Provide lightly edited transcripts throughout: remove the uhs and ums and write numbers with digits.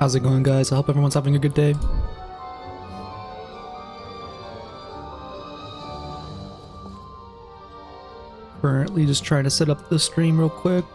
How's it going, guys? I hope everyone's having a good day. Currently just trying to set up the stream real quick.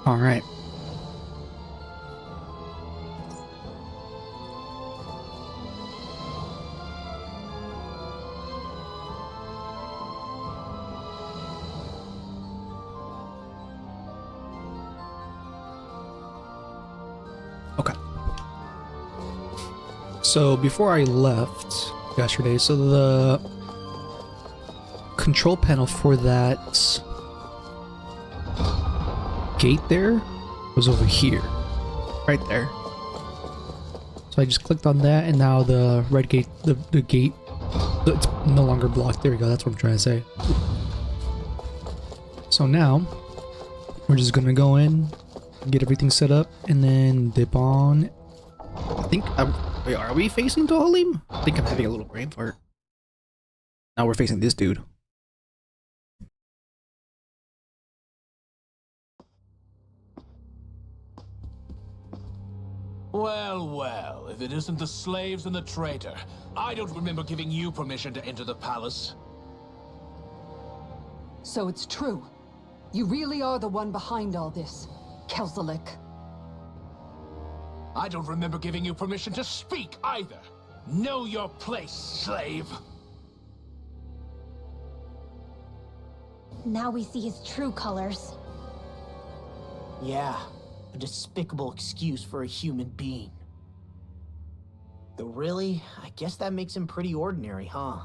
All right. Okay. So before I left yesterday, so the control panel for that gate there was over here, right there. So I just clicked on that, and now the red gate, the gate, it's no longer blocked. There we go. That's what I'm trying to say. So now we're just gonna go in, get everything set up, and then dip on. I think wait, are we facing Dohalim? I think I'm having a little brain fart. Now we're facing this dude. Well, well, if it isn't the slaves and the traitor. I don't remember giving you permission to enter the palace. So it's true. You really are the one behind all this, Kelzelik. I don't remember giving you permission to speak either. Know your place, slave. Now we see his true colors. Yeah, a despicable excuse for a human being. Though really, I guess that makes him pretty ordinary, huh?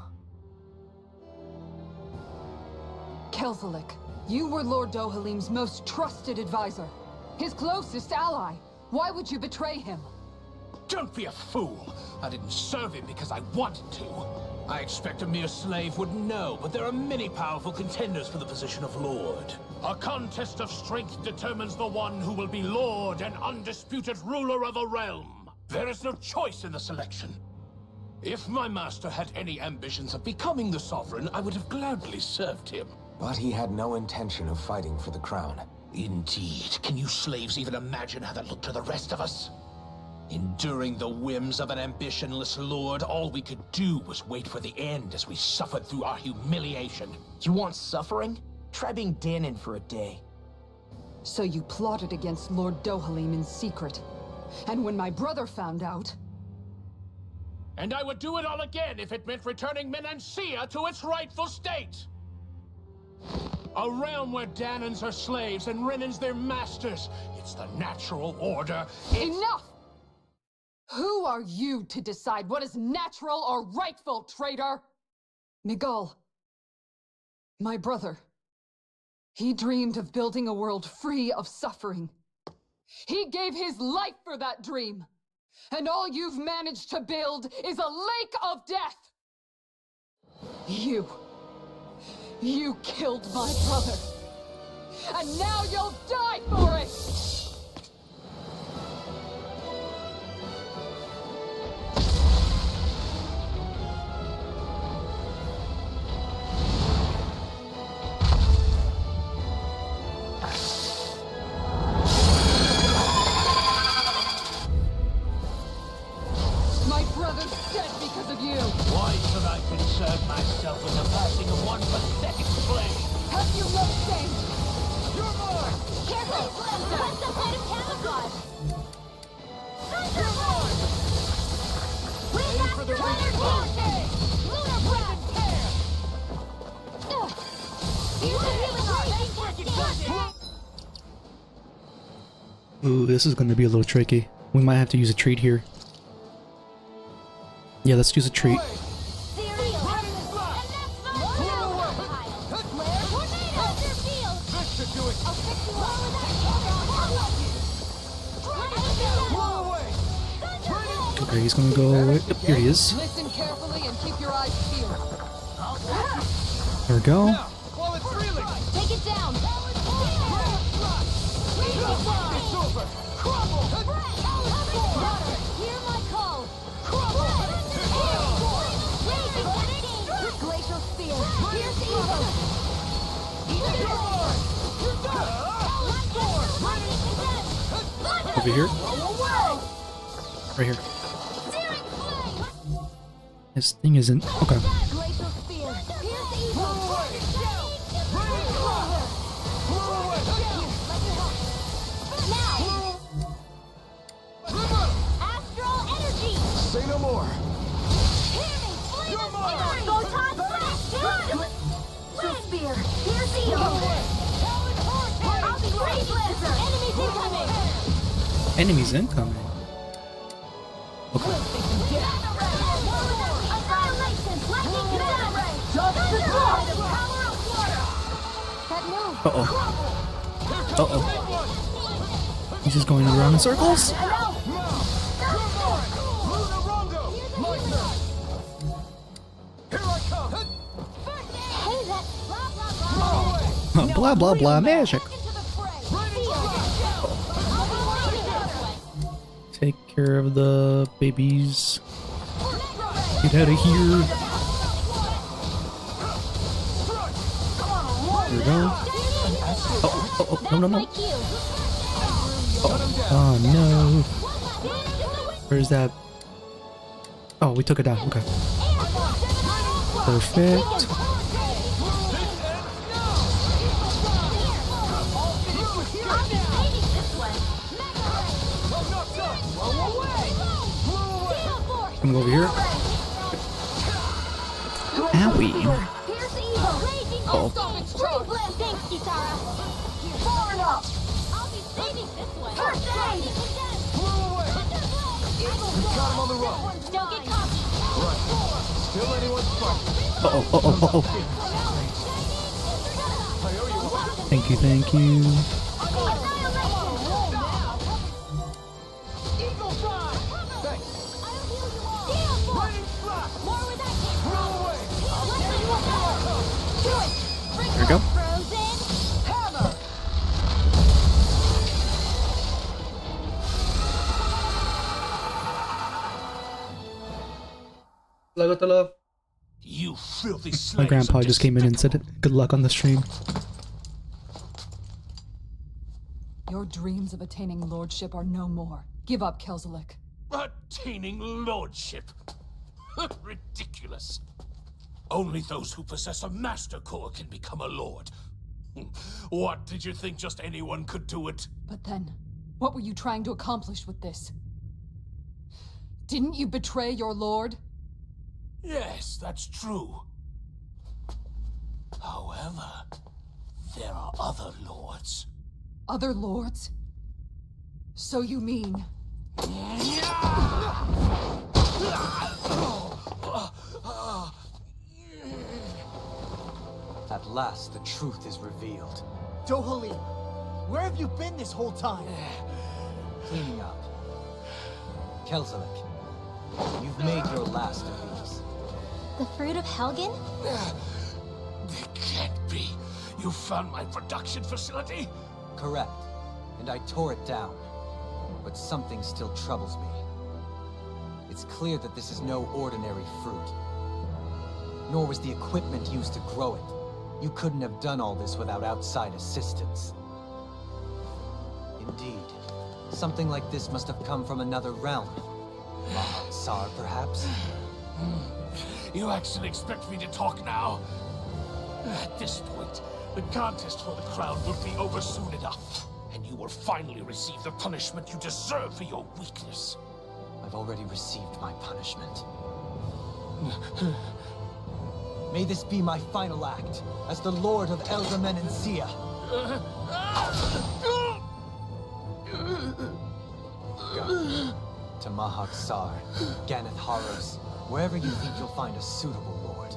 Kelzelik, you were Lord Dohalim's most trusted advisor. His closest ally. Why would you betray him? Don't be a fool. I didn't serve him because I wanted to. I expect a mere slave would know, but there are many powerful contenders for the position of Lord. A contest of strength determines the one who will be Lord and undisputed ruler of a realm. There is no choice in the selection. If my master had any ambitions of becoming the sovereign, I would have gladly served him. But he had no intention of fighting for the crown. Indeed. Can you slaves even imagine how that looked to the rest of us? Enduring the whims of an ambitionless lord, all we could do was wait for the end as we suffered through our humiliation. You want suffering? Try being Danon for a day. So you plotted against Lord Dohalim in secret. And when my brother found out... And I would do it all again if it meant returning Menancia to its rightful state! A realm where Danons are slaves and Renans their masters. It's the natural order. Enough! Who are you to decide what is natural or rightful, traitor? Miguel, my brother, he dreamed of building a world free of suffering. He gave his life for that dream. And all you've managed to build is a lake of death! You killed my brother. And now you'll die for it! My brother's dead because of you! Why should I concern myself with the passing of one pathetic flame? Have you no shame? You're mine! Careful! That's some kind of camouflage! You're mine! Wait Aim for the after ring. Lunar Breath! Use the healing art! Ooh, this is going to be a little tricky. We might have to use a treat here. Yeah, let's use a treat. Okay, he's gonna go. Yep, here he is. Listen carefully and keep your eyes peeled. There we go. While it's reeling! Take it down! Hear my call! Glacial Spear! Here's evil! Over here. Right here. This thing isn't. Okay. Glacial Spear! Here's evil! Now! Astral Energy! Say no more. Hear me! Photon Blast! Glacial Spear! Here's evil! I'll be Brave Blazer! Enemies incoming! Enemies incoming. Okay. Annihilation! Lightning Canal! That move! Uh-oh. Uh-oh. He's just going around in circles? Hey, that blah Blah, blah, blah, magic. Take care of the babies. Get out of here. There we go. Oh, no, no, no. Oh, no. Where's that? Oh, we took it down. Okay. Perfect. Come over here. Owie. Here's evil! Oh. Brave Blast! Thanks, Kitara! Far enough! I'll be saving this one! First aid! Got him on the run. Don't get cocky! Still anyone's fight. Oh. Thank you, thank you. Eagle Fly! Thanks. There we go. You filthy My slaves grandpa are just came in and said, good luck on the stream. Your dreams of attaining lordship are no more. Give up, Kelzelik. Attaining lordship. Ridiculous. Only those who possess a master core can become a lord. What, did you think just anyone could do it? But then, what were you trying to accomplish with this? Didn't you betray your lord? Yes, that's true. However, there are other lords. Other lords? So you mean... At last, the truth is revealed. Dohalim, where have you been this whole time? Cleaning up. Kelzelik, you've made your last of these. The fruit of Helgen? They can't be. You found my production facility? Correct. And I tore it down. But something still troubles me. It's clear that this is no ordinary fruit. Nor was the equipment used to grow it. You couldn't have done all this without outside assistance. Indeed. Something like this must have come from another realm. Mahak-Sar, perhaps? You actually expect me to talk now? At this point, the contest for the crown will be over soon enough. And you will finally receive the punishment you deserve for your weakness. I've already received my punishment. May this be my final act as the Lord of Elder Menencia. Go. To Mahak-Sar, Ganeth Haros, wherever you think you'll find a suitable lord.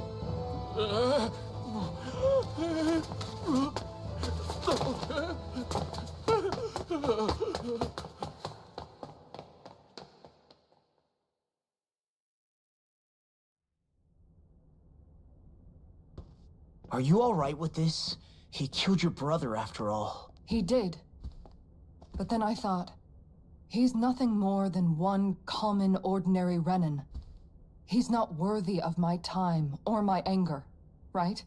Are you alright with this? He killed your brother after all. He did. But then I thought, he's nothing more than one common, ordinary Renan. He's not worthy of my time or my anger, right?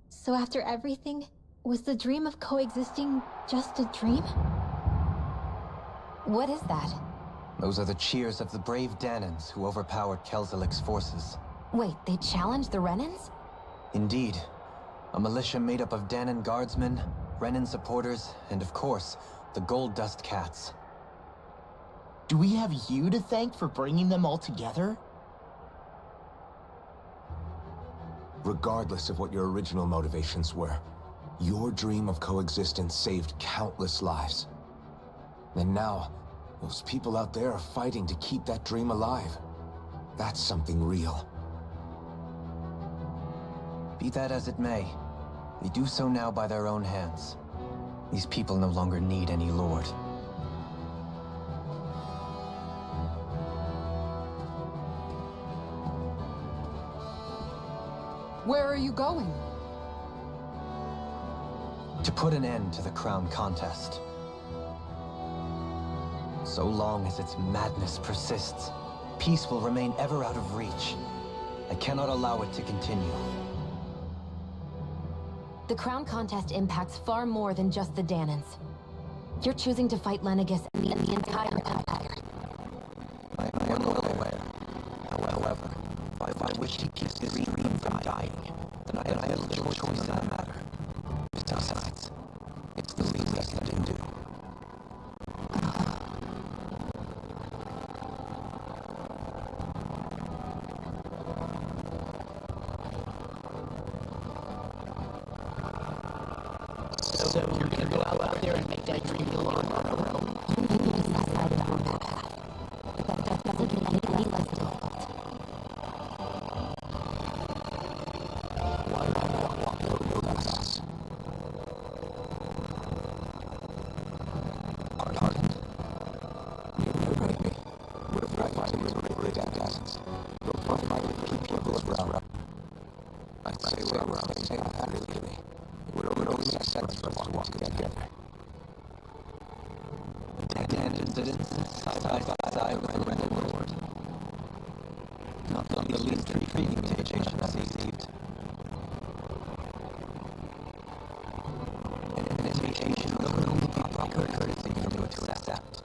So after everything, was the dream of coexisting just a dream? What is that? Those are the cheers of the brave Danans who overpowered Kelzelik's forces. Wait, they challenged the Renans? Indeed. A militia made up of Danan guardsmen, Renan supporters, and of course, the Gold Dust Cats. Do we have you to thank for bringing them all together? Regardless of what your original motivations were, your dream of coexistence saved countless lives. And now, those people out there are fighting to keep that dream alive. That's something real. Be that as it may, they do so now by their own hands. These people no longer need any lord. Where are you going? To put an end to the crown contest. So long as its madness persists, peace will remain ever out of reach. I cannot allow it to continue. The crown contest impacts far more than just the Danans. You're choosing to fight Lenegis and the entire empire. I am well aware. However, if I wish to keep this dream from dying, then I have little choice in the matter. Besides, it's the least I can do. So you're gonna go out there and make that dream go on your own? Why not walk over with us? Pardon? You liberate me. We're fighting to liberate Danans. We'll fight my people as well. I'd say we're on the same path, really. It would only make sense for us to walk together. Danans side by side with the Red Lord. Not the least intriguing mutation has received. An invitation that would only be proper courtesy for me to accept.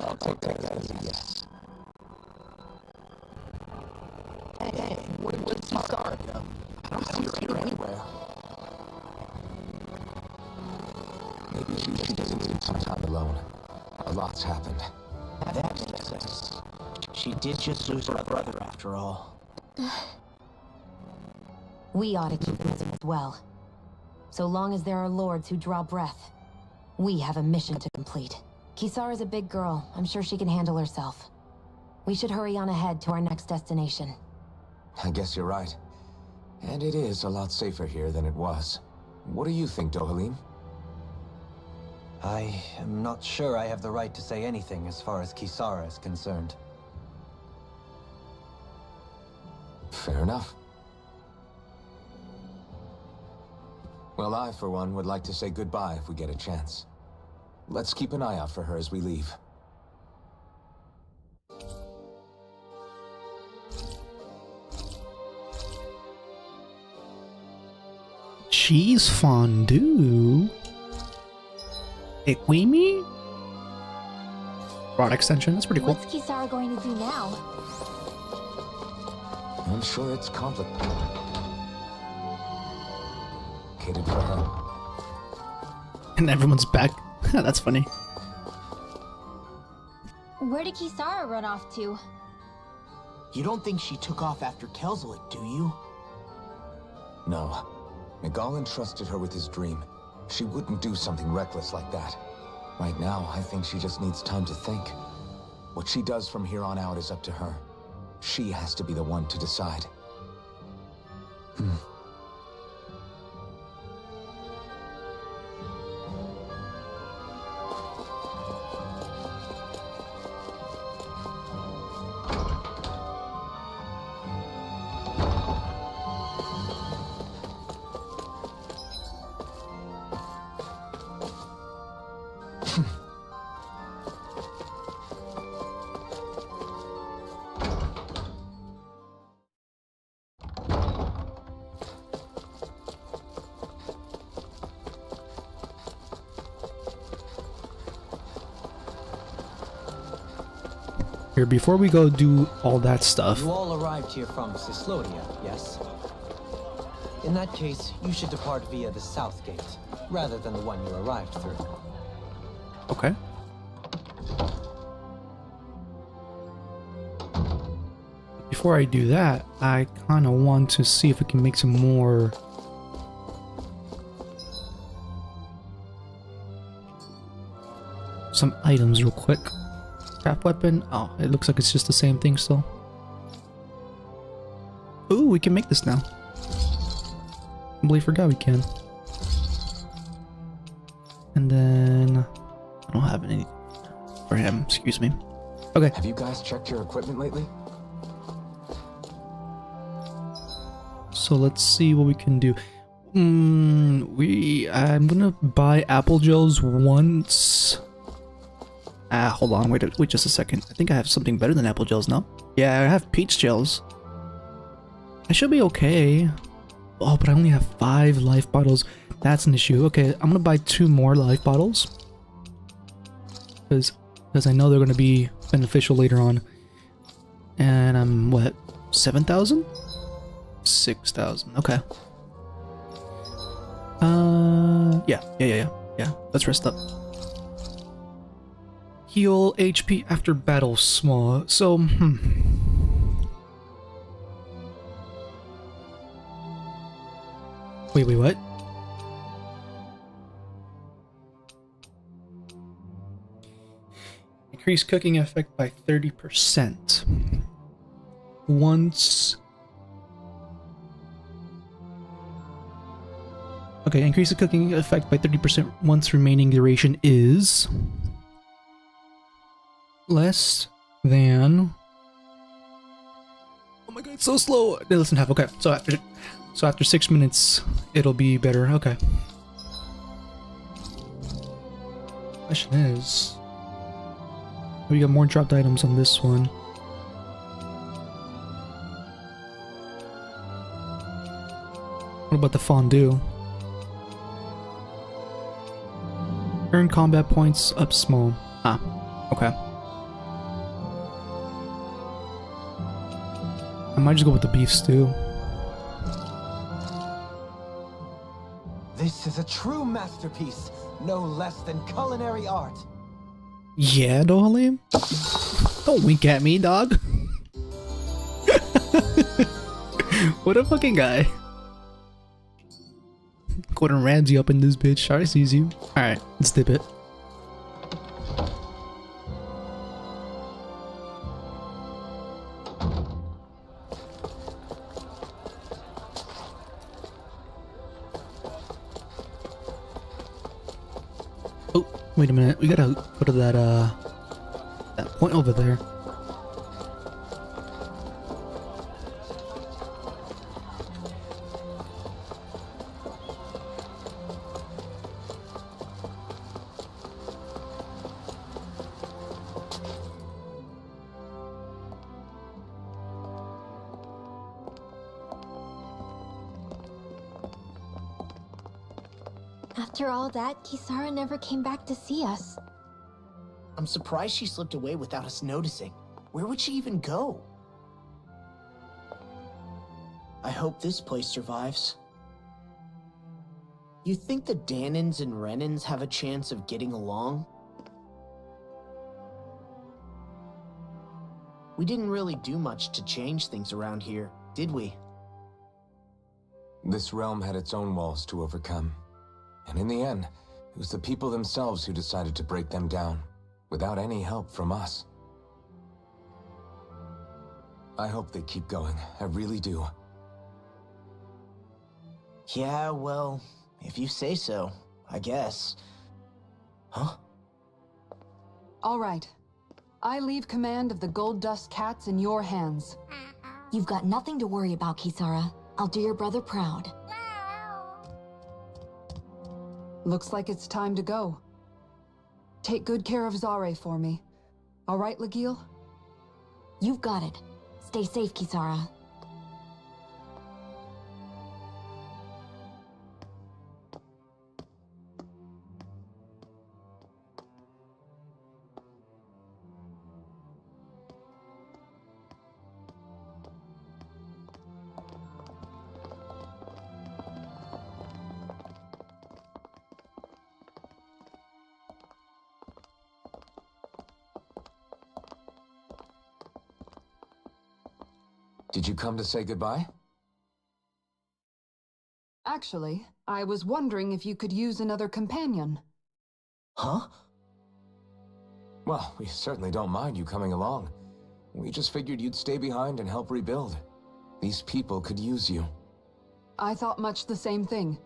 I'll take that as a yes. Hey, what's the start? I don't see her here anywhere. Maybe she doesn't need some time alone. A lot's happened. That makes sense. She did just lose her brother after all. We ought to keep moving as well. So long as there are lords who draw breath, We have a mission to complete. Kisara's a big girl. I'm sure she can handle herself. We should hurry on ahead to our next destination. I guess you're right. And it is a lot safer here than it was. What do you think, Dohalim? I am not sure I have the right to say anything as far as Kisara is concerned. Fair enough. Well, I, for one, would like to say goodbye if we get a chance. Let's keep an eye out for her as we leave. Cheese fondue? Ikwimi? Rod extension, that's pretty cool. What's Kisara going to do now? I'm sure it's complicated for her. And everyone's back. That's funny. Where did Kisara run off to? You don't think she took off after Kelzelik, do you? No. Miguel entrusted her with his dream. She wouldn't do something reckless like that. Right now, I think she just needs time to think. What she does from here on out is up to her. She has to be the one to decide. Here, before we go do all that stuff. You all arrived here from Cislodia, yes? In that case, you should depart via the south gate, rather than the one you arrived through. Okay. Before I do that, I kind of want to see if we can make some more items real quick. Craft weapon. Oh, it looks like it's just the same thing still. Ooh, we can make this now. I completely forgot we can. And then I don't have any for him, excuse me. Okay. Have you guys checked your equipment lately? So let's see what we can do. I'm gonna buy apple gels once. Hold on, wait just a second. I think I have something better than apple gels now. Yeah, I have peach gels. I should be okay. Oh, but I only have 5 life bottles. That's an issue. Okay, I'm gonna buy 2 more life bottles. Because I know they're gonna be beneficial later on. And I'm, what, 7,000? 6,000, okay. Yeah, let's rest up. Heal HP after battle small. So, Wait, what? Increase cooking effect by 30%. Once... Okay, increase the cooking effect by 30% once remaining duration is... less than... Oh my god, it's so slow! Less than half, okay. So after 6 minutes, it'll be better, okay. Question is... we got more dropped items on this one. What about the fondue? Earn combat points up small. Ah, okay. I might just go with the beef stew. This is a true masterpiece, no less than culinary art. Yeah, Dohalim? Don't wink at me, dog. What a fucking guy. Gordon Ramsay up in this bitch. Alright, sees you. Alright, let's dip it. Oh, wait a minute. We gotta go to that point over there. After all that, Kisara never came back to see us. I'm surprised she slipped away without us noticing. Where would she even go? I hope this place survives. You think the Dahnans and Renans have a chance of getting along? We didn't really do much to change things around here, did we? This realm had its own walls to overcome. And in the end, it was the people themselves who decided to break them down, without any help from us. I hope they keep going, I really do. Yeah, well, if you say so, I guess. Huh? All right. I leave command of the Gold Dust Cats in your hands. You've got nothing to worry about, Kisara. I'll do your brother proud. Looks like it's time to go. Take good care of Zare for me. All right, Lagiel? You've got it. Stay safe, Kisara. Did you come to say goodbye? Actually, I was wondering if you could use another companion. Huh? Well, we certainly don't mind you coming along. We just figured you'd stay behind and help rebuild. These people could use you. I thought much the same thing.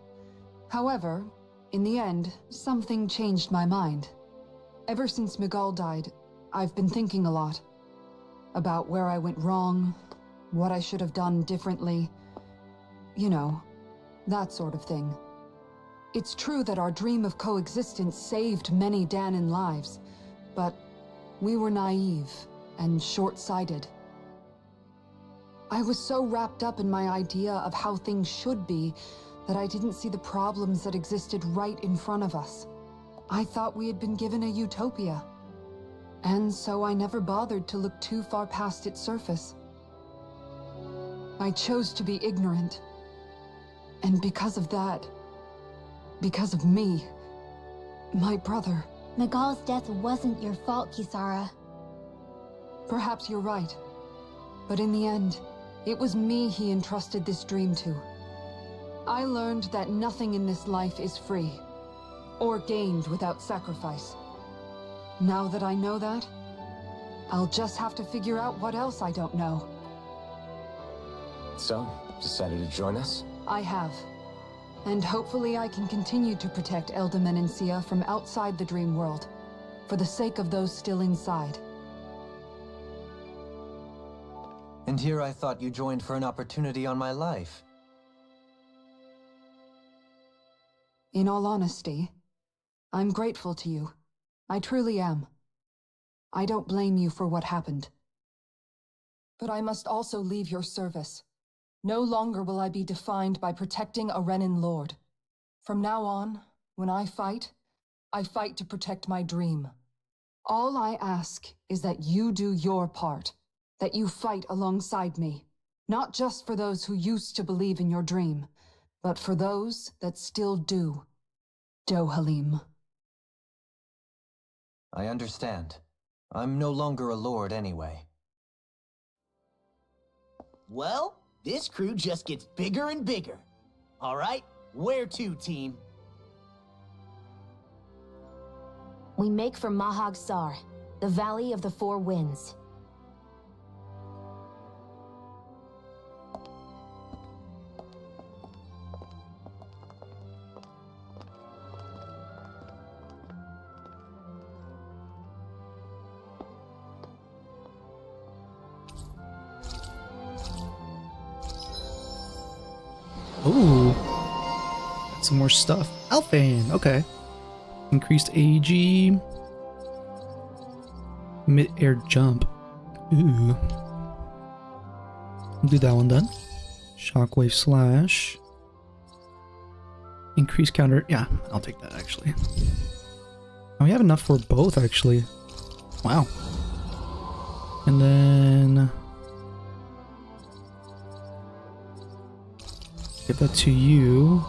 However, in the end, something changed my mind. Ever since Miguel died, I've been thinking a lot. About where I went wrong, what I should have done differently. You know, that sort of thing. It's true that our dream of coexistence saved many Dahnan lives, but we were naive and short-sighted. I was so wrapped up in my idea of how things should be that I didn't see the problems that existed right in front of us. I thought we had been given a utopia, and so I never bothered to look too far past its surface. I chose to be ignorant, and because of that, because of me, my brother... Miguel's death wasn't your fault, Kisara. Perhaps you're right, but in the end, it was me he entrusted this dream to. I learned that nothing in this life is free, or gained without sacrifice. Now that I know that, I'll just have to figure out what else I don't know. So, decided to join us? I have. And hopefully I can continue to protect Elda Menencia from outside the dream world, for the sake of those still inside. And here I thought you joined for an opportunity on my life. In all honesty, I'm grateful to you. I truly am. I don't blame you for what happened. But I must also leave your service. No longer will I be defined by protecting a Renan Lord. From now on, when I fight to protect my dream. All I ask is that you do your part, that you fight alongside me, not just for those who used to believe in your dream, but for those that still do. Dohalim. I understand. I'm no longer a lord anyway. Well, this crew just gets bigger and bigger. All right, Where to, team? We make for Mahag Sar, the Valley of the Four Winds. Ooh. Some more stuff. Alphan, okay. Increased AG. Mid-air jump. Ooh. Do that one then. Shockwave slash. Increased counter. Yeah, I'll take that actually. And we have enough for both actually. Wow. And then give that to you.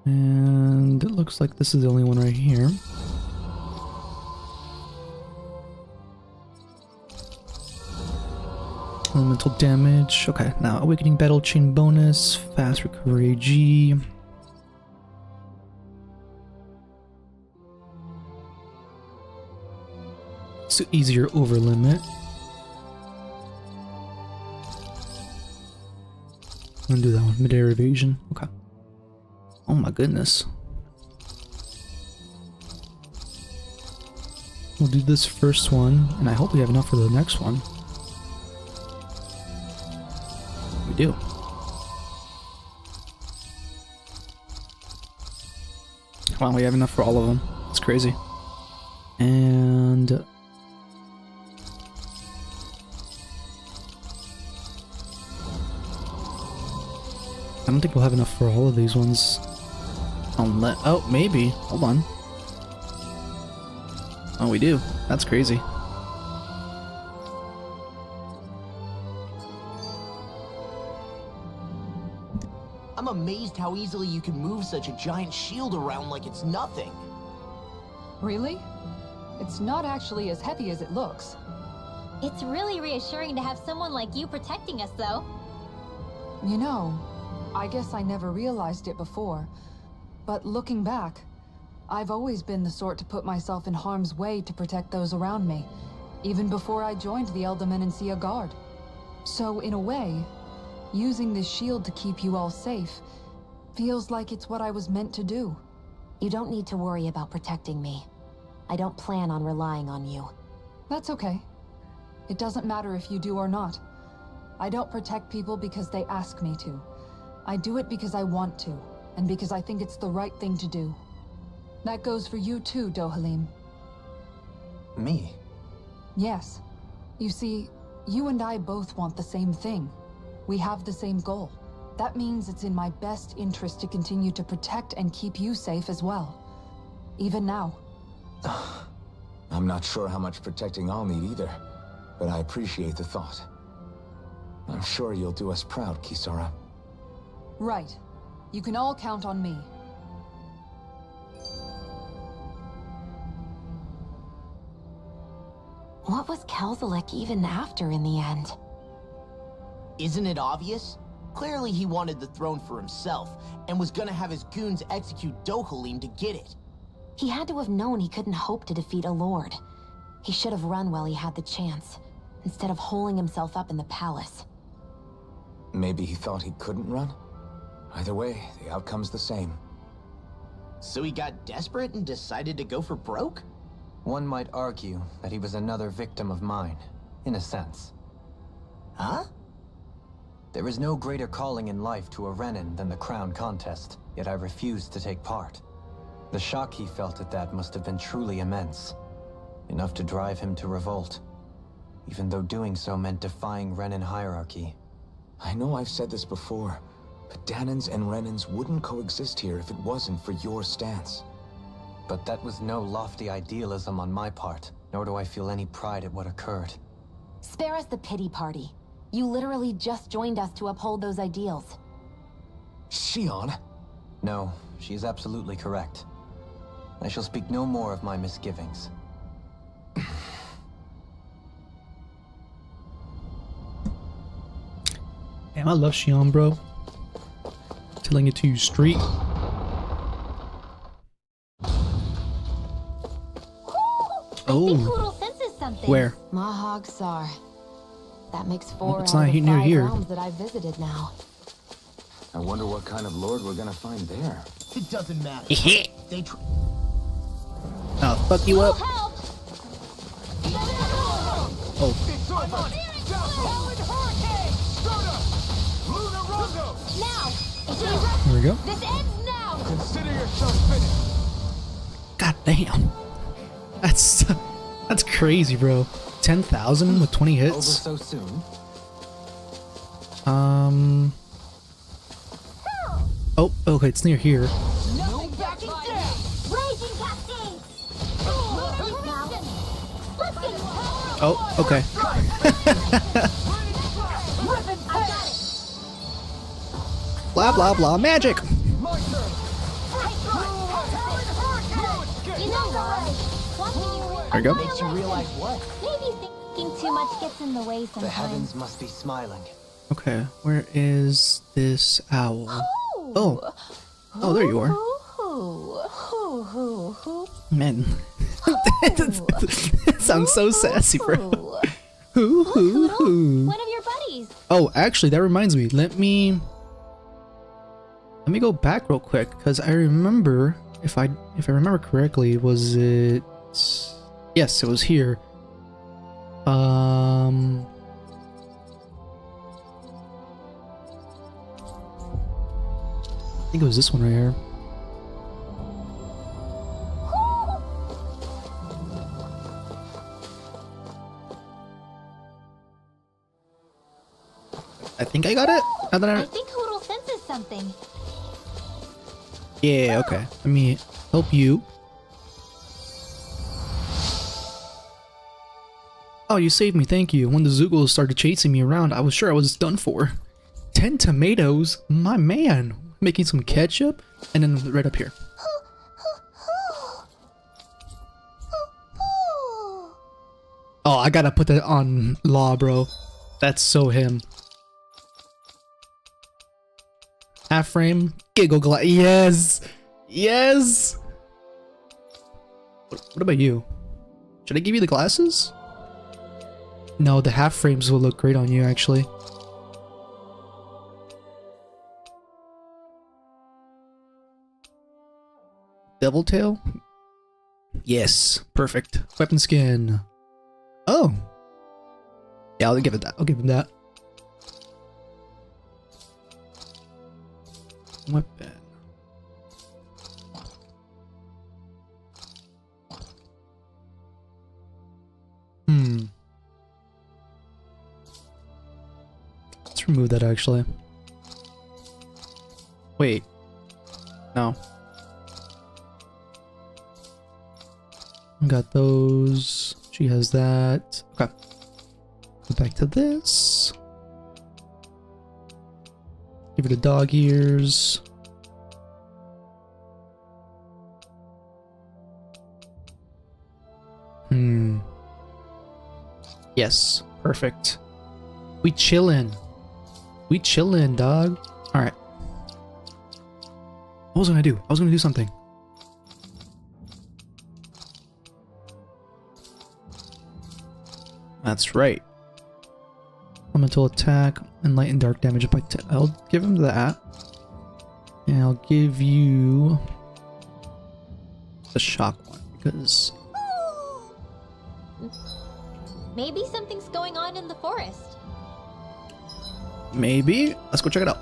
And it looks like this is the only one right here. Elemental damage. Okay, now Awakening Battle Chain bonus. Fast Recovery AG. So easier over limit. I'm gonna do that one. Mid-air evasion. Okay. Oh my goodness. We'll do this first one, and I hope we have enough for the next one. We do. Wow, we have enough for all of them. It's crazy. And I don't think we'll have enough for all of these ones. Oh, maybe. Hold on. Oh, we do. That's crazy. I'm amazed how easily you can move such a giant shield around like it's nothing. Really? It's not actually as heavy as it looks. It's really reassuring to have someone like you protecting us, though. You know, I guess I never realized it before, but looking back, I've always been the sort to put myself in harm's way to protect those around me, even before I joined the Elder Guard. So in a way, using this shield to keep you all safe feels like it's what I was meant to do. You don't need to worry about protecting me. I don't plan on relying on you. That's okay. It doesn't matter if you do or not. I don't protect people because they ask me to. I do it because I want to, and because I think it's the right thing to do. That goes for you too, Dohalim. Me? Yes. You see, you and I both want the same thing. We have the same goal. That means it's in my best interest to continue to protect and keep you safe as well. Even now. I'm not sure how much protecting I'll need either, but I appreciate the thought. I'm sure you'll do us proud, Kisara. Right. You can all count on me. What was Kelzalek even after in the end? Isn't it obvious? Clearly he wanted the throne for himself, and was gonna have his goons execute Dohalim to get it. He had to have known he couldn't hope to defeat a lord. He should have run while he had the chance, instead of holding himself up in the palace. Maybe he thought he couldn't run? Either way, the outcome's the same. So he got desperate and decided to go for broke? One might argue that he was another victim of mine, in a sense. Huh? There is no greater calling in life to a Renin than the crown contest, yet I refused to take part. The shock he felt at that must have been truly immense. Enough to drive him to revolt, even though doing so meant defying Renin hierarchy. I know I've said this before, but Dahnans and Renins wouldn't coexist here if it wasn't for your stance. But that was no lofty idealism on my part, nor do I feel any pride at what occurred. Spare us the pity party. You literally just joined us to uphold those ideals. Shion? No, she is absolutely correct. I shall speak no more of my misgivings. Damn, I love Xion, bro. Telling it to you straight. I think Oh, Hoodle senses something. where? Mahag Sar. That makes 4 it's out not of the near 5 here. realms that I've visited now. I wonder what kind of lord we're gonna find there. It doesn't matter. They tr- Oh, fuck you up. Help! Oh, Now! here we go. This ends now! Consider yourself finished. God damn. That's crazy, bro. 10,000 with 20 Over hits. so soon? Oh, okay, it's near here. No backing down! Raging Cascade! Let's get power! Oh, okay. Blah, blah, blah, magic. You know what? There you go. makes you realize what? Maybe thinking too much gets in the way sometimes. The heavens must be smiling. Okay, where is this owl? Oh. Oh, there you are. Man. That sounds so sassy, bro. Hoo, hoo, hoo. One of your buddies. Oh, actually, that reminds me. Let me go back real quick, because I remember, if I remember correctly, was it? Yes, it was here. I think it was this one right here. I think I got it. Now that I think Hoodle senses something. Yeah, okay. Let me help you. Oh, you saved me, thank you. When the Zoogles started chasing me around, I was sure I was done for. 10 tomatoes? My man! Making some ketchup? And then right up here. Oh, I gotta put that on Law, bro. That's so him. Half frame, giggle glass. Yes! Yes! What about you? Should I give you the glasses? No, the half frames will look great on you, actually. Devil tail? Yes, perfect. Weapon skin. Oh. Yeah, I'll give it that. I'll give him that. Weapon. Let's remove that actually. Wait. No. Got those. She has that. Okay. Go back to this. Give it a dog ears. Yes, perfect. We chillin'. We chillin', dog. Alright. What was I gonna do? I was gonna do something. That's right. Elemental attack and light and dark damage by 10. I'll give him that. And I'll give you the shock one because Maybe something's going on in the forest. maybe. Let's go check it out.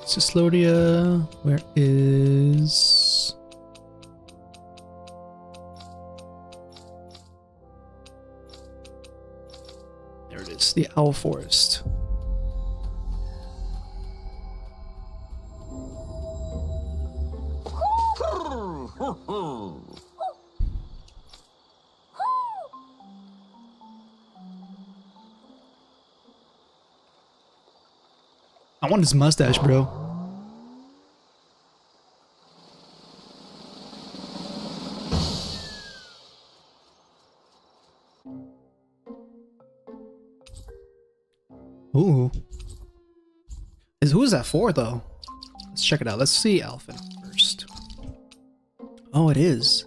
Cyslodia, where is... There it is, the Owl Forest. I want his mustache, bro. Ooh. Who is that for, though? Let's check it out. Let's see Alphen first. Oh, it is.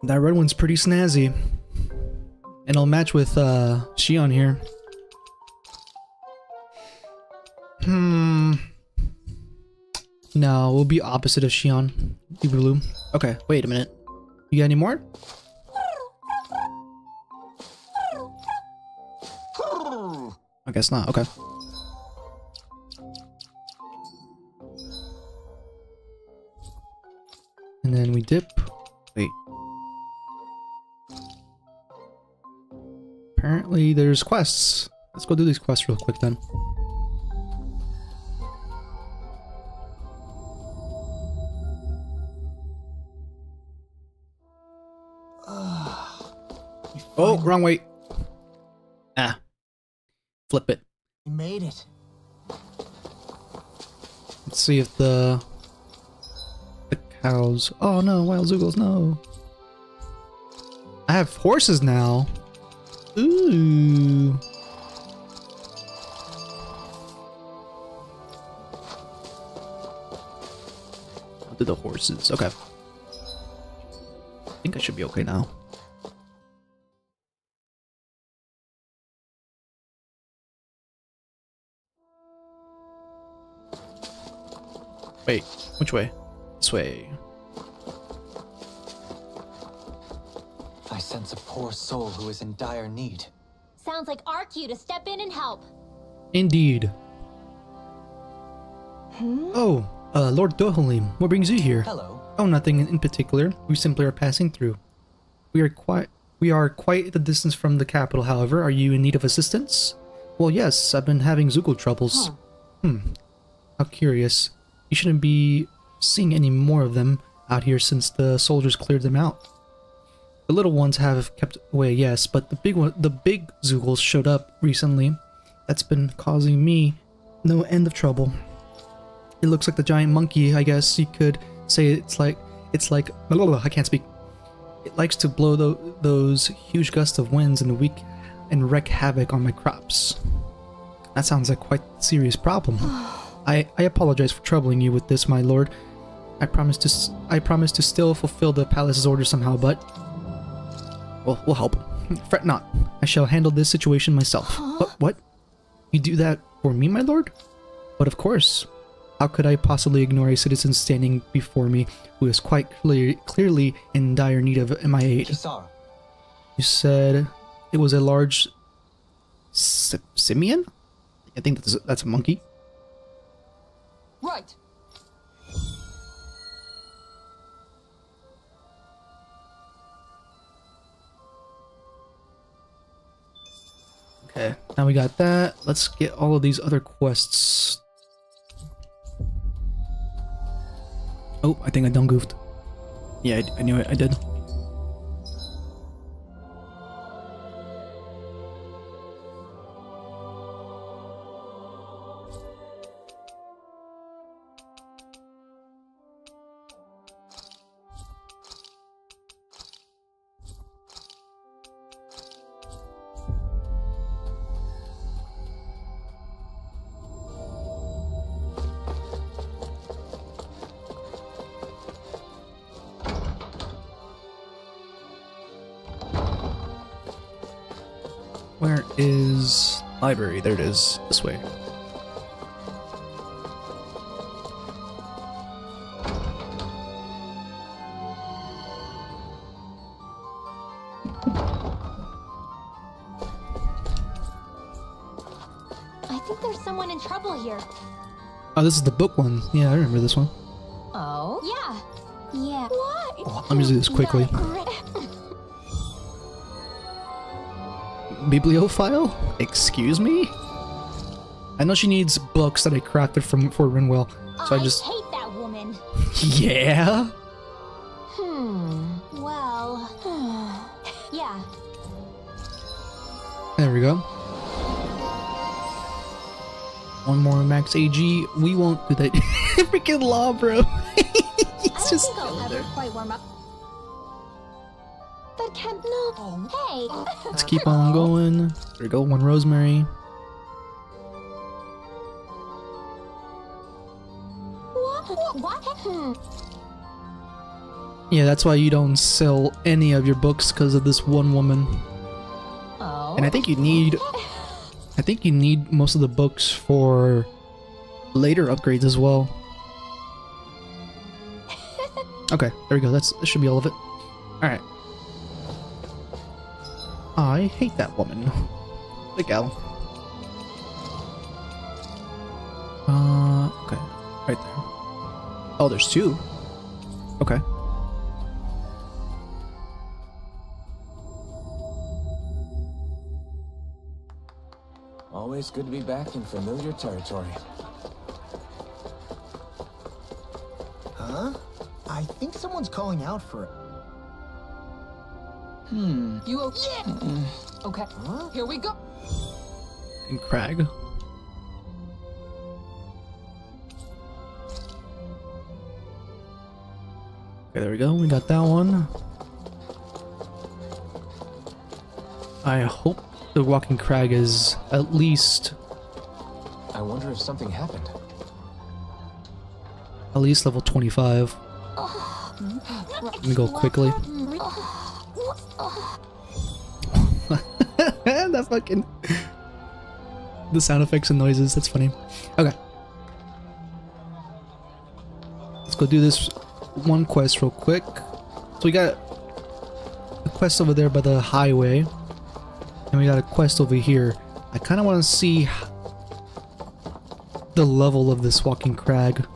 That red one's pretty snazzy. And it'll match with Xion here. No, we'll be opposite of Xion. Be blue. Okay, wait a minute. You got any more? I guess not. Okay. And then we dip. Wait. Apparently there's quests. Let's go do these quests real quick then. Oh, wrong way. Ah. Flip it. You made it. Let's see if the cows. Oh no, wild Zoogles, no. I have horses now. Ooh. I'll do the horses. Okay. I think I should be okay now. Wait, which way? This way. I sense a poor soul who is in dire need. Sounds like our cue to step in and help. Indeed. Oh, Lord Dohalim, what brings you here? Hello. Oh, nothing in particular. We simply are passing through. We are quite at the distance from the capital, however. Are you in need of assistance? Well, yes, I've been having Zoogle troubles. How curious. You shouldn't be seeing any more of them out here since the soldiers cleared them out. The little ones have kept away, yes, but the big Zoogles showed up recently. That's been causing me no end of trouble. It looks like the giant monkey, I guess you could say. It's like I can't speak. It likes to blow those huge gusts of winds and wreak havoc on my crops. That sounds like quite a serious problem. I apologize for troubling you with this, my lord. I promise to still fulfill the palace's orders somehow, but we'll help. Fret not. I shall handle this situation myself. What? You do that for me, my lord? But of course. How could I possibly ignore a citizen standing before me who is quite clearly in dire need of my aid? Kisara. You said it was a large simian? I think that's a monkey. Right. Okay, now we got that. Let's get all of these other quests. Oh, I think I done goofed. Yeah, I knew it. I did. Where is library? There it is. This way. I think there's someone in trouble here. Oh, this is the book one. Yeah, I remember this one. Oh? Yeah. What? Let me do this quickly. Bibliophile? Excuse me? I know she needs books that I crafted for Rinwell, so I just... hate that woman. Yeah? Well... yeah. There we go. One more max AG. We won't do that. Freaking law, bro. I don't think I'll ever quite warm up. That can't. No. Hey. Let's keep on going. There we go, 1 rosemary. What? Yeah, that's why you don't sell any of your books, because of this one woman. Oh. And I think you need most of the books for later upgrades as well. Okay, there we go. That should be all of it. Alright. I hate that woman. The gal. Okay. Right there. Oh, there's 2. Okay. Always good to be back in familiar territory. Huh? I think someone's calling out for it. You okay? Okay, here we go. And Crag. Okay, there we go. We got that one. I hope the Walking Crag is at least I wonder if something happened. level 25. Let me go quickly. That fucking the sound effects and noises, that's funny. Okay. Let's go do this one quest real quick. So we got a quest over there by the highway. And we got a quest over here. I kind of want to see the level of this Walking Crag.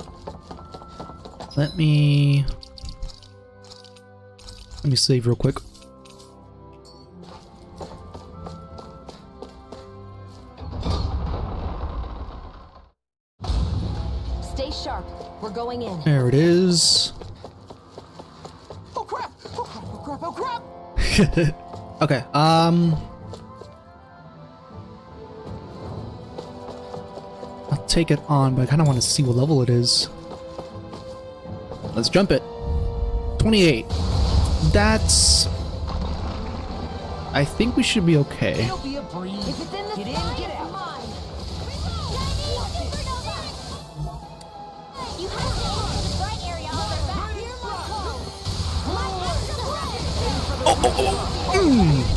Let me save real quick. Stay sharp. We're going in. There it is. Oh crap! Oh crap! Oh crap! Oh crap! Okay, I'll take it on, but I kind of want to see what level it is. Let's jump it. 28. That's... I think we should be okay. It'll be a breeze. If it's in the Get in, sky, get it's out. mine. You have to go to the bright area on their back.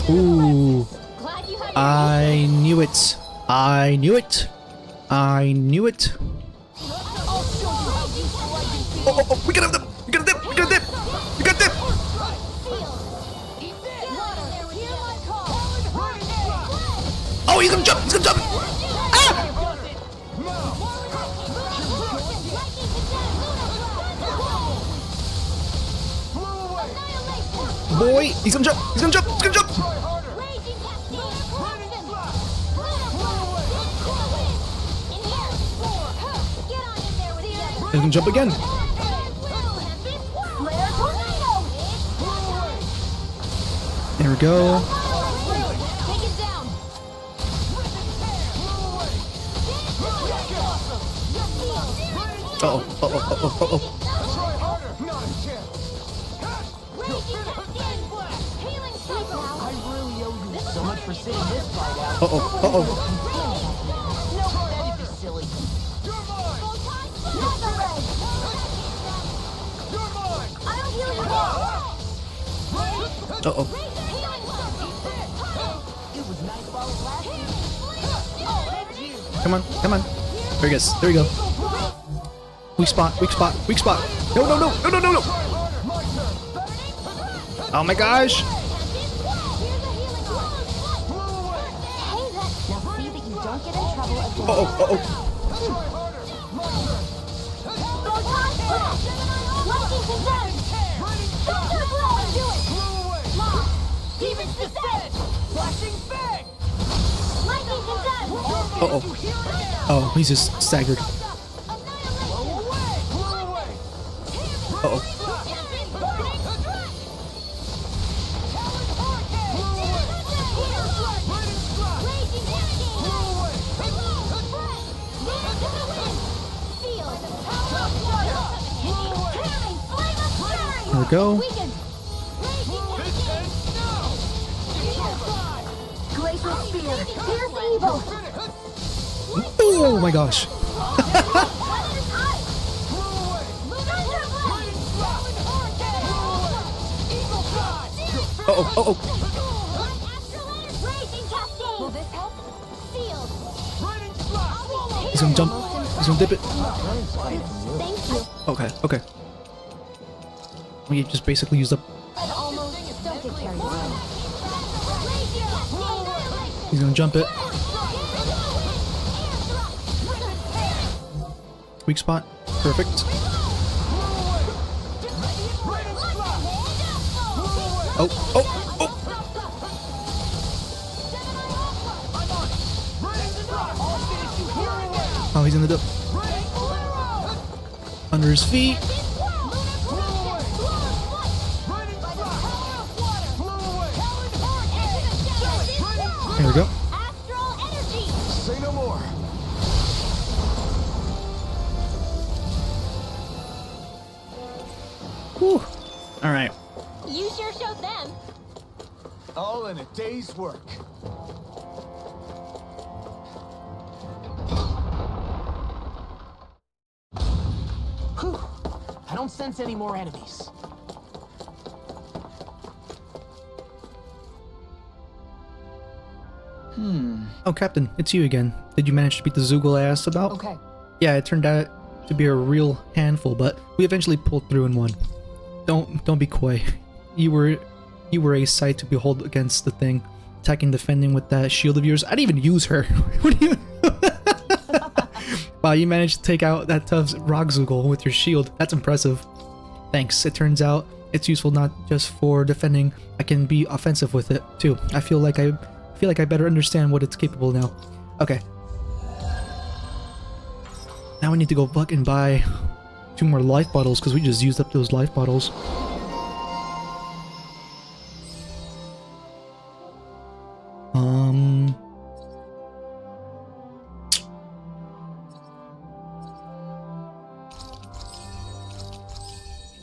Ooh. Glad you had I knew it. I knew it. I knew it. Oh, we got them. We got them. We got them. We got them. Oh, he's gonna jump. He's gonna jump. Ah! Boy, he's gonna jump. He's gonna jump. He's gonna jump. He's gonna jump again. There we go. Take it down. Uh-oh. Uh-oh. So much for sitting this fight out. Uh-oh. That'd be silly. Uh-oh. It was nice while it lasted. Come on. Come on. There he goes. There we go. Weak spot. Weak spot. Weak spot. No, no, no. No, no, no, no. Oh my gosh. Now see that you don't get in trouble again. Uh-oh. Uh-oh. Uh-oh. Oh, he's just staggered. Uh-oh. There we go. Glacial Spear. Fierce Evil. Oh my gosh. Oh, oh, oh. Will this help? Sealed. He's gonna jump. He's gonna dip it. Thank you. Okay, okay. We just basically used up. Almost. Don't get carried away. He's gonna jump it. Weak spot. Perfect. Oh, oh, oh! Oh, he's in the dip. Under his feet. There we go. Astral energy. Say no more. Whew. All right. You sure showed them. All in a day's work. Whew. I don't sense any more enemies. Oh, Captain, it's you again. Did you manage to beat the Zoogle I asked about? Okay. Yeah, it turned out to be a real handful, but we eventually pulled through in one. Don't be coy. You were a sight to behold against the thing, attacking, defending with that shield of yours. I didn't even use her. What do you? Wow, you managed to take out that tough rock Zoogle with your shield. That's impressive. Thanks. It turns out it's useful not just for defending. I can be offensive with it too. I feel like I better understand what it's capable now. Okay. Now we need to go fucking buy 2 more life bottles because we just used up those life bottles.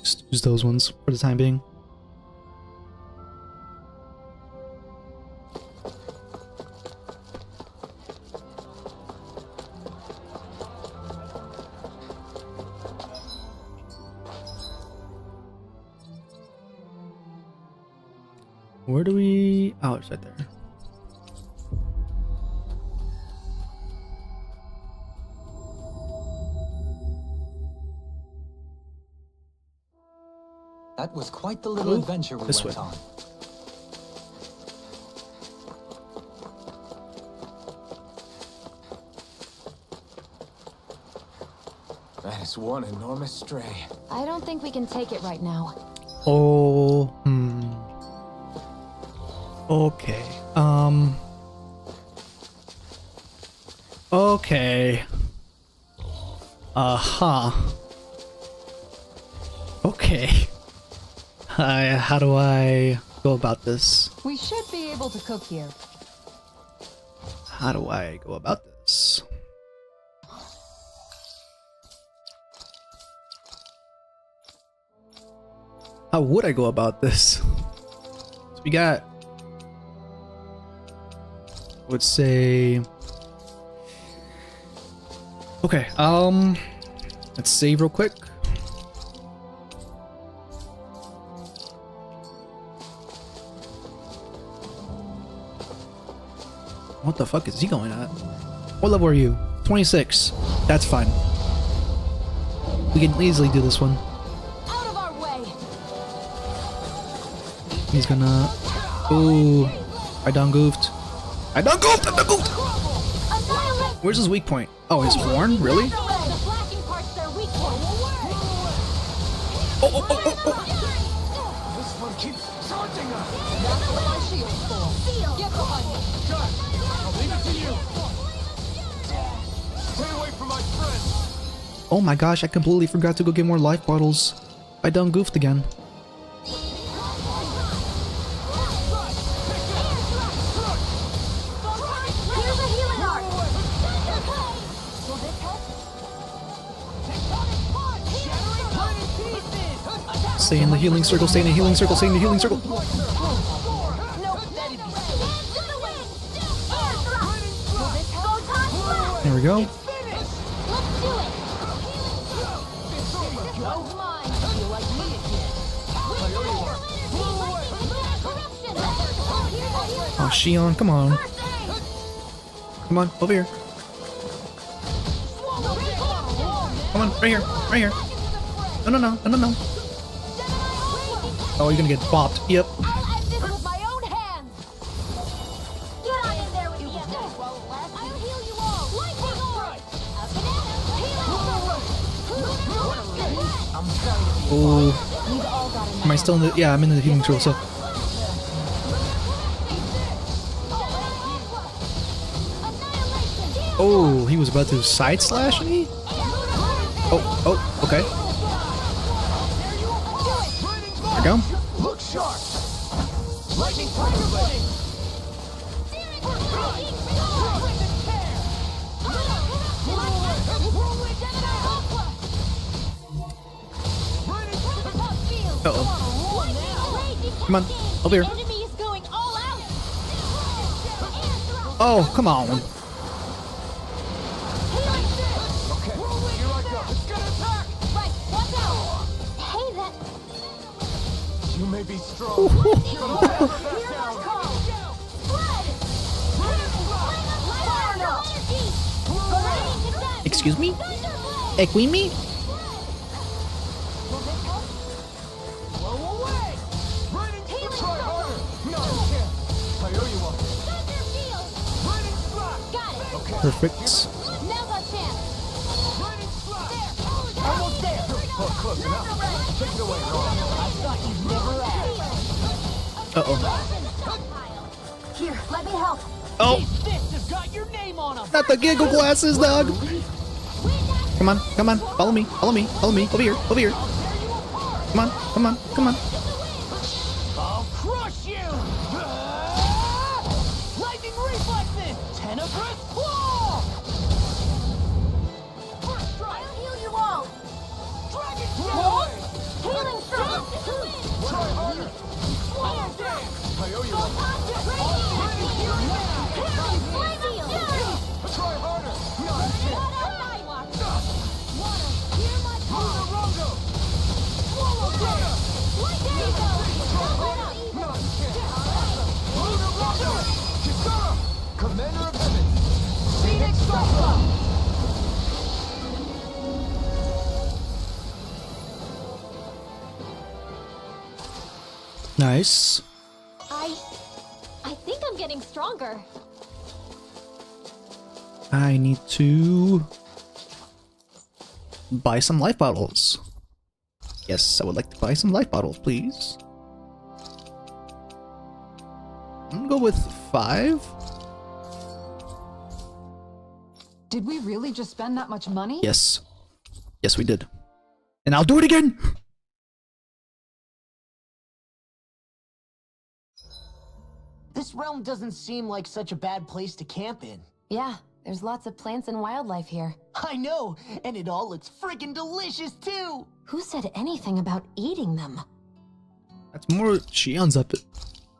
Just use those ones for the time being. Where do we... Oh, it's right there. That was quite the little adventure we this went way. on. That is one enormous stray. I don't think we can take it right now. Oh, okay. Okay. Okay. How do I go about this? We should be able to cook here. How do I go about this? How would I go about this? So we got, I would say, okay, let's save real quick. What the fuck is he going at? What level are you? 26. That's fine. We can easily do this one. Out of our way. He's gonna... Ooh. I done goofed. I done goofed! I done goofed! Annihilate. Where's his weak point? Oh, his horn? Really? The flashing part's their weak point. Oh, oh, oh, oh, oh. This one keeps taunting us. That's what my shield's for. Get behind me. Good. I'll leave it to you. Stay away from my friends. Oh my gosh, I completely forgot to go get more life bottles. I done goofed again. Here's a healing arc. Will this help? Stay in the healing circle, stay in the healing circle, stay in the healing circle. No, that'd be silly. There we go. Let's do it! This one's mine! You like me again? Oh, Shion, come on. Come on, over here. Come on, right here, right here. No, no, no, no, no, no. Oh, you're gonna get bopped. Yep. I'll end this with my own hands! Get on in there with the others! I'll heal you all! Lightning orb! A banana! Oh, We've all got a am I still in the? Yeah, I'm in the healing circle. So, oh, he was about to side slash me. Oh, oh, okay. There we go. Look sharp! Lightning Tiger Blade! Uh-oh. Come on, over here. Enemy is going all out. Oh, come on. Okay, here I go. It's gonna attack! Right, watch out. Hey, that You may be strong. Excuse me? Equimi? Blow away! Try harder! No, you can't. I owe you one. Lightning Slash! Perfect. Now's our chance. Lightning Slash! Almost there! Oh, close enough. Take it away, Ron. I thought you'd never ask. Uh-oh. Here, let me help. Oh, Fists have got your name on them. not the giggle glasses, dog. Come on, come on. Follow me, follow me, follow me. Over here, over here. Come on, come on, come on. I'll crush you! Lightning reflexes! Tenebrous claw! First strike! I'll heal you all. Dragon Claw! Healing strike. Try harder! Almost there. I owe you one. Try harder! No, you can't. Rongo! Swallow Rongo! No, you can't. Luna Rongo! Kisara! Commander of Heaven! Phoenix Cyclops! Nice. I think I'm getting stronger. I need to buy some life bottles. Yes, I would like to buy some life bottles, please. I'm gonna go with 5. Did we really just spend that much money? Yes. Yes, we did. And I'll do it again! This realm doesn't seem like such a bad place to camp in. Yeah, there's lots of plants and wildlife here. I know, and it all looks friggin' delicious too! Who said anything about eating them? That's more Shion's up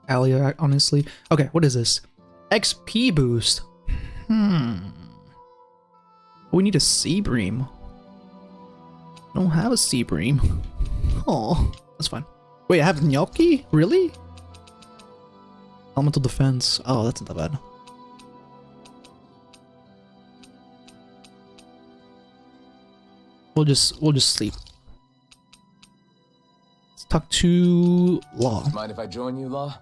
alley, honestly. Okay, what is this? XP boost. We need a sea bream. I don't have a sea bream. Oh, that's fine. Wait, I have gnocchi? Really? Elemental defense. Oh, that's not that bad. We'll just sleep. Let's talk to Law. Mind if I join you, Law?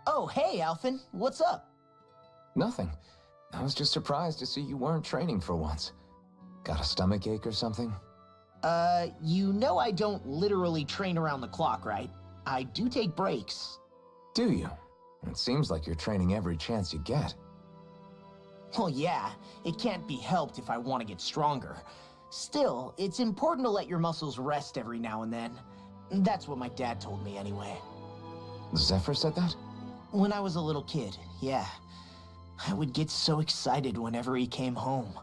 Oh, hey, Alphen. What's up? Nothing. I was just surprised to see you weren't training for once. Got a stomach ache or something? You know I don't literally train around the clock, right? I do take breaks. Do you? It seems like you're training every chance you get. Well, yeah, it can't be helped if I want to get stronger. Still, it's important to let your muscles rest every now and then. That's what my dad told me anyway. Zephyr said that? When I was a little kid, yeah. I would get so excited whenever he came home.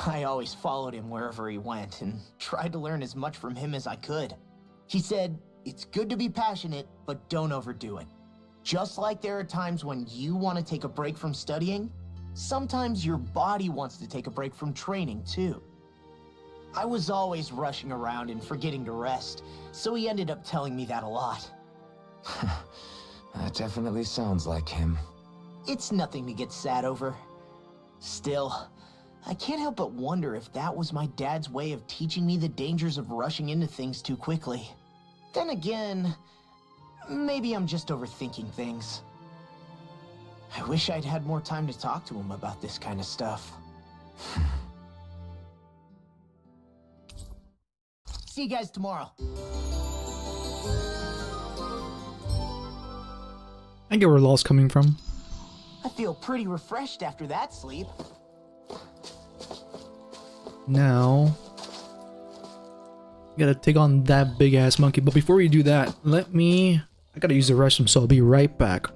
I always followed him wherever he went and tried to learn as much from him as I could. He said, it's good to be passionate, but don't overdo it. Just like there are times when you want to take a break from studying, Sometimes your body wants to take a break from training, too. I was always rushing around and forgetting to rest, so he ended up telling me that a lot. That definitely sounds like him. It's nothing to get sad over. Still, I can't help but wonder if that was my dad's way of teaching me the dangers of rushing into things too quickly. Then again, maybe I'm just overthinking things. I wish I'd had more time to talk to him about this kind of stuff. See you guys tomorrow. I get where Law's coming from. I feel pretty refreshed after that sleep. Now, you gotta take on that big ass monkey. But before you do that, I gotta use the restroom, so I'll be right back.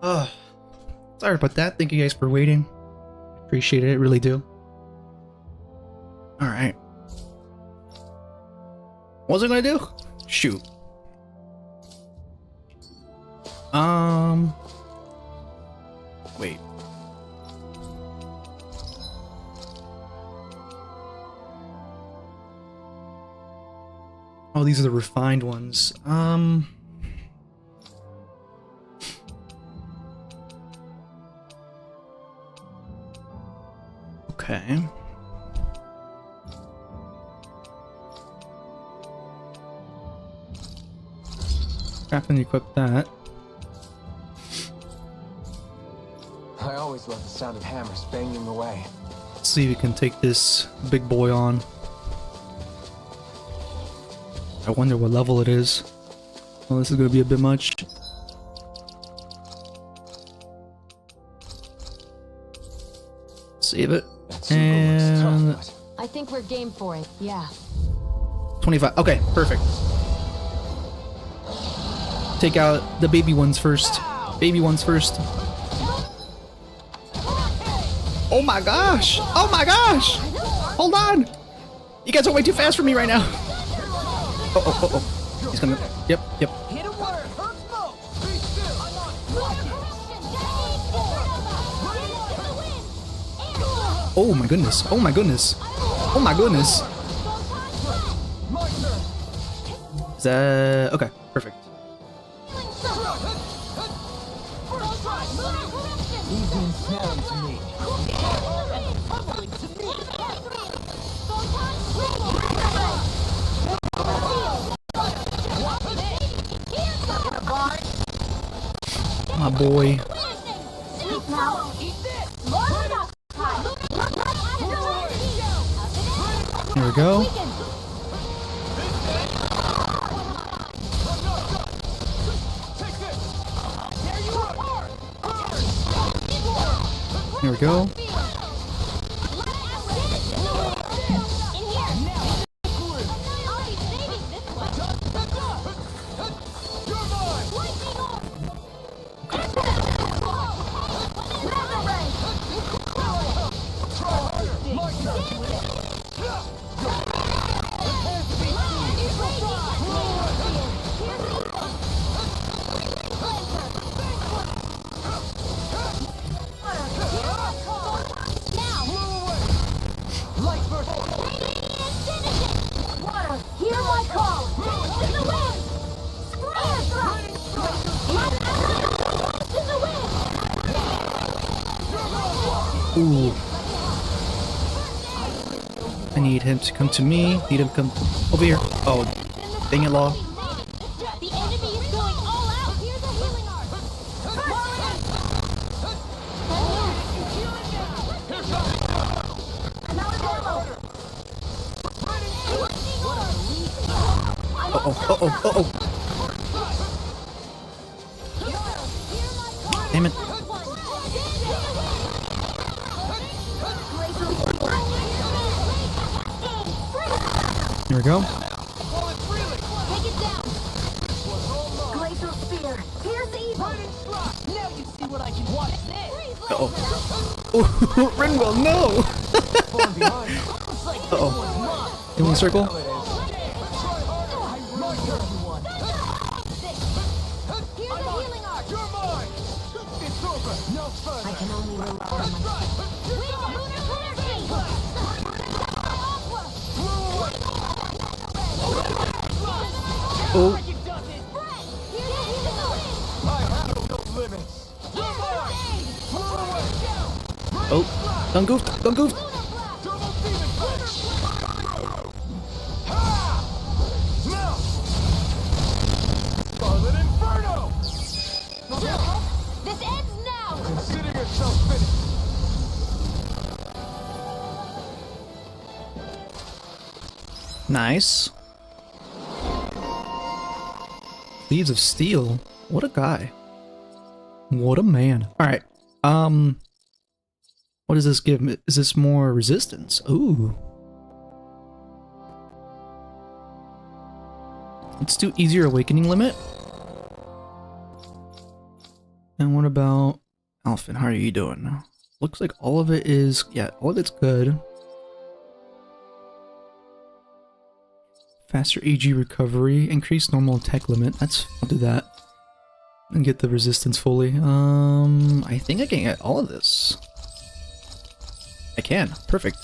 Sorry about that. Thank you guys for waiting. Appreciate it, really do. Alright. What was I gonna do? Shoot. Wait. Oh, these are the refined ones. Okay. Craft and equip that. I always love the sound of hammers banging away. Let's see if we can take this big boy on. I wonder what level it is. Well, this is gonna be a bit much. Save it. And I think we're game for it, yeah. 25. Okay, perfect. Take out the baby ones first. Baby ones first. Oh my gosh! Oh my gosh! Hold on! You guys are way too fast for me right now. Oh. He's gonna. Yep. Hit a word, hurt smoke. Be still. Oh my goodness. Oh my goodness. Oh my goodness. Is that okay? Perfect. He's been snaring to me. My boy. Here we go. Here we go. Ooh. I need him to come to me. Need him to come over here. Oh, dang it, Law. The enemy is going all out. Here's a healing art. Uh-oh. Damn it. Here we go. Take it down. Glacial spear. Here's evil. Now you see what I can watch this. Uh-oh. Rinwell, no! Uh-oh. Healing circle? Here's a healing art. You're mine. It's over. No further. I can only rely on myself. Oh. Oh. Don't goof. Scarlet Inferno! This ends now. Consider yourself finished. Nice. Leaves of Steel. What a guy. What a man. Alright. What does this give me? Is this more resistance? Ooh. Let's do easier awakening limit. And what about Alphen? How are you doing? Looks like all of it is, yeah, all of it's good. Faster AG recovery, increase normal attack limit. I'll do that. And get the resistance fully. I think I can get all of this. I can. Perfect.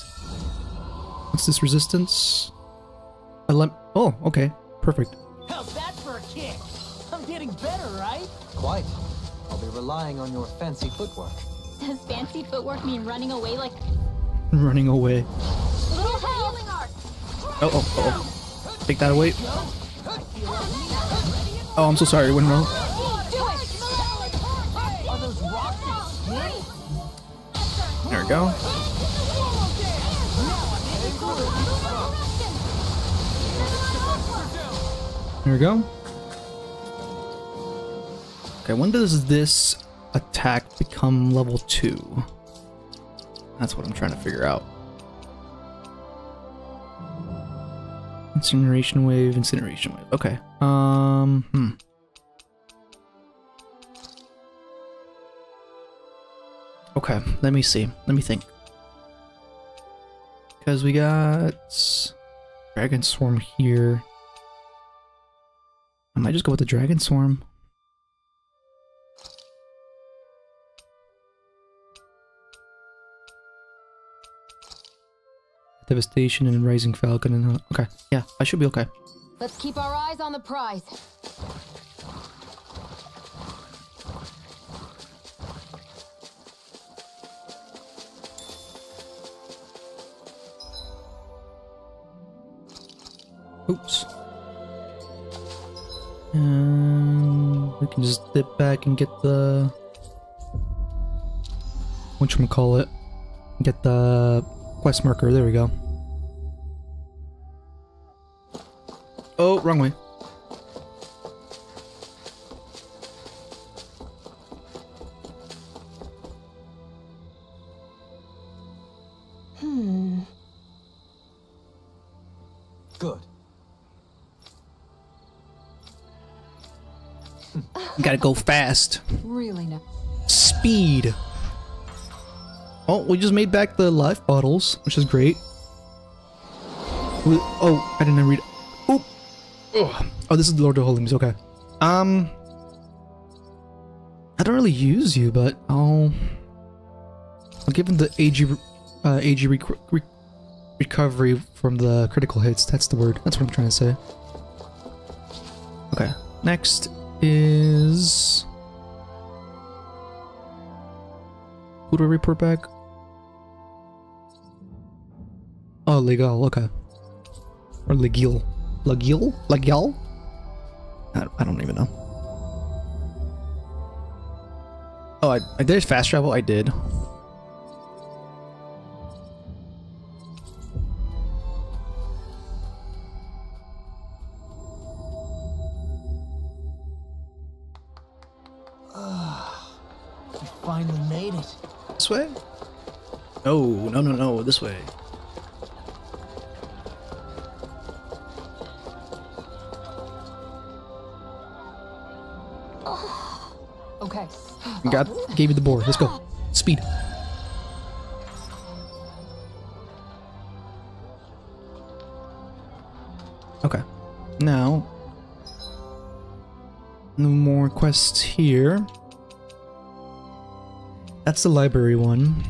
What's this resistance? Oh, okay. Perfect. How's that for a kick? I'm getting better, right? Quite. I'll be relying on your fancy footwork. Does fancy footwork mean running away like Running away. little healing art? Oh. Take that away. Oh, I'm so sorry. It went wrong. Are those rocks in There we go. There we go. Okay, when does this attack become level 2? That's what I'm trying to figure out. Incineration wave, incineration wave. Okay. Okay, let me see. Let me think. Because we got Dragon Swarm here. I might just go with the Dragon Swarm. Devastation and Rising Falcon and okay. Yeah, I should be okay. Let's keep our eyes on the prize. Oops. And we can just dip back and get the whatchamacallit. Get the quest marker. There we go. Oh, wrong way. Good. Gotta go fast. Really no. Speed. Oh, we just made back the life bottles, which is great. Oh, I didn't read. Oh, oh, this is the Lord of Holiness. Okay. I don't really use you, but I'll give him the AG recovery from the critical hits. That's the word. That's what I'm trying to say. Okay. Next is who do I report back? Oh, Legal. Okay. Or Legil. Legil? Legal? I don't even know. Oh, I did fast travel? I did. We finally made it. This way? No, this way. Okay. Gave you the board. Let's go. Speed. Okay. Now, no more quests here. That's the library one.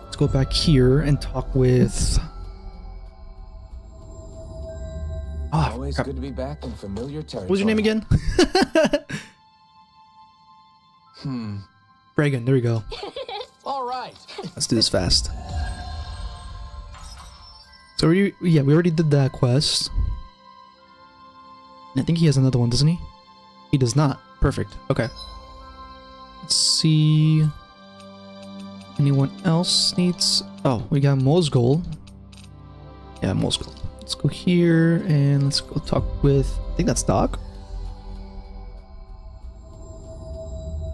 Let's go back here and talk with... Oh, Always crap. good to be back in familiar territory. What was your name again? Reagan, there we go. All right. Let's do this fast. So we already did that quest. And I think he has another one, doesn't he? He does not. Perfect. Okay. Let's see. Anyone else needs... Oh, we got Mosgol. Yeah, Mosgol. Let's go here and let's go talk with... I think that's Doc.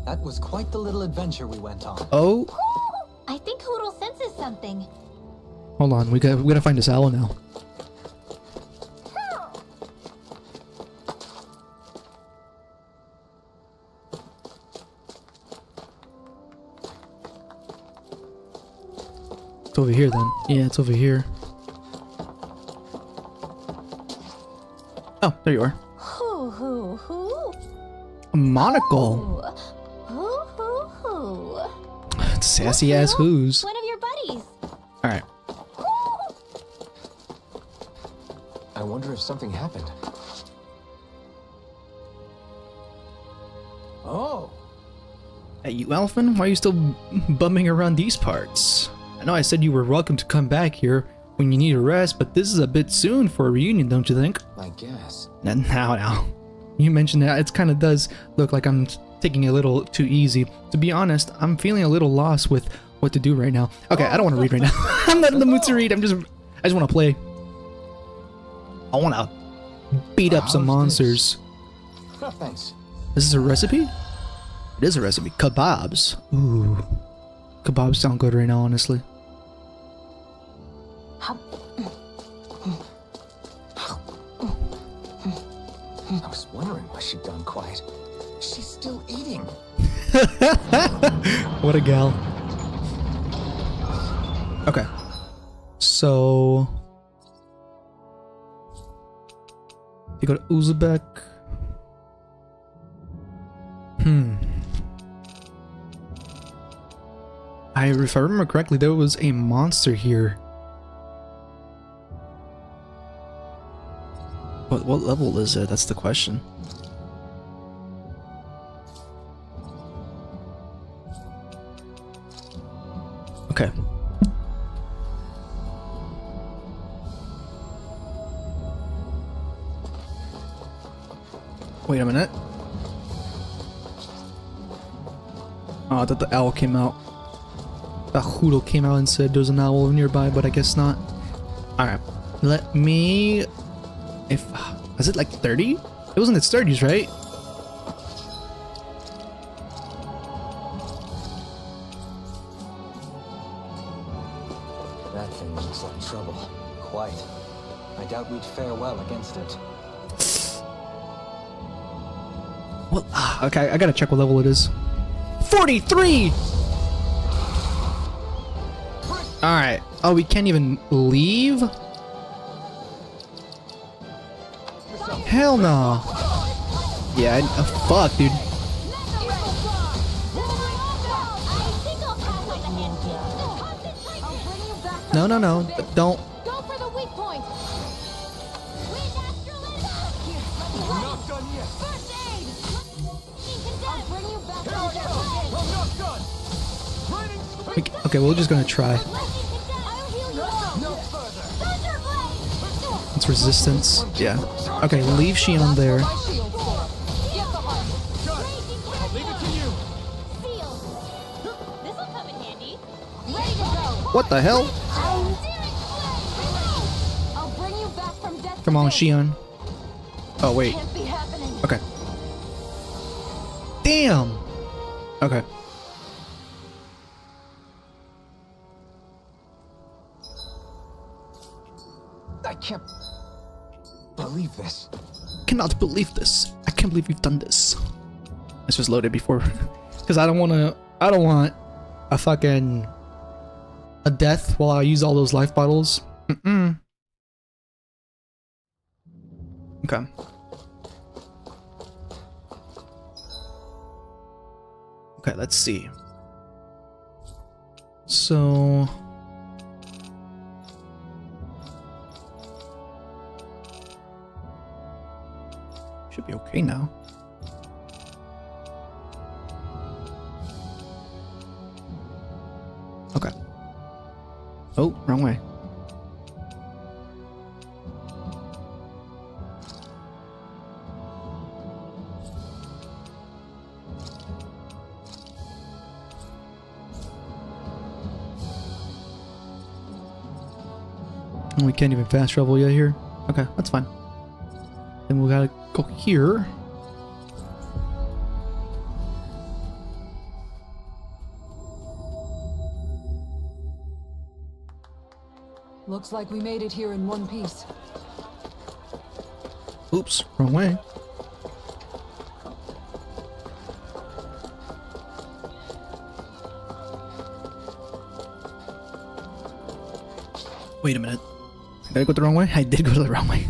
That was quite the little adventure we went on. Oh, I think Hoodle senses something. hold on. We gotta find this owl now. It's over here then. Yeah, it's over here. Oh, there you are. Hoo hoo hoo. A monocle. Hoo hoo hoo. Sassy ass who's. One of your buddies. Alright. I wonder if something happened. Oh, Hey, you Alphen, why are you still bumming around these parts? I know I said you were welcome to come back here when you need a rest, but this is a bit soon for a reunion, don't you think? I guess. Now. You mentioned that it kind of does look like I'm taking it a little too easy. To be honest, I'm feeling a little lost with what to do right now. Okay, I don't want to read right now. I'm not in the mood to read. I just want to play. I want to beat up some monsters. Thanks. This is a recipe? It is a recipe. Kebabs. Ooh. Kebabs sound good right now, honestly. I was wondering why she'd gone quiet. She's still eating. What a gal. Okay. So... you go to Uzbek. If I remember correctly, there was a monster here. What level is it? That's the question. Okay. Wait a minute. Oh, I thought the owl came out. The Hoodle came out and said there's an owl nearby, but I guess not. Alright. Let me... Was it like 30? It was in its 30s, right? That thing looks like trouble. Quite. I doubt we'd fare well against it. Well, okay, I gotta check what level it is. 43! Alright. Oh, we can't even leave? Hell no. Yeah, fuck, dude. No, don't. Go for the weak point. Wind Astralis. I'm not done yet. First aid. I'll bring you back Here I from go. I'm not done. Raining Okay, we're just gonna try. I'll heal you all. no further. Thunderblade. It's resistance. Yeah. Okay, leave Xion there. My shield for. Get behind me. I'll leave it to you. Sealed. This'll come in handy. Ready to go. What the hell? I'll bring you back from death. Come on, Xion. Oh, wait. Can't be happening. Okay. Damn! Okay. I can't believe this. Cannot believe this. I can't believe we've done this. This was loaded before. Because I don't want a fucking... a death while I use all those life bottles. Mm-mm. Okay. Okay, let's see. So... should be okay now. Okay. Oh, wrong way. We can't even fast travel yet here. Okay, that's fine. Then we gotta go here. Looks like we made it here in one piece. Oops, wrong way. Wait a minute. Did I go the wrong way? I did go the wrong way.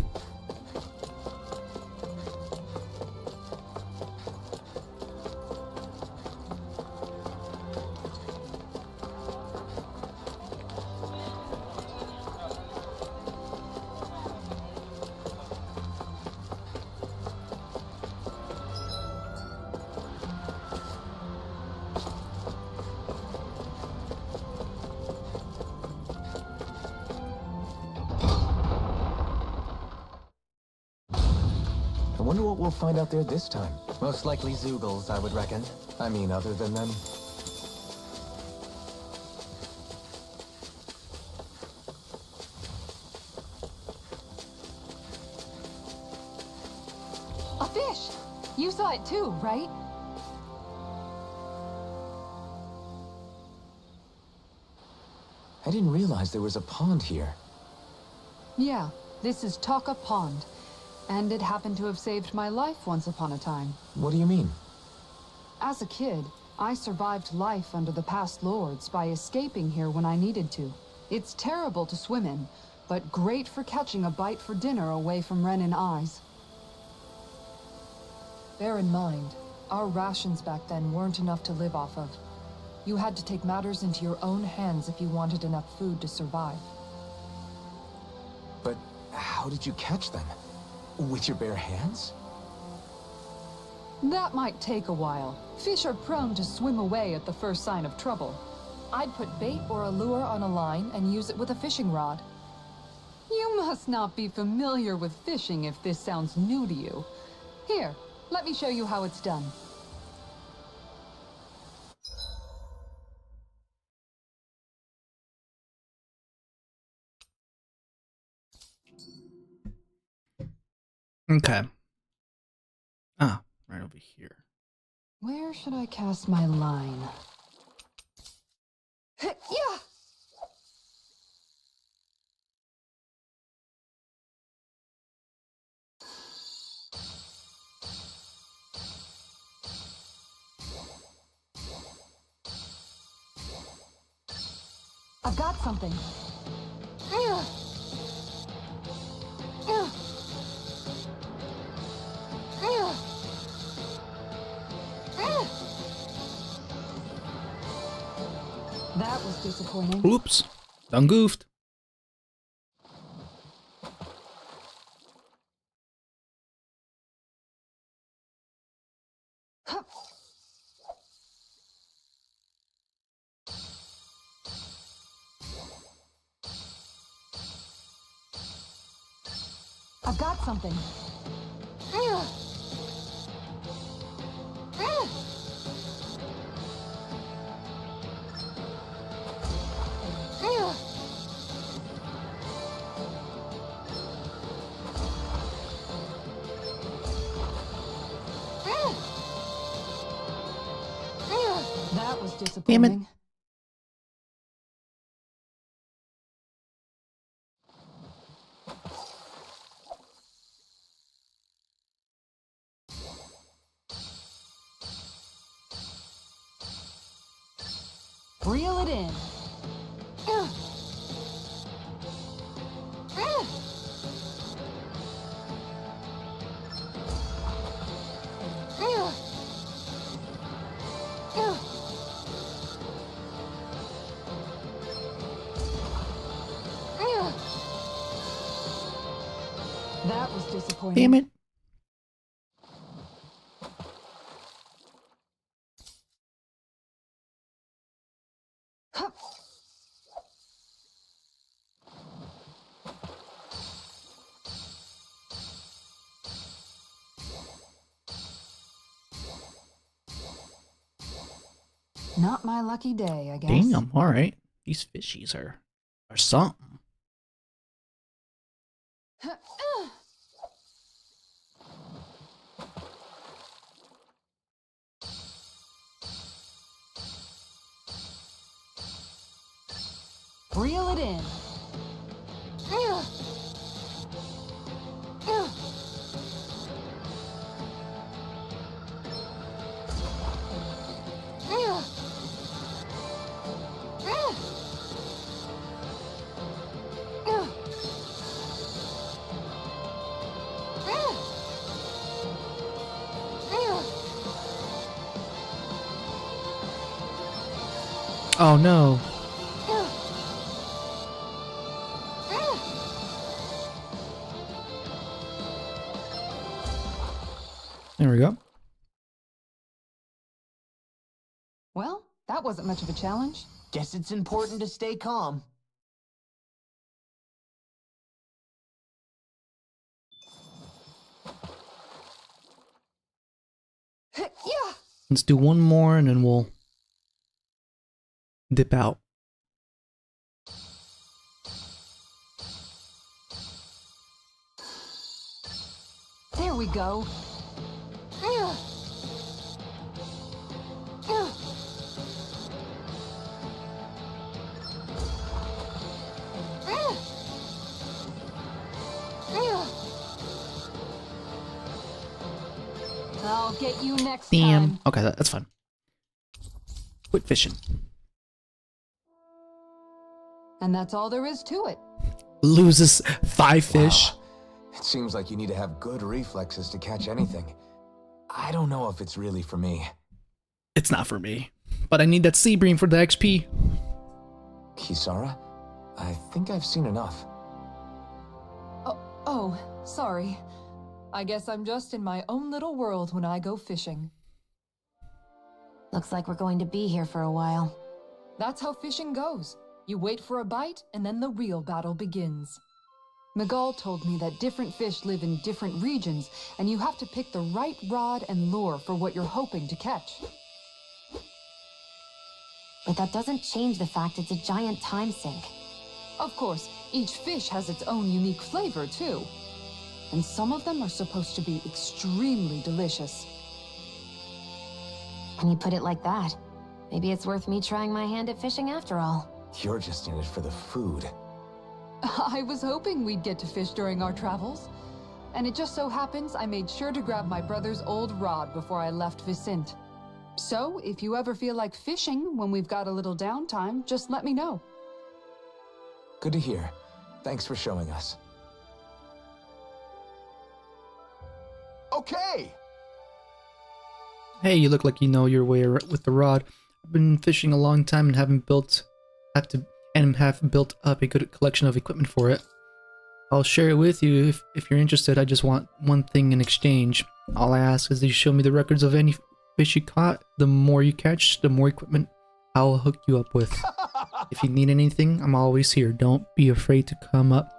I wonder what we'll find out there this time. Most likely Zeugles, I would reckon. I mean, other than them. A fish! You saw it too, right? I didn't realize there was a pond here. Yeah, this is Taka Pond. And it happened to have saved my life once upon a time. What do you mean? As a kid, I survived life under the past lords by escaping here when I needed to. It's terrible to swim in, but great for catching a bite for dinner away from Renin eyes. Bear in mind, our rations back then weren't enough to live off of. You had to take matters into your own hands if you wanted enough food to survive. But how did you catch them? With your bare hands? That might take a while. Fish are prone to swim away at the first sign of trouble. I'd put bait or a lure on a line and use it with a fishing rod. You must not be familiar with fishing if this sounds new to you. Here, let me show you how it's done. Okay. Ah, right over here. Where should I cast my line? Yeah! I've got something. That was disappointing. Oops. Done goofed. I've got something. That was disappointing. Damn it. Reel it in. That was disappointing. Damn it. Not my lucky day, I guess. Damn, alright. These fishies are something. Reel it in. Oh no. There we go. Well, that wasn't much of a challenge. Guess it's important to stay calm. Yeah. Let's do one more and then we'll dip out. There we go. I'll get you next Damn. time. Okay, that's fine. Quit fishing. And that's all there is to it. Loses 5 fish. Wow. It seems like you need to have good reflexes to catch anything. I don't know if it's really for me. It's not for me. But I need that sea bream for the XP. Kisara? I think I've seen enough. Oh, sorry. I guess I'm just in my own little world when I go fishing. Looks like we're going to be here for a while. That's how fishing goes. You wait for a bite, and then the real battle begins. Miguel told me that different fish live in different regions, and you have to pick the right rod and lure for what you're hoping to catch. But that doesn't change the fact it's a giant time sink. Of course, each fish has its own unique flavor, too. And some of them are supposed to be extremely delicious. When you put it like that, maybe it's worth me trying my hand at fishing after all. You're just in it for the food. I was hoping we'd get to fish during our travels. And it just so happens I made sure to grab my brother's old rod before I left Vicente. So, if you ever feel like fishing when we've got a little downtime, just let me know. Good to hear. Thanks for showing us. Okay! Hey, you look like you know your way with the rod. I've been fishing a long time and have built up a good collection of equipment for it. I'll share it with you if you're interested. I just want one thing in exchange. All I ask is that you show me the records of any fish you caught. The more you catch, the more equipment I'll hook you up with. If you need anything, I'm always here. Don't be afraid to come up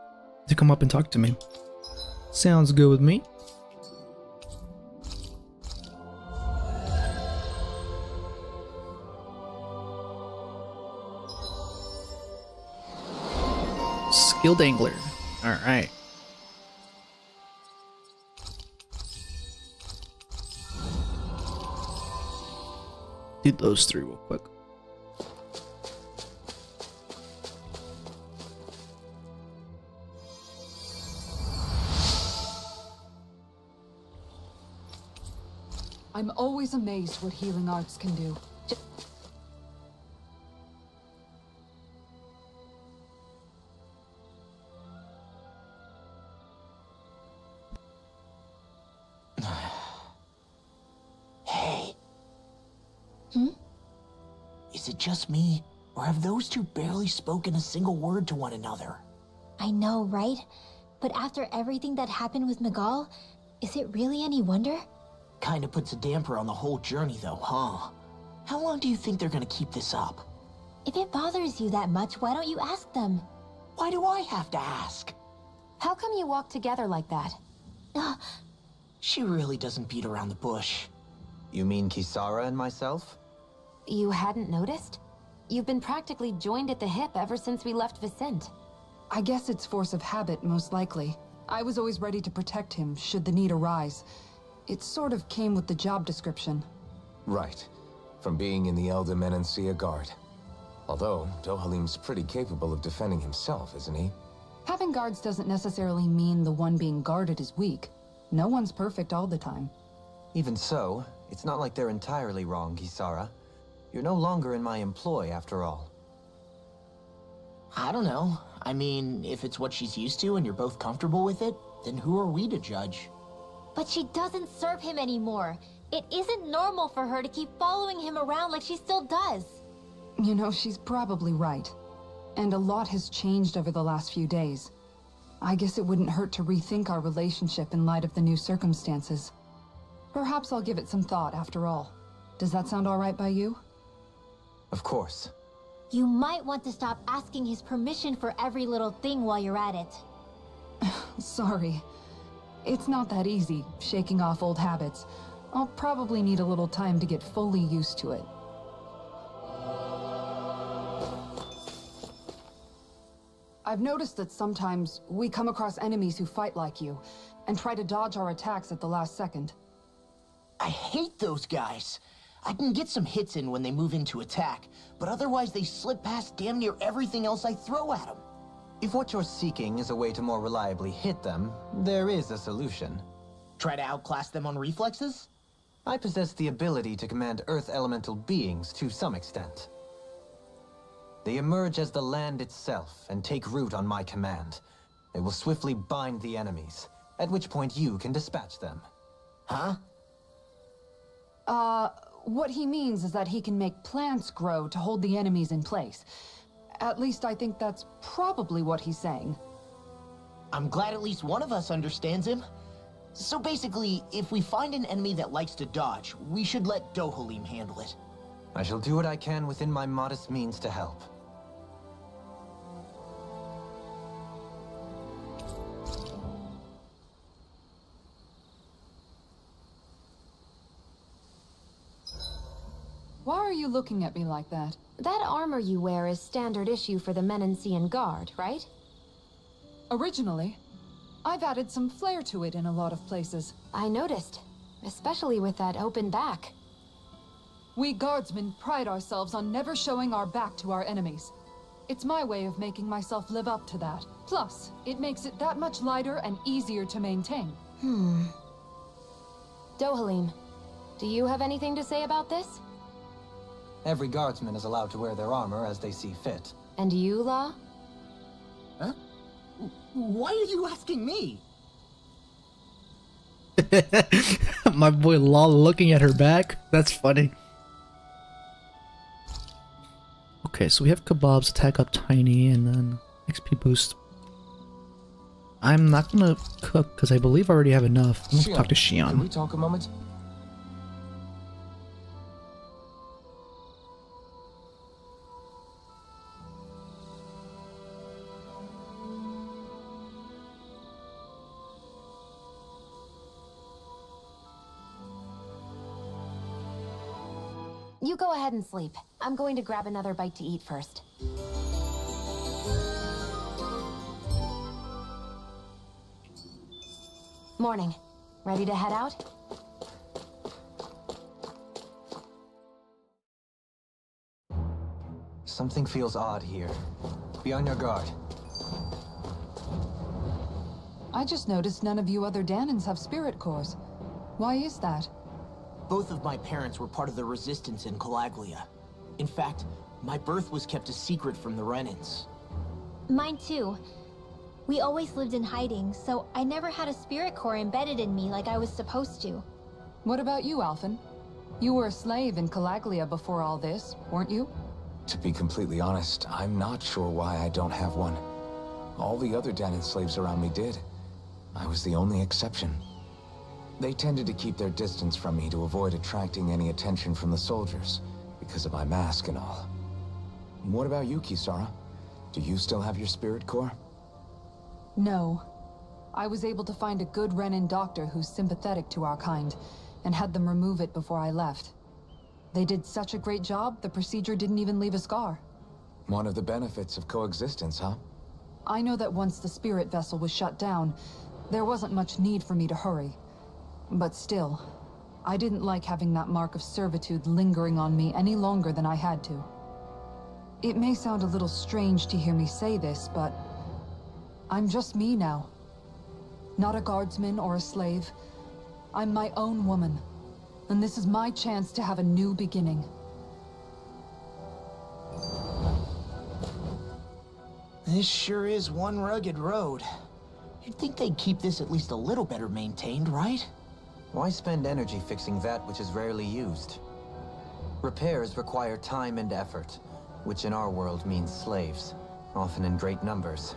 and talk to me. Sounds good with me. Skilled angler. All right. Do those 3 real quick. I'm always amazed what healing arts can do. Hey. Is it just me, or have those two barely spoken a single word to one another? I know, right? But after everything that happened with Miguel, is it really any wonder? Kinda puts a damper on the whole journey though, huh? How long do you think they're gonna keep this up? If it bothers you that much, why don't you ask them? Why do I have to ask? How come you walk together like that? She really doesn't beat around the bush. You mean Kisara and myself? You hadn't noticed? You've been practically joined at the hip ever since we left Vicente. I guess it's force of habit, most likely. I was always ready to protect him, should the need arise. It sort of came with the job description. Right. From being in the Elder Menancia Guard. Although, Dohalim's pretty capable of defending himself, isn't he? Having guards doesn't necessarily mean the one being guarded is weak. No one's perfect all the time. Even so, it's not like they're entirely wrong, Kisara. You're no longer in my employ, after all. I don't know. I mean, if it's what she's used to and you're both comfortable with it, then who are we to judge? But she doesn't serve him anymore. It isn't normal for her to keep following him around like she still does. You know, she's probably right. And a lot has changed over the last few days. I guess it wouldn't hurt to rethink our relationship in light of the new circumstances. Perhaps I'll give it some thought after all. Does that sound all right by you? Of course. You might want to stop asking his permission for every little thing while you're at it. Sorry. It's not that easy, shaking off old habits. I'll probably need a little time to get fully used to it. I've noticed that sometimes we come across enemies who fight like you, and try to dodge our attacks at the last second. I hate those guys. I can get some hits in when they move into attack, but otherwise they slip past damn near everything else I throw at them. If what you're seeking is a way to more reliably hit them, there is a solution. Try to outclass them on reflexes? I possess the ability to command Earth elemental beings to some extent. They emerge as the land itself and take root on my command. They will swiftly bind the enemies, at which point you can dispatch them. Huh? What he means is that he can make plants grow to hold the enemies in place. At least I think that's probably what he's saying. I'm glad at least one of us understands him. So basically, if we find an enemy that likes to dodge, we should let Dohalim handle it. I shall do what I can within my modest means to help. Why are you looking at me like that? That armor you wear is standard issue for the Menancian Guard, right? Originally, I've added some flair to it in a lot of places. I noticed, especially with that open back. We guardsmen pride ourselves on never showing our back to our enemies. It's my way of making myself live up to that. Plus, it makes it that much lighter and easier to maintain. Dohalim, do you have anything to say about this? Every guardsman is allowed to wear their armor as they see fit. And you, Law? Huh? Why are you asking me? My boy Law looking at her back. That's funny. Okay, so we have Kebab's attack up tiny and then XP boost. I'm not gonna cook because I believe I already have enough. I'm gonna talk to Can we Xion. talk a moment? You go ahead and sleep. I'm going to grab another bite to eat first. Morning. Ready to head out? Something feels odd here. Be on your guard. I just noticed none of you other Danans have spirit cores. Why is that? Both of my parents were part of the resistance in Calaglia. In fact, my birth was kept a secret from the Renans. Mine too. We always lived in hiding, so I never had a spirit core embedded in me like I was supposed to. What about you, Alphen? You were a slave in Calaglia before all this, weren't you? To be completely honest, I'm not sure why I don't have one. All the other Danan slaves around me did. I was the only exception. They tended to keep their distance from me to avoid attracting any attention from the soldiers, because of my mask and all. What about you, Kisara? Do you still have your spirit core? No. I was able to find a good Renan doctor who's sympathetic to our kind, and had them remove it before I left. They did such a great job, the procedure didn't even leave a scar. One of the benefits of coexistence, huh? I know that once the spirit vessel was shut down, there wasn't much need for me to hurry. But still, I didn't like having that mark of servitude lingering on me any longer than I had to. It may sound a little strange to hear me say this, but I'm just me now. Not a guardsman or a slave. I'm my own woman, and this is my chance to have a new beginning. This sure is one rugged road. You'd think they'd keep this at least a little better maintained, right? Why spend energy fixing that which is rarely used? Repairs require time and effort. which in our world means slaves, often in great numbers.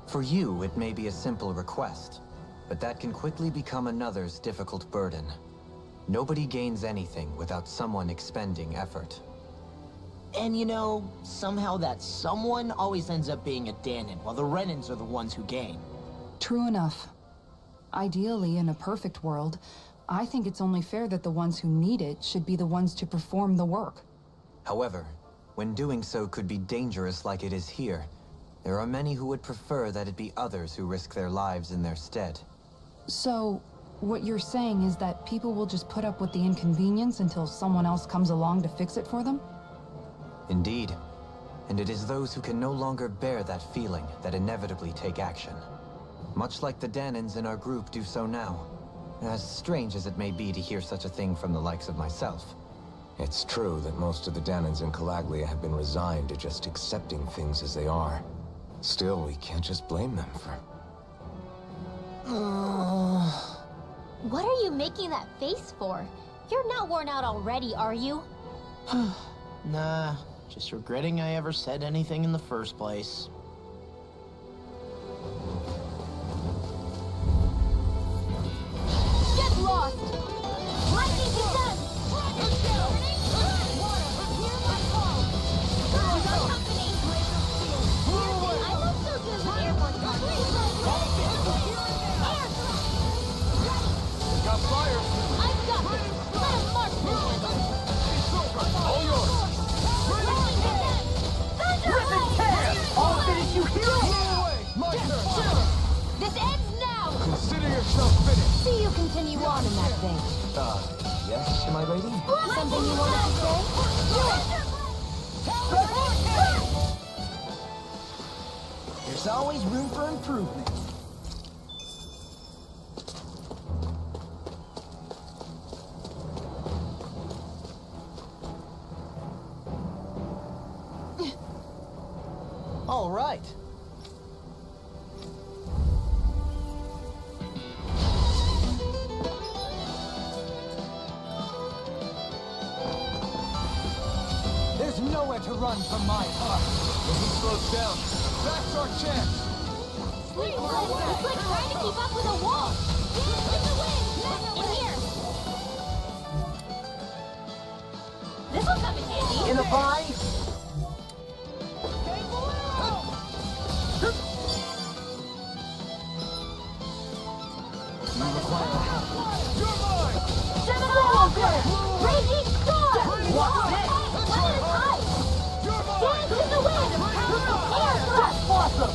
For you, it may be a simple request, but that can quickly become another's difficult burden. Nobody gains anything without someone expending effort. And you know, somehow that someone always ends up being a Dahnan, while the Renans are the ones who gain. True enough. Ideally, in a perfect world, I think it's only fair that the ones who need it should be the ones to perform the work. However, when doing so could be dangerous like it is here, there are many who would prefer that it be others who risk their lives in their stead. So, what you're saying is that people will just put up with the inconvenience until someone else comes along to fix it for them? Indeed. And it is those who can no longer bear that feeling that inevitably take action. Much like the Dahnans in our group do so now. As strange as it may be to hear such a thing from the likes of myself. It's true that most of the Dahnans in Calaglia have been resigned to just accepting things as they are. Still, we can't just blame them for... What are you making that face for? You're not worn out already, are you? Nah, just regretting I ever said anything in the first place. Get lost! Lightning descent! Hear my call! We got company! I'm also good with airborne Got fire! I've got this! Let him march this! All yours! Lightning descent! Thunder! I'll finish you here! Blow away! My turn! This ends now! Consider yourself finished! See you continue on in that thing. Yes, my lady? Something you wanted to say? There's always room for improvement. All right. There's nowhere to run from my heart. If he slows down, that's our chance! It's like trying to keep up with a wall! In the wind! In here! This'll come in handy! In a pie? Raging storm! Let it hide! Dance in the wind! Air thrust! Awesome!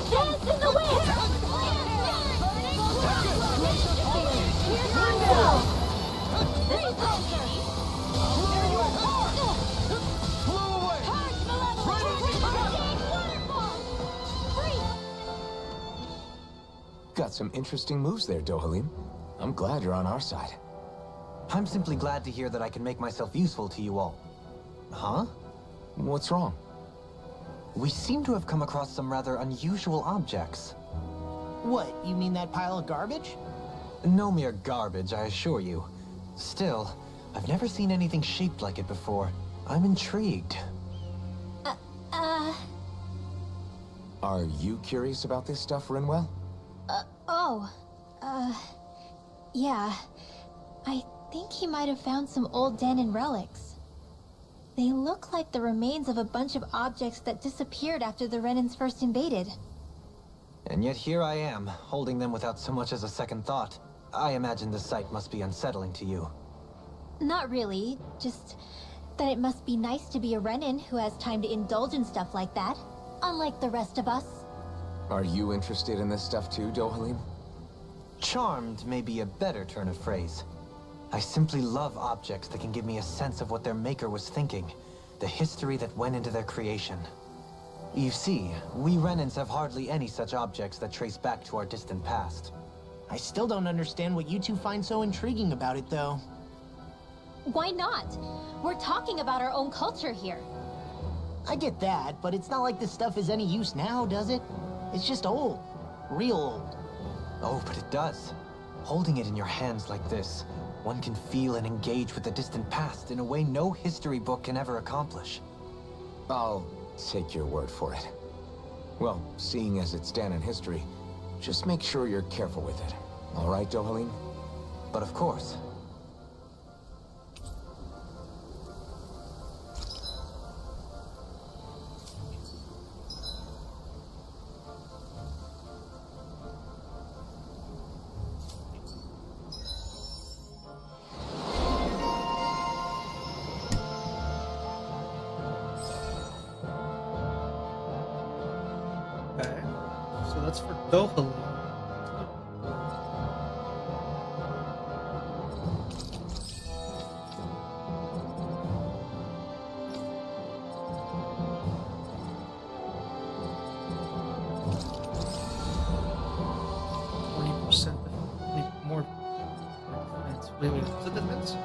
Dance in the wind! Here's my go! This is legendary! Blow away! Waterfall! Freeze! Got some interesting moves there, Dohalim. I'm glad you're on our side. I'm simply glad to hear that I can make myself useful to you all. Huh? What's wrong? We seem to have come across some rather unusual objects. What, you mean that pile of garbage? No mere garbage, I assure you. Still, I've never seen anything shaped like it before. I'm intrigued. Are you curious about this stuff, Rinwell? Yeah. I think he might have found some old Dahnan relics. They look like the remains of a bunch of objects that disappeared after the Renans first invaded. And yet here I am, holding them without so much as a second thought. I imagine the sight must be unsettling to you. Not really, just that it must be nice to be a Renan who has time to indulge in stuff like that, unlike the rest of us. Are you interested in this stuff too, Dohalim? Charmed may be a better turn of phrase. I simply love objects that can give me a sense of what their maker was thinking, the history that went into their creation. You see, we Renans have hardly any such objects that trace back to our distant past. I still don't understand what you two find so intriguing about it, though. Why not? We're talking about our own culture here. I get that, but it's not like this stuff is any use now, does it? It's just old. Real old. Oh, but it does. Holding it in your hands like this, one can feel and engage with the distant past in a way no history book can ever accomplish. I'll take your word for it. Well, seeing as it's Dan in history, just make sure you're careful with it. All right, Dohalim? But of course. Okay. So that's for Dohalim. More defense. Wait, was it defense? It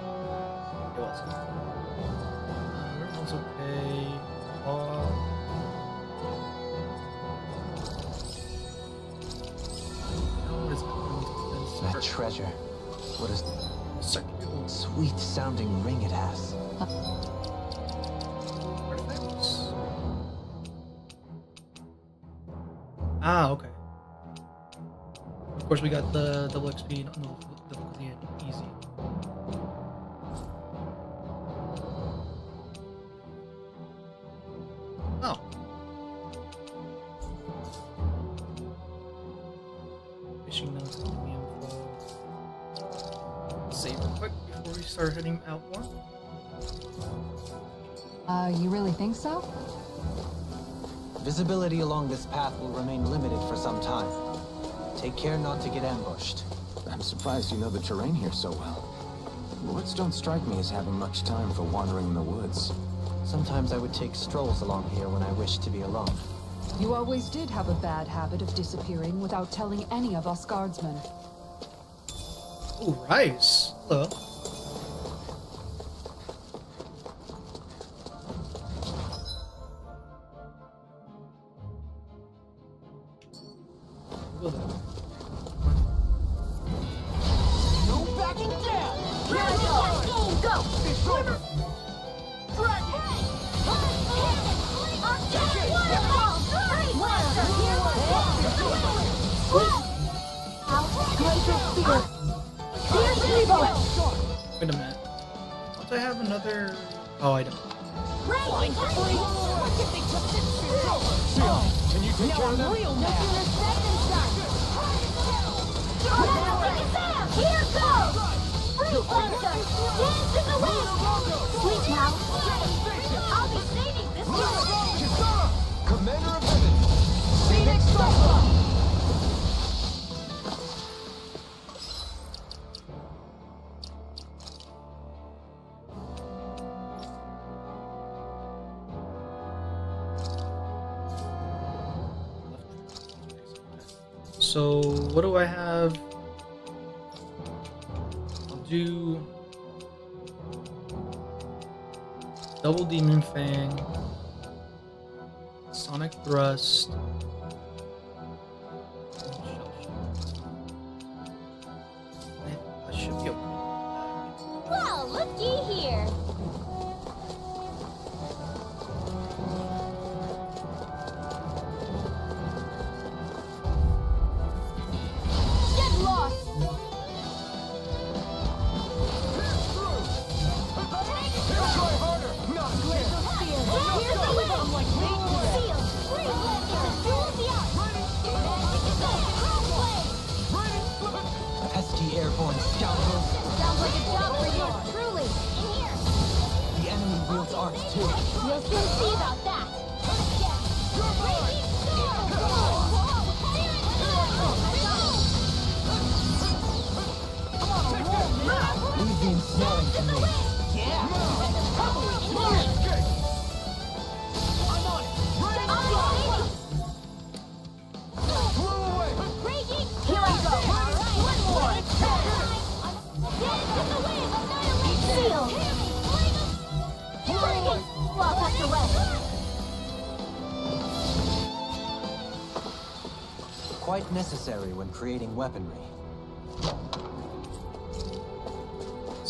was. Everyone's okay. What is that? That treasure. What a Second. sweet sounding ring it has. Artifacts. Ah, okay. Of course, we got the double XP, no difficulty, and easy. Oh. Fishing notes, enemy info. Save real quick before we start heading out more. You really think so? Visibility along this path will remain limited for some time. Take care not to get ambushed. I'm surprised you know the terrain here so well. Lords don't strike me as having much time for wandering in the woods. Sometimes I would take strolls along here when I wished to be alone. You always did have a bad habit of disappearing without telling any of us guardsmen. Ooh, rice. Hello. No backing down! Wait a minute. Don't I have another? Oh, I don't. Can you take care of them? Here goes! Free Monster! Dance in the wind! Sweet now! I'll be saving this one! Commander of Heaven! Phoenix Cyclone! So, what do I have? I'll do Double Demon Fang, Sonic Thrust, and Shell Shock. I should be okay. Well, looky here! Get lost! Try harder! Not clear! Here's the wind! Seal! Free Pesky airborne scoundrels. Sounds like a job for you, truly! In here! The enemy wields arts too. You'll soon see about that! Leave the ensnaring to me. Here I go! One more! Dance in the wind! Seal! Break it! Walk out the way! Quite necessary when creating weaponry.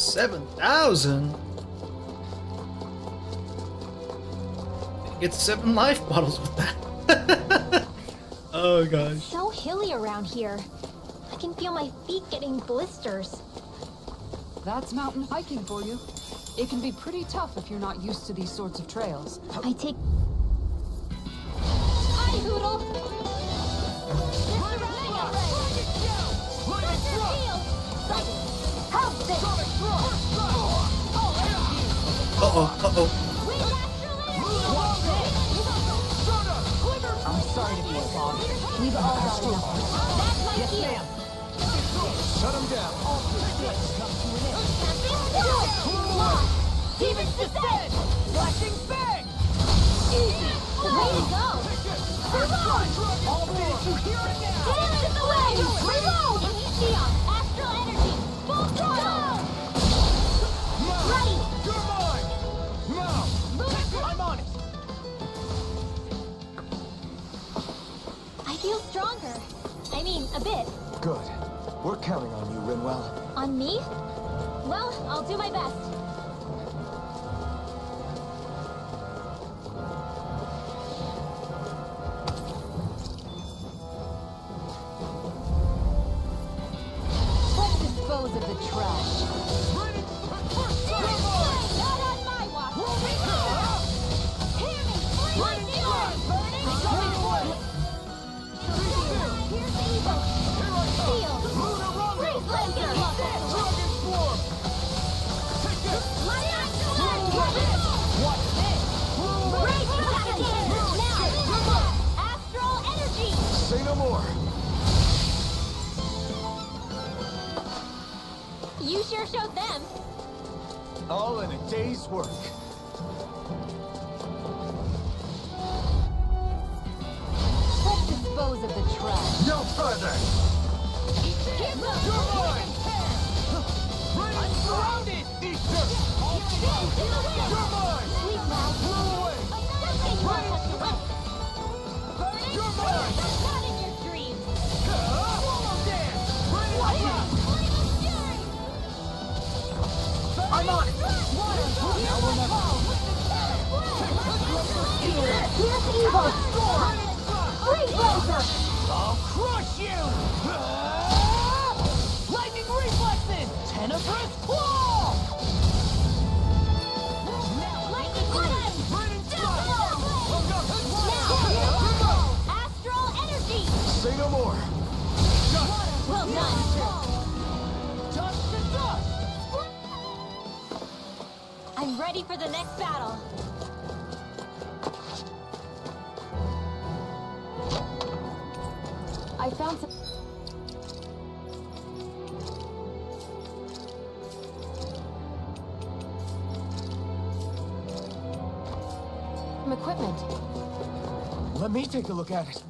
7,000? Get 7 life bottles with that. Oh gosh. So hilly around here. I can feel my feet getting blisters. That's mountain hiking for you. It can be pretty tough if you're not used to these sorts of trails. I take... Hi, Hoodle! Uh-oh. I'm sorry to be a bother. We've all got enough. That's my deal. Shut him down. Demons descend! Flashing bang! Easy! Way to go! Reload! I'll finish you here and now! Get out of the way! Reload! Theon, astral energy! Full throttle! Ready! You're mine! Now! I'm on it! I feel stronger. I mean, a bit. Good. We're counting on you, Rinwell. On me? Well, I'll do my best. Let's dispose of the trash. Not on my watch! Hear me! Lightning on! Burning sword! Here's the evil! Steel! Freeze laser! Dragon swarm! My axle! Watch this! Raise propagator! Now! Astral energy! Say no more. You sure showed them. All in a day's work. Let's dispose of the trash. No further. Here's the... You're mine! I'm surrounded! Easter! You're mine! Sleep now. Blow away! Nothing will touch the wet. Burning You're mine! not in your dreams. Swallow dance! Ready up! I'm on it! Now we're not... Here's the evil! Freeze laser! I'll crush you! Lightning reflexes! Tenebrous claw! Lightning blast! Burning Now! Astral energy! Say no more. Well done! Dust to dust! I'm ready for the next battle. I found some... equipment. Let me take a look at it.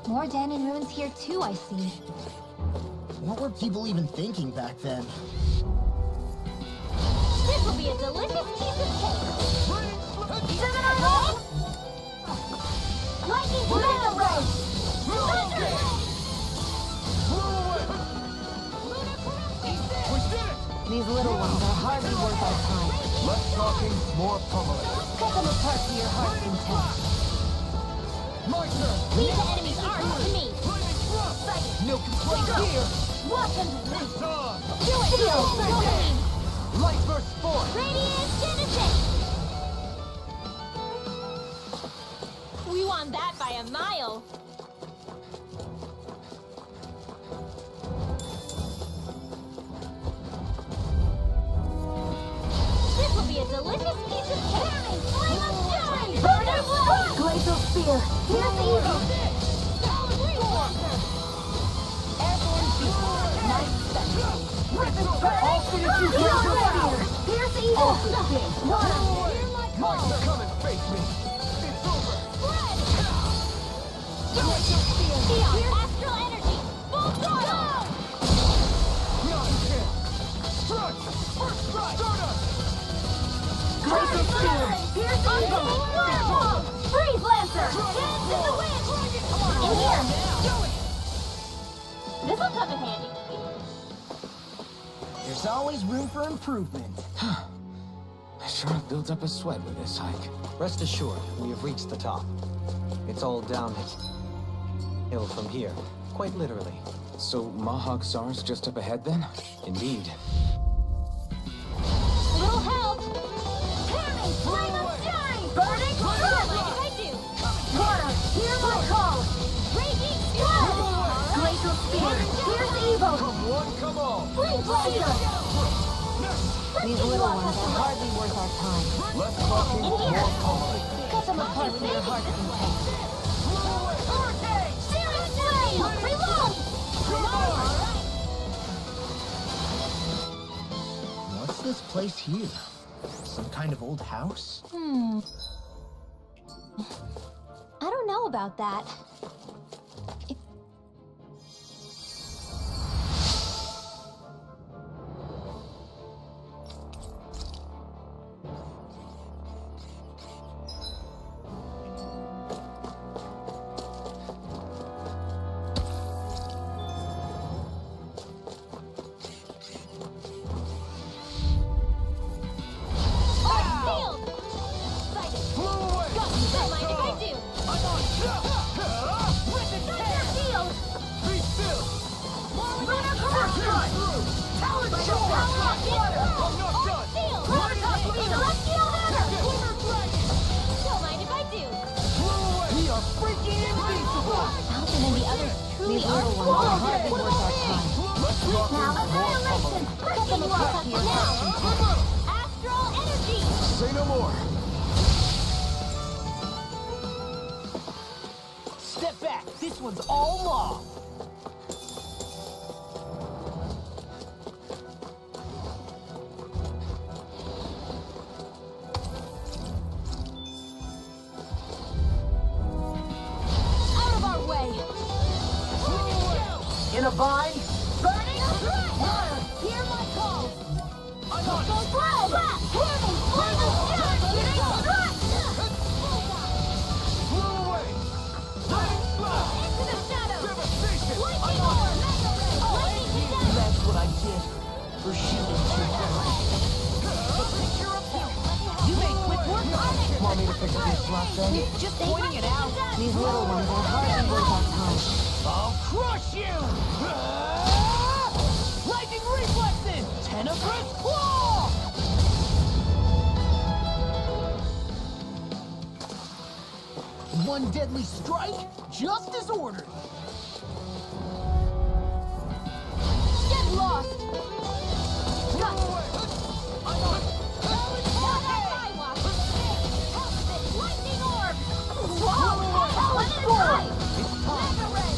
More Danon ruins here too, I see. What were people even thinking back then? This will be a delicious piece of cake. 7 on roll! Lightning Mega Ray! Thunder! We did it! These little ones are hardly worth our time. Less talking, more pummeling. Cut them apart to your heart's content. My turn! Leave the enemy's arms to me. No complaints here! Watch him! It's on! Do it, Heal! Wolverine! Light burst forth! Radiant Genesis! We won that by a mile. This will be a delicious piece of cake. Flame of fury! Burn of blood! Glacial Spear! Here's the evil! Airborne Beast! Night Spectre! I'll finish you here! Here's the evil! Mine to come and face me! It's over! Theon, astral energy! Full throttle! Not a chance! Strike! First strike! Stardust! Glacial Spear! Here's Eagle! Whirlpool! Freeze Lancer! Dance in the wind! In here! This'll come in handy. There's always room for improvement. I sure have built up a sweat with this hike. Rest assured, we have reached the top. It's all downhill from here, quite literally. So Mahag Sar's just up ahead then? Indeed. Little help! Harry! Flame of Fury! Burning Strike! What did I do? Water! Hear my call! Raging Flood! Glacial Spear! Here's Evo! Come one, come all. Freeze Blazer! These little ones are hardly worth our time. Less talking, In here! more pummeling. Cut them apart with your heart's content. Searing Flame! Reload! What's this place here? Some kind of old house? I don't know about that. Sealed! Excited! Got me! Don't mind if I do! Thunder Field! Be still. Lunar Corruption! Talon Power Shower. I'm not done. Field! Celestial Hammer! Glimmer Dragon. Don't mind if I do! We are freaking invincible. Alvin and the others truly These are little ones are strong! hardly worth our time. Let's rock Now, and more Annihilation! pummeling. Freaking apart rock! to your Now! Astral Energy! Say no more. Step back! This one's all law! Out of our way! In a bind? Burning Strike! Water, hear my call! I'm on Go Blood! Burning Flame of Fury! Strike! Blew away. Lightning Blast. Into the shadows! Devastation. Lightning Orb! Lightning to death! That's what I get for shooting too hard. You made quick work on it! Want me to fix this slot then? Just pointing it out! These little ones are hardly worth our time. I'll crush you! Lightning reflexes! Tenebrous claw! One deadly strike, just as ordered. Get lost! Lightning Orb! Whoa! Talon Strike! Mega Ray!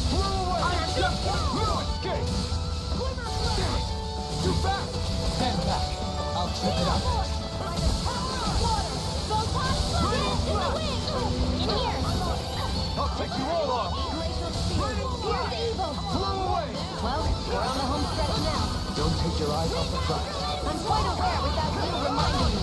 No escape. Too fast. Stand back. I'll trip it up. I'll take you all off. Blew away. Well, we're on the home stretch now. Don't take your eyes off the prize. I'm quite aware without you reminding me.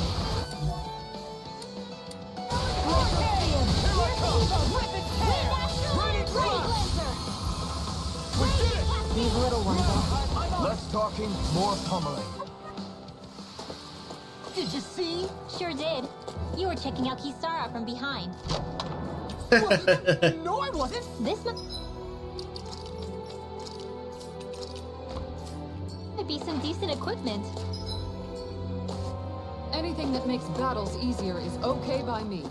These little ones are... Less talking, more pummeling. Did you see? Sure did. You were checking out Kisara from behind. No, I wasn't. This might be some decent equipment. Anything that makes battles easier is okay by me.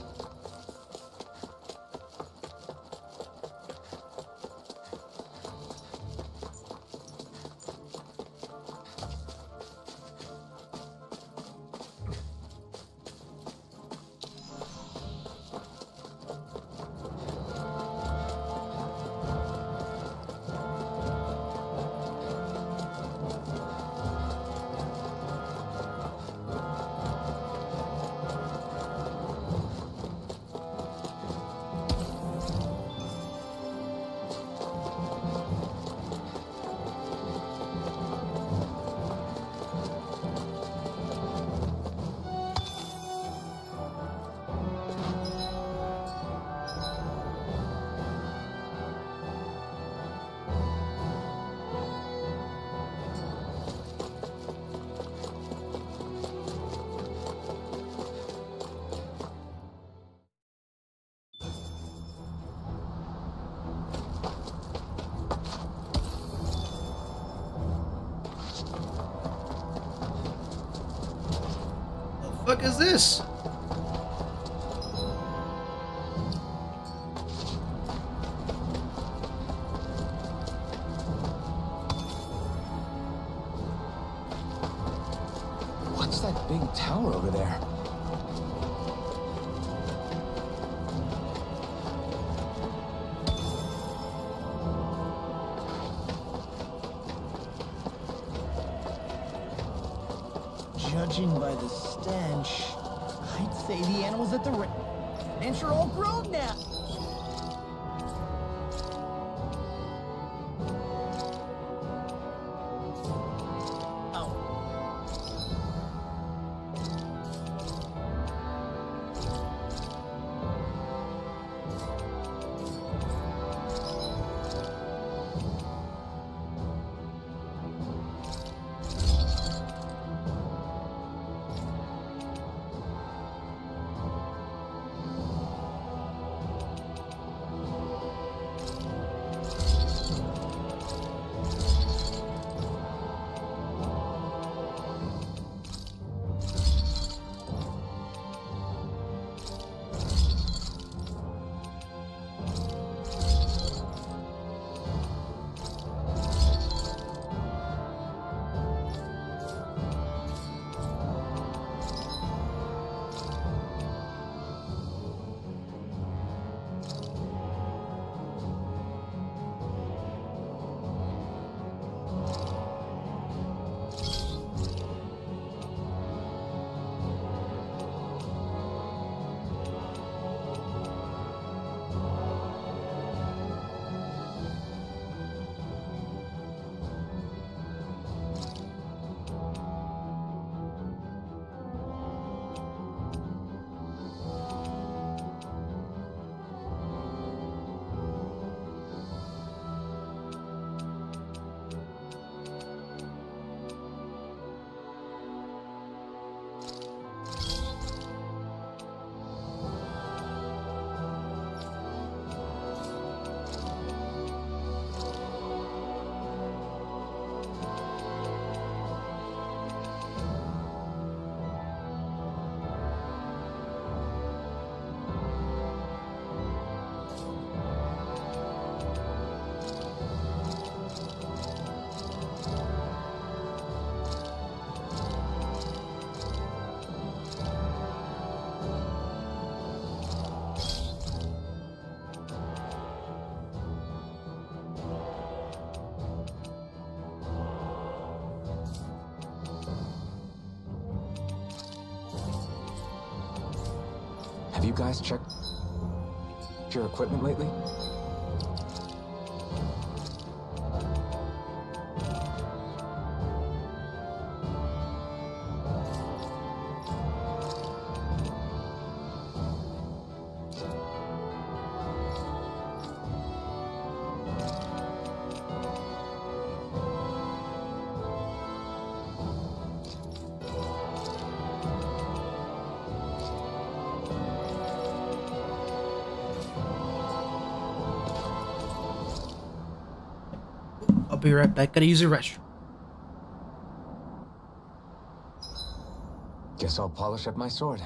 fuck is this? What's that big tower over there? Judging by the stench, I'd say the animals at the ranch are all grown now. Have you guys checked your equipment lately? I'll be right back. Gotta use the restroom. Guess I'll polish up my sword.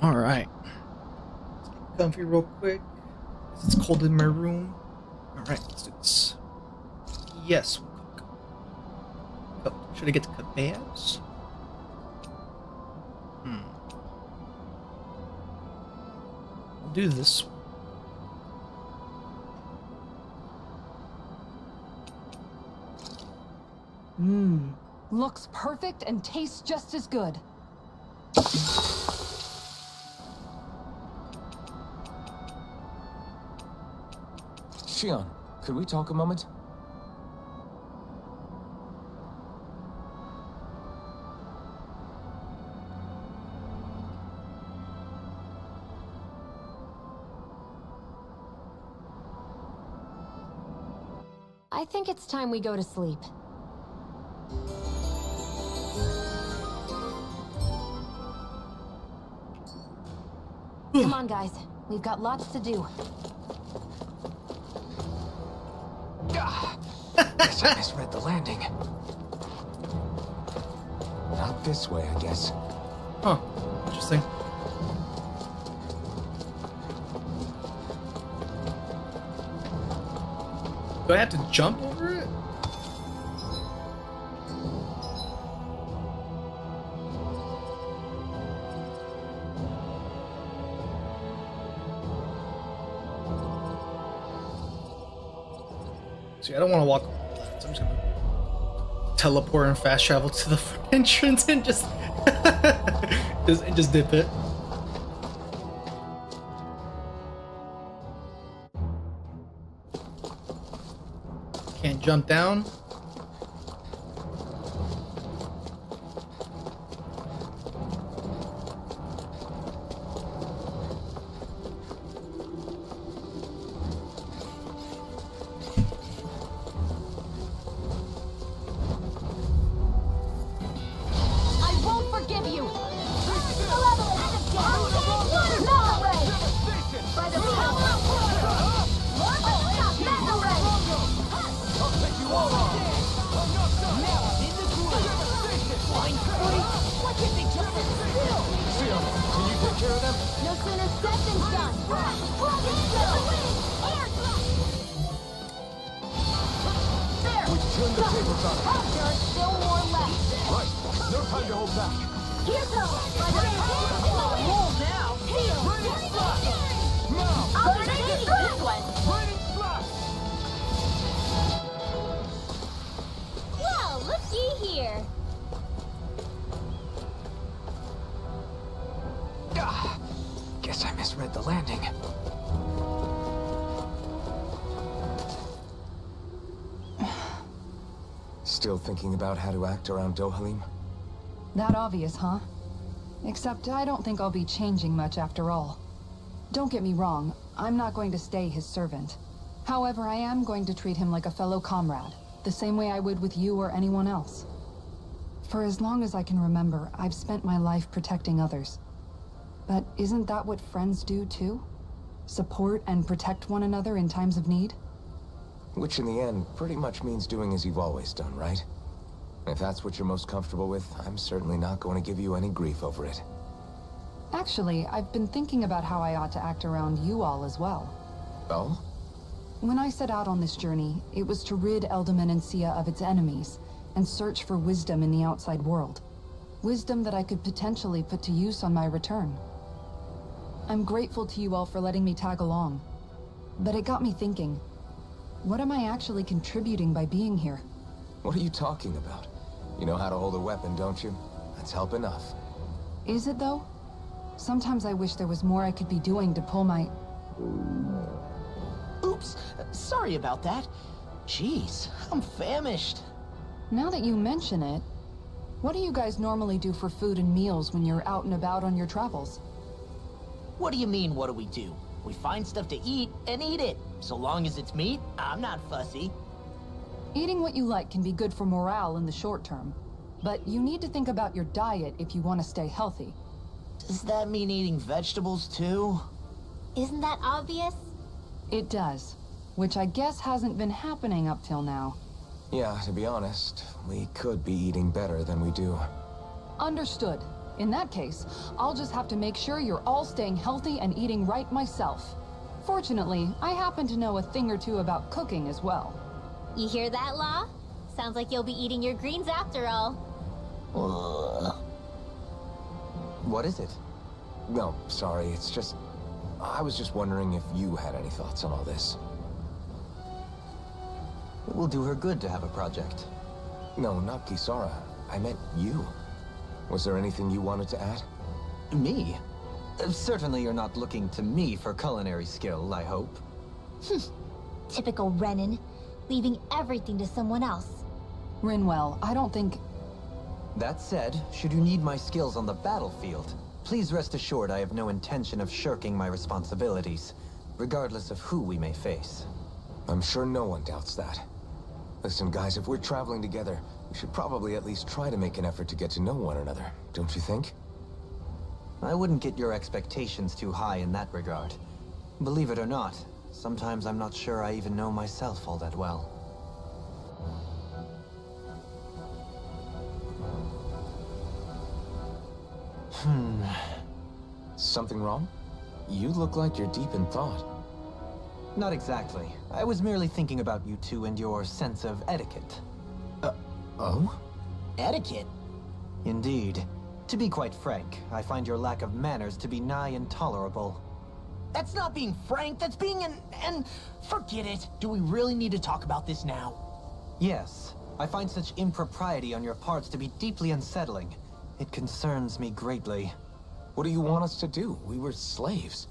All right. Let's get comfy real quick. It's cold in my room. All right, let's do this. Yes, we'll cook. Oh, should I get the kebabs? We'll do this one. Looks perfect and tastes just as good. Shion, could we talk a moment? I think it's time we go to sleep. Come on, guys. We've got lots to do. Guess I misread the landing. Not this way, I guess. Huh. Interesting. Do I have to jump over it? See, I don't want to walk all that, so I'm just gonna teleport and fast travel to the front entrance and just just dip it. Can't jump down. I won't forgive you! By the power of what can they just still? Shion, can you take care of them? No sooner said than done. There. We turn the tables on them. There are still more left. Right, no time to hold back. Here's the by the power of now. Raining Flash! Now! I'll take this one. Raining Flash! Whoa, looky here. Guess I misread the landing. Still thinking about how to act around Dohalim? That obvious, huh? Except I don't think I'll be changing much after all. Don't get me wrong, I'm not going to stay his servant. However, I am going to treat him like a fellow comrade, the same way I would with you or anyone else. For as long as I can remember, I've spent my life protecting others. But isn't that what friends do too? Support and protect one another in times of need? Which in the end pretty much means doing as you've always done, right? If that's what you're most comfortable with, I'm certainly not going to give you any grief over it. Actually, I've been thinking about how I ought to act around you all as well. Oh? When I set out on this journey, it was to rid Eldaman and Sia of its enemies, and search for wisdom in the outside world. Wisdom that I could potentially put to use on my return. I'm grateful to you all for letting me tag along. But it got me thinking, what am I actually contributing by being here? What are you talking about? You know how to hold a weapon, don't you? That's help enough. Is it though? Sometimes I wish there was more I could be doing to pull my... Oops, sorry about that. Jeez, I'm famished. Now that you mention it, what do you guys normally do for food and meals when you're out and about on your travels? What do you mean, what do we do? We find stuff to eat and eat it. So long as it's meat, I'm not fussy. Eating what you like can be good for morale in the short term, but you need to think about your diet if you want to stay healthy. Does that mean eating vegetables too? Isn't that obvious? It does, which I guess hasn't been happening up till now. Yeah, to be honest, we could be eating better than we do. Understood. In that case, I'll just have to make sure you're all staying healthy and eating right myself. Fortunately, I happen to know a thing or two about cooking as well. You hear that, Law? Sounds like you'll be eating your greens after all. What is it? No, sorry, it's just... I was just wondering if you had any thoughts on all this. It will do her good to have a project. No, not Kisara. I meant you. Was there anything you wanted to add? Me? Certainly you're not looking to me for culinary skill, I hope. Typical Renan, leaving everything to someone else. Rinwell, I don't think... That said, should you need my skills on the battlefield, please rest assured I have no intention of shirking my responsibilities, regardless of who we may face. I'm sure no one doubts that. Listen, guys, if we're traveling together, we should probably at least try to make an effort to get to know one another, don't you think? I wouldn't get your expectations too high in that regard. Believe it or not, sometimes I'm not sure I even know myself all that well. Something wrong? You look like you're deep in thought. Not exactly. I was merely thinking about you two and your sense of etiquette. Oh? Etiquette? Indeed. To be quite frank, I find your lack of manners to be nigh intolerable. That's not being frank, that's being and forget it. Do we really need to talk about this now? Yes, I find such impropriety on your parts to be deeply unsettling. It concerns me greatly. What do you want us to do? We were slaves.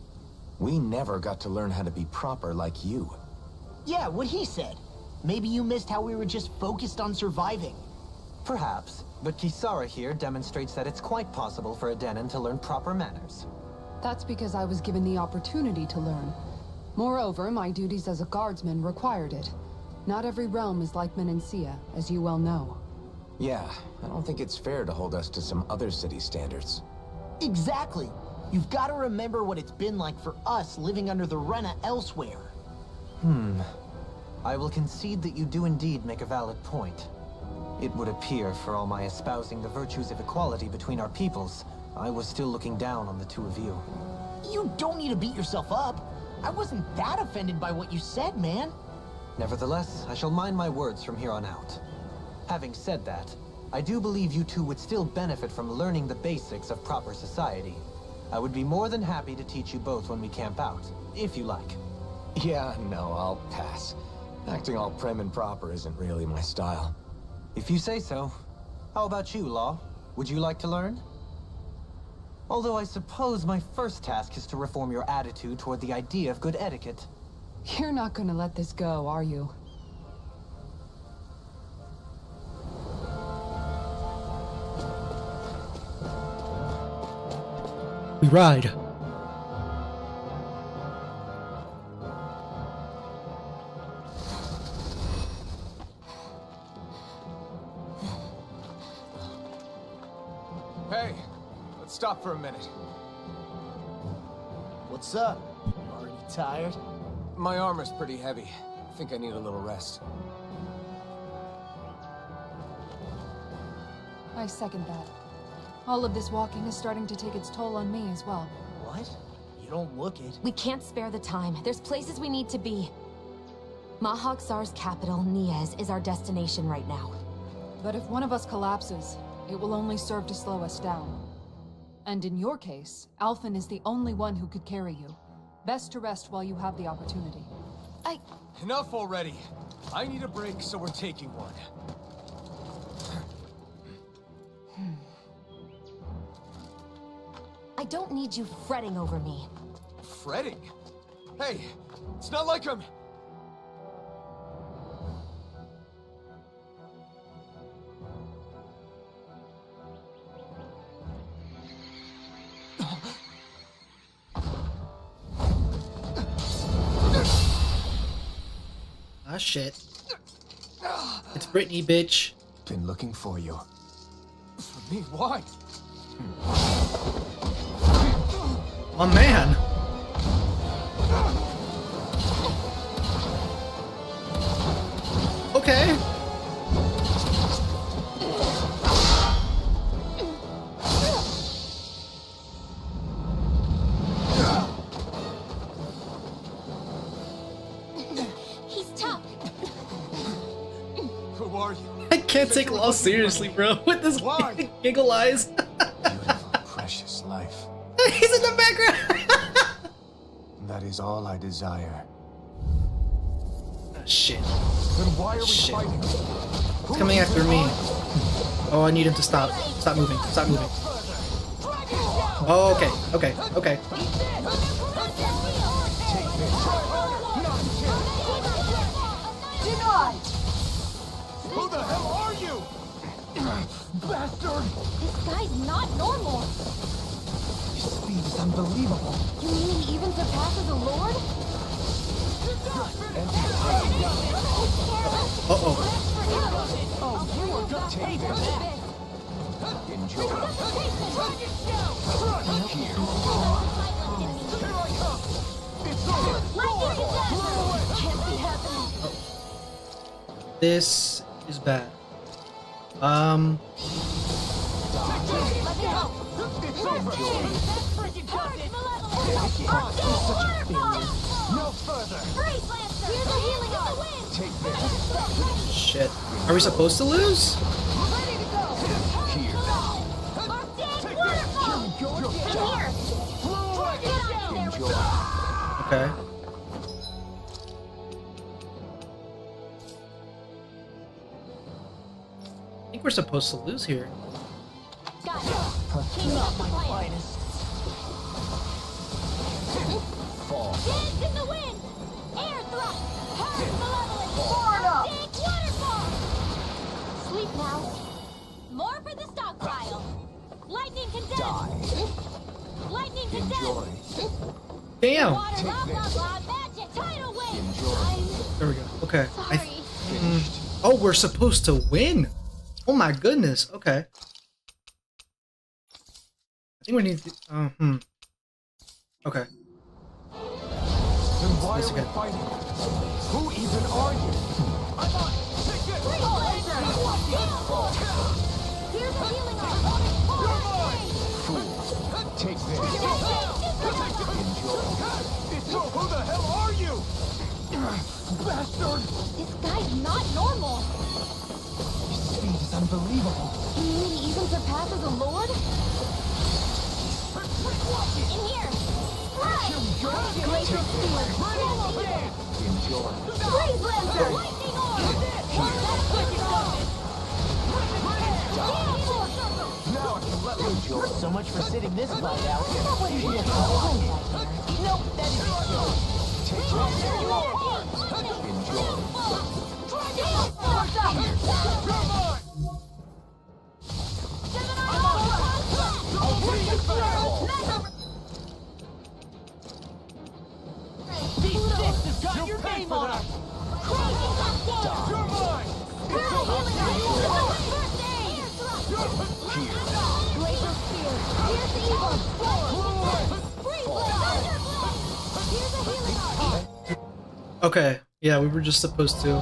We never got to learn how to be proper like you. Yeah, what he said. Maybe you missed how we were just focused on surviving. Perhaps, but Kisara here demonstrates that it's quite possible for a Denon to learn proper manners. That's because I was given the opportunity to learn. Moreover, my duties as a guardsman required it. Not every realm is like Menancia, as you well know. Yeah, I don't think it's fair to hold us to some other city standards. Exactly. You've got to remember what it's been like for us living under the Rena elsewhere. I will concede that you do indeed make a valid point. It would appear, for all my espousing the virtues of equality between our peoples, I was still looking down on the two of you. You don't need to beat yourself up. I wasn't that offended by what you said, man. Nevertheless, I shall mind my words from here on out. Having said that, I do believe you two would still benefit from learning the basics of proper society. I would be more than happy to teach you both when we camp out, if you like. Yeah, no, I'll pass. Acting all prim and proper isn't really my style. If you say so. How about you, Law? Would you like to learn? Although I suppose my first task is to reform your attitude toward the idea of good etiquette. You're not gonna let this go, are you? We ride. Hey, let's stop for a minute. What's up? Already tired? My armor's pretty heavy. I think I need a little rest. I second that. All of this walking is starting to take its toll on me as well. What? You don't look it. We can't spare the time. There's places we need to be. Mahag Sar's capital, Niez, is our destination right now. But if one of us collapses, it will only serve to slow us down. And in your case, Alphen is the only one who could carry you. Best to rest while you have the opportunity. Enough already. I need a break, so we're taking one. I don't need you fretting over me. Fretting? Hey, it's not like I'm... Ah, shit. It's Brittany, bitch. Been looking for you. For me? Why? Oh, man. Okay. are you? I can't take loss seriously, bro. With this Why? giggle eyes. Beautiful, precious life. He's in the background. That is all I desire. Shit. Then why are we Shit. fighting? He's coming after me. Oh, I need him to stop. Stop moving. Stop moving. Oh, okay. Okay. Okay. Who the hell are you? Bastard! This guy's not normal. His speed is unbelievable. You mean he even surpasses a lord? Uh-oh. This is bad. No further! Take this. Shit. Are we supposed to lose? Okay. I think we're supposed to lose here. Not my finest. Dance in the wind! Air thrust! Hurry, malevolent! Big waterfall! Sleep now. More for the stockpile. Lightning condemned! Lightning condemned! Damn. Water, blah, blah, blah, magic, tidal wave! There we go. Okay. Sorry. Oh, we're supposed to win. Oh my goodness. Okay. I think we need to. Okay. Then why Let's are we go. fighting? Who even are you? I'm on! Take this! Here's a healing arm! Fool! Take this! So who the hell are you? Bastard! This guy's not normal. His speed is unbelievable. You mean he even surpasses a lord? In here! Glacial Spear! Freeze Lancer! Lightning Orb! So much for sitting this fight out. Nope, that is Got your name on it! You're mine! Glacial Spear! Here's the evil! Freeze Lancer! Here's a healing arm! Okay. Yeah, we were just supposed to.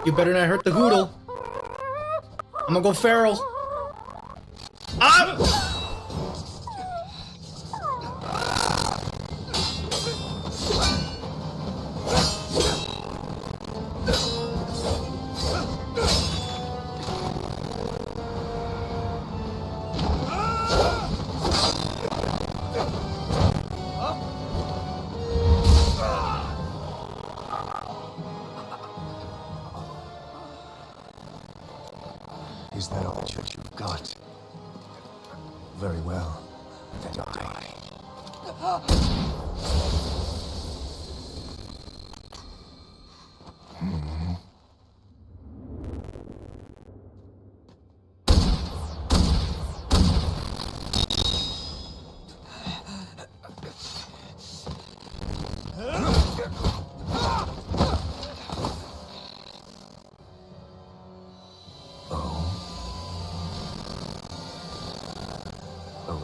You better not hurt the Hoodle. I'm gonna go feral. Ah! Is that all that you've got? Very well. Then die.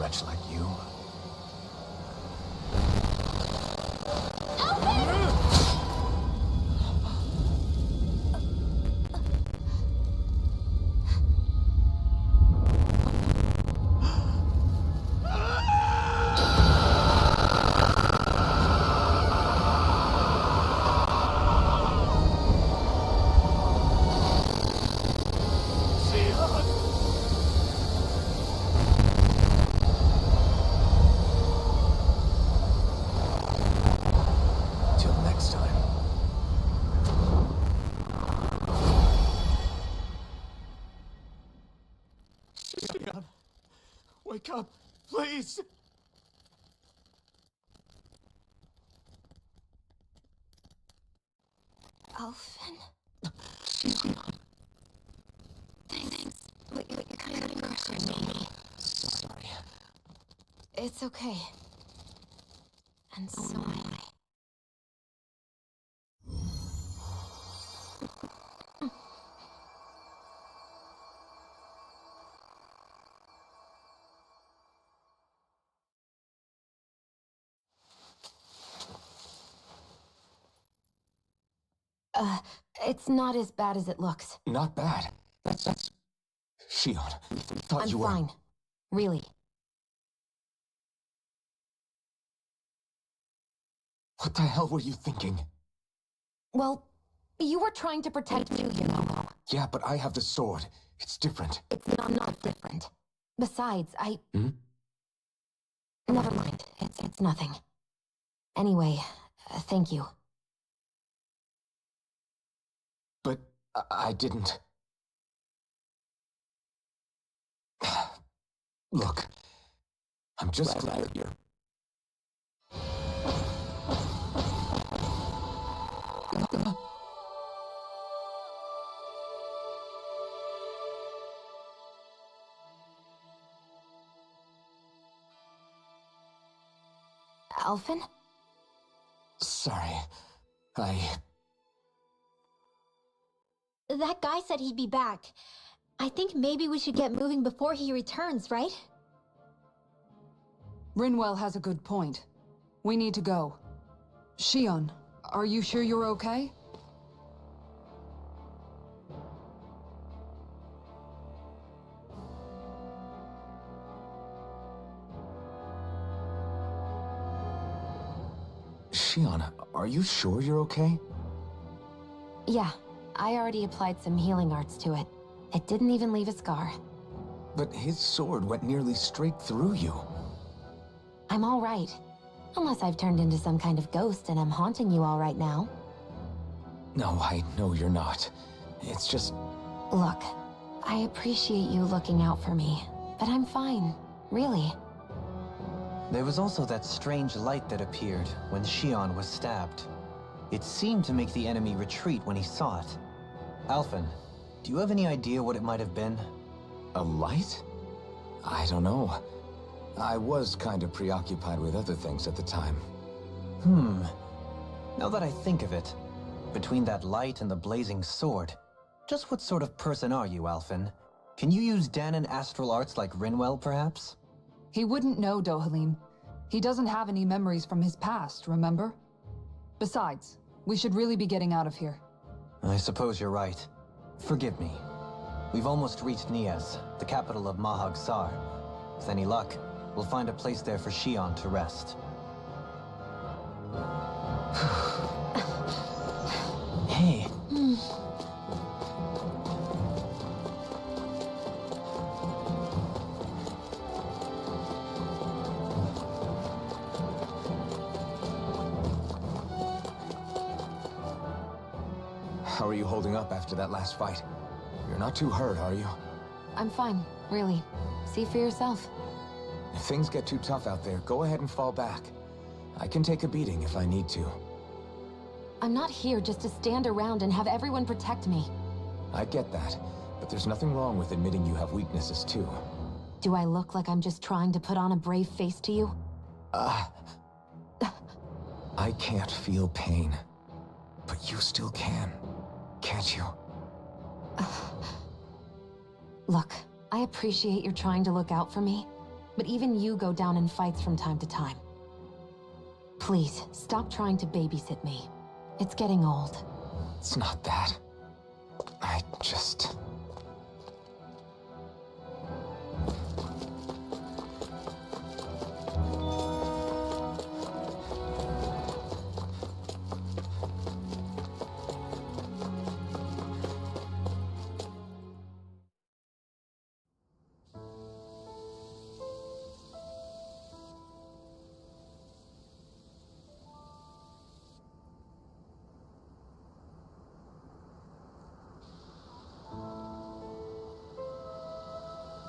much like you. Till next time. Shion, wake up, please! Alphen? Shion. Thanks. But you're kind of pressuring me. Sorry. It's okay. And so am I. It's not as bad as it looks. Not bad. That's... Shion, thought I'm you were... fine. Really. What the hell were you thinking? Well, you were trying to protect me, you know. Yeah, but I have the sword. It's different. It's not different. Besides, Hmm? Never mind. It's nothing. Anyway, thank you. But I didn't... Look, I'm just glad you're... Alphen? Sorry. That guy said he'd be back. I think maybe we should get moving before he returns, right? Rinwell has a good point. We need to go. Shion, are you sure you're okay? Shion, are you sure you're okay? Yeah, I already applied some healing arts to it. It didn't even leave a scar. But his sword went nearly straight through you. I'm all right. Unless I've turned into some kind of ghost and I'm haunting you all right now. No, I know you're not. It's just... Look, I appreciate you looking out for me, but I'm fine, really. There was also that strange light that appeared when Shion was stabbed. It seemed to make the enemy retreat when he saw it. Alphen, do you have any idea what it might have been? A light? I don't know. I was kind of preoccupied with other things at the time. Now that I think of it, between that light and the blazing sword, just what sort of person are you, Alphen? Can you use Dahnan astral arts like Rinwell, perhaps? He wouldn't know, Dohalim. He doesn't have any memories from his past, remember? Besides, we should really be getting out of here. I suppose you're right. Forgive me. We've almost reached Niaz, the capital of Mahag Saar. With any luck, we'll find a place there for Shion to rest. Hey. How are you holding up after that last fight? You're not too hurt, are you? I'm fine, really. See for yourself. If things get too tough out there, go ahead and fall back. I can take a beating if I need to. I'm not here just to stand around and have everyone protect me. I get that, but there's nothing wrong with admitting you have weaknesses too. Do I look like I'm just trying to put on a brave face to you? I can't feel pain, but you still can, can't you? Look, I appreciate you're trying to look out for me, but even you go down in fights from time to time. Please, stop trying to babysit me. It's getting old. It's not that. I just...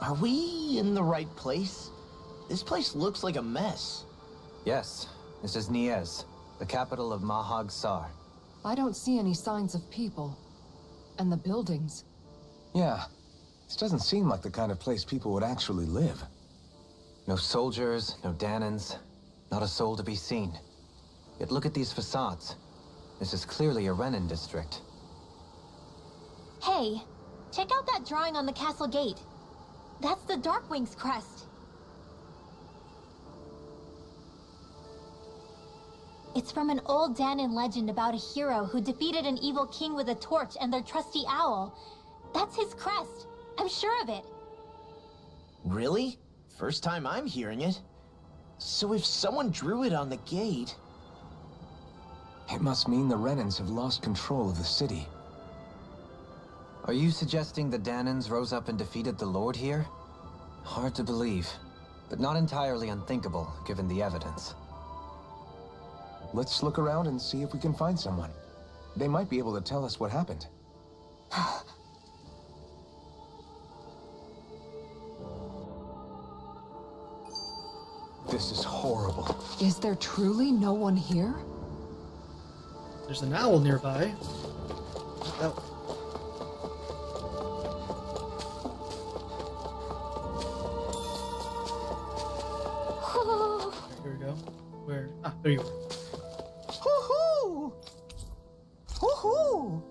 Are we in the right place? This place looks like a mess. Yes, this is Niez, the capital of Mahag Sar. I don't see any signs of people. And the buildings. Yeah, this doesn't seem like the kind of place people would actually live. No soldiers, no Danans, not a soul to be seen. Yet look at these facades. This is clearly a Renan district. Hey, check out that drawing on the castle gate. That's the Darkwing's crest. It's from an old Danan legend about a hero who defeated an evil king with a torch and their trusty owl. That's his crest. I'm sure of it. Really? First time I'm hearing it. So if someone drew it on the gate... It must mean the Renans have lost control of the city. Are you suggesting the Danans rose up and defeated the Lord here? Hard to believe, but not entirely unthinkable, given the evidence. Let's look around and see if we can find someone. They might be able to tell us what happened. This is horrible. Is there truly no one here? There's an owl nearby. Oh. Here we go. Where? Ah, there you are. Hoo-hoo! Hoo-hoo!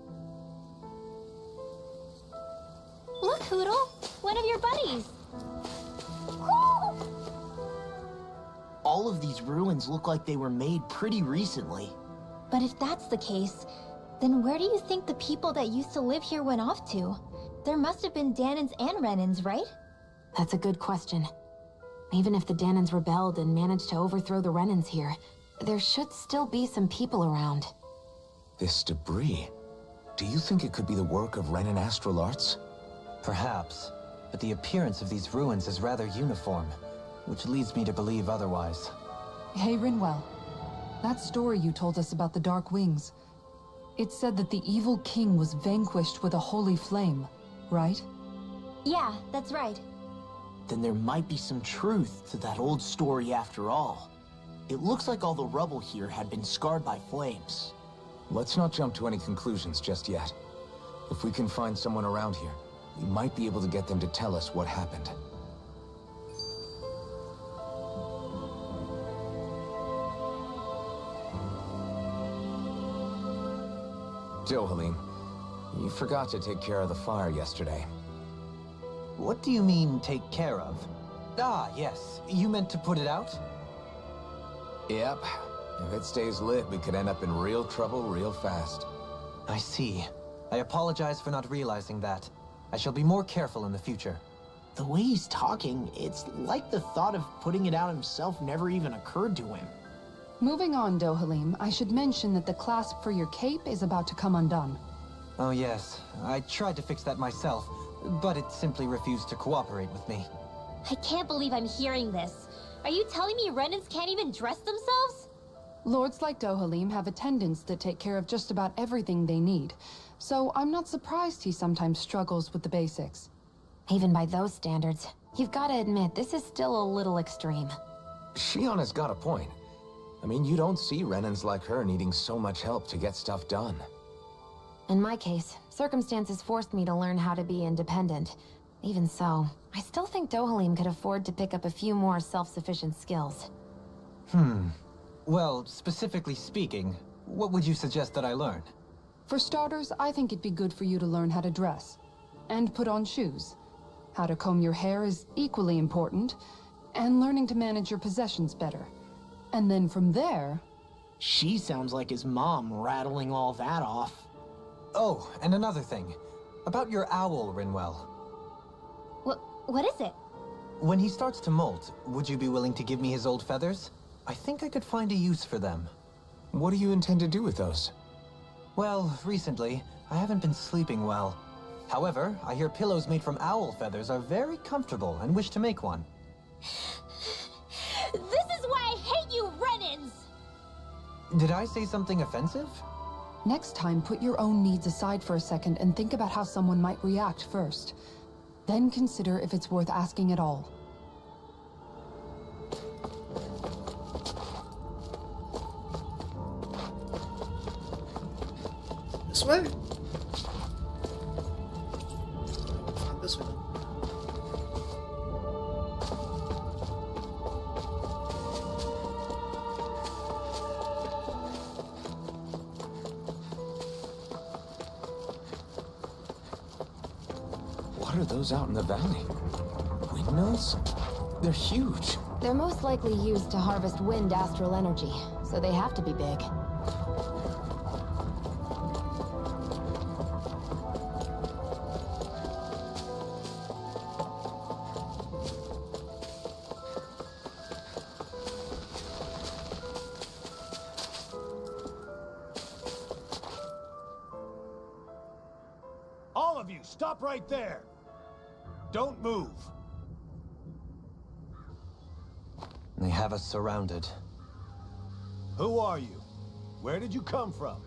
Look, Hootle, one of your buddies. Woo! All of these ruins look like they were made pretty recently. But if that's the case, then where do you think the people that used to live here went off to? There must have been Danans and Renans, right? That's a good question. Even if the Danans rebelled and managed to overthrow the Renans here, there should still be some people around. This debris. Do you think it could be the work of Renan Astral Arts? Perhaps, but the appearance of these ruins is rather uniform, which leads me to believe otherwise. Hey, Rinwell. That story you told us about the Dark Wings. It said that the evil king was vanquished with a holy flame, right? Yeah, that's right. Then there might be some truth to that old story after all. It looks like all the rubble here had been scarred by flames. Let's not jump to any conclusions just yet. If we can find someone around here, we might be able to get them to tell us what happened. Dohalim, you forgot to take care of the fire yesterday. What do you mean, take care of? Ah, yes. You meant to put it out? Yep. If it stays lit, we could end up in real trouble real fast. I see. I apologize for not realizing that. I shall be more careful in the future. The way he's talking, it's like the thought of putting it out himself never even occurred to him. Moving on, Dohalim, I should mention that the clasp for your cape is about to come undone. Oh yes, I tried to fix that myself, but it simply refused to cooperate with me. I can't believe I'm hearing this. Are you telling me Renans can't even dress themselves? Lords like Dohalim have attendants that take care of just about everything they need, so I'm not surprised he sometimes struggles with the basics. Even by those standards, you've got to admit this is still a little extreme. Shion has got a point. I mean, you don't see Renans like her needing so much help to get stuff done. In my case, circumstances forced me to learn how to be independent. Even so, I still think Dohalim could afford to pick up a few more self-sufficient skills. Well, specifically speaking, what would you suggest that I learn? For starters, I think it'd be good for you to learn how to dress. And put on shoes. How to comb your hair is equally important. and learning to manage your possessions better. And then from there... She sounds like his mom rattling all that off. Oh, and another thing. About your owl, Rinwell. What is it? When he starts to molt, would you be willing to give me his old feathers? I think I could find a use for them. What do you intend to do with those? Well, recently, I haven't been sleeping well. However, I hear pillows made from owl feathers are very comfortable and wish to make one. This is why I hate you, Renans! Did I say something offensive? Next time, put your own needs aside for a second and think about how someone might react first. Then consider if it's worth asking at all. This way? Not this way. What are those out in the valley? Windmills? They're huge. They're most likely used to harvest wind astral energy, so they have to be big. All of you, stop right there! Don't move! They have us surrounded. Who are you? Where did you come from?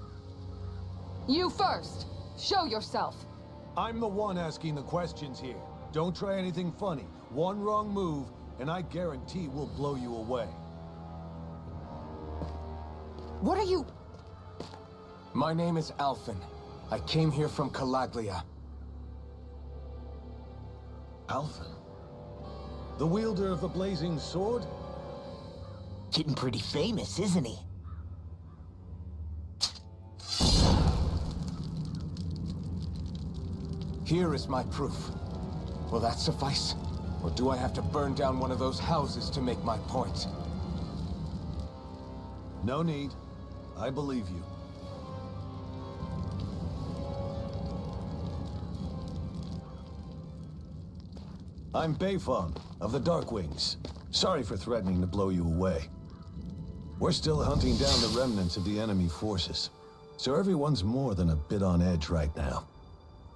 You first! Show yourself! I'm the one asking the questions here. Don't try anything funny. One wrong move, and I guarantee we'll blow you away. What are you... My name is Alphen. I came here from Calaglia. Alphen? The wielder of the blazing sword? Getting pretty famous, isn't he? Here is my proof. Will that suffice? Or do I have to burn down one of those houses to make my point? No need. I believe you. I'm Beifong, of the Darkwings. Sorry for threatening to blow you away. We're still hunting down the remnants of the enemy forces, so everyone's more than a bit on edge right now.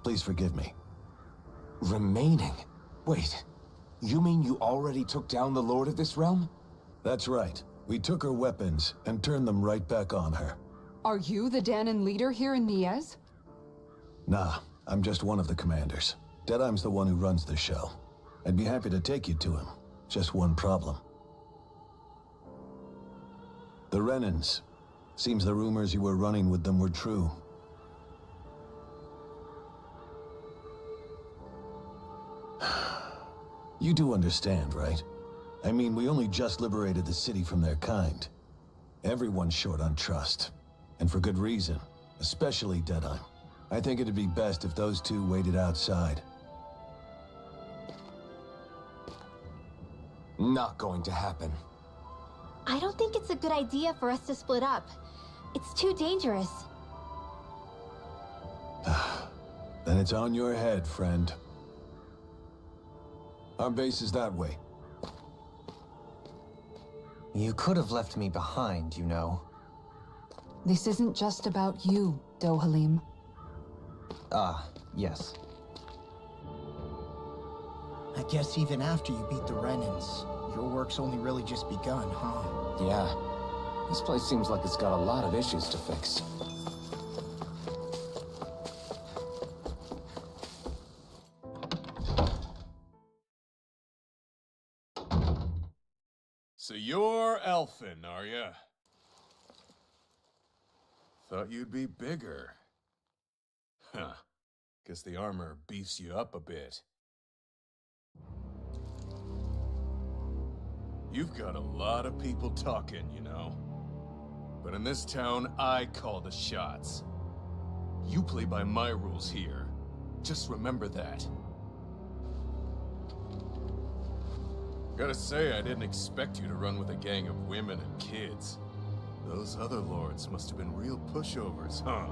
Please forgive me. Remaining? Wait, you mean you already took down the Lord of this realm? That's right. We took her weapons and turned them right back on her. Are you the Danon leader here in Niez? Nah, I'm just one of the commanders. Deadeye's the one who runs the show. I'd be happy to take you to him. Just one problem. The Renans. Seems the rumors you were running with them were true. You do understand, right? I mean, we only just liberated the city from their kind. Everyone's short on trust. And for good reason. Especially Deadeye. I think it'd be best if those two waited outside. Not going to happen. I don't think it's a good idea for us to split up. It's too dangerous. Then it's on your head, friend. Our base is that way. You could have left me behind, you know. This isn't just about you, Dohalim. Ah, yes. I guess even after you beat the Renans, your work's only really just begun, huh? Yeah. This place seems like it's got a lot of issues to fix. So you're Alphen, are ya? Thought you'd be bigger. Huh. Guess the armor beefs you up a bit. You've got a lot of people talking, you know. But in this town, I call the shots. You play by my rules here. Just remember that. Gotta say, I didn't expect you to run with a gang of women and kids. Those other lords must have been real pushovers, huh?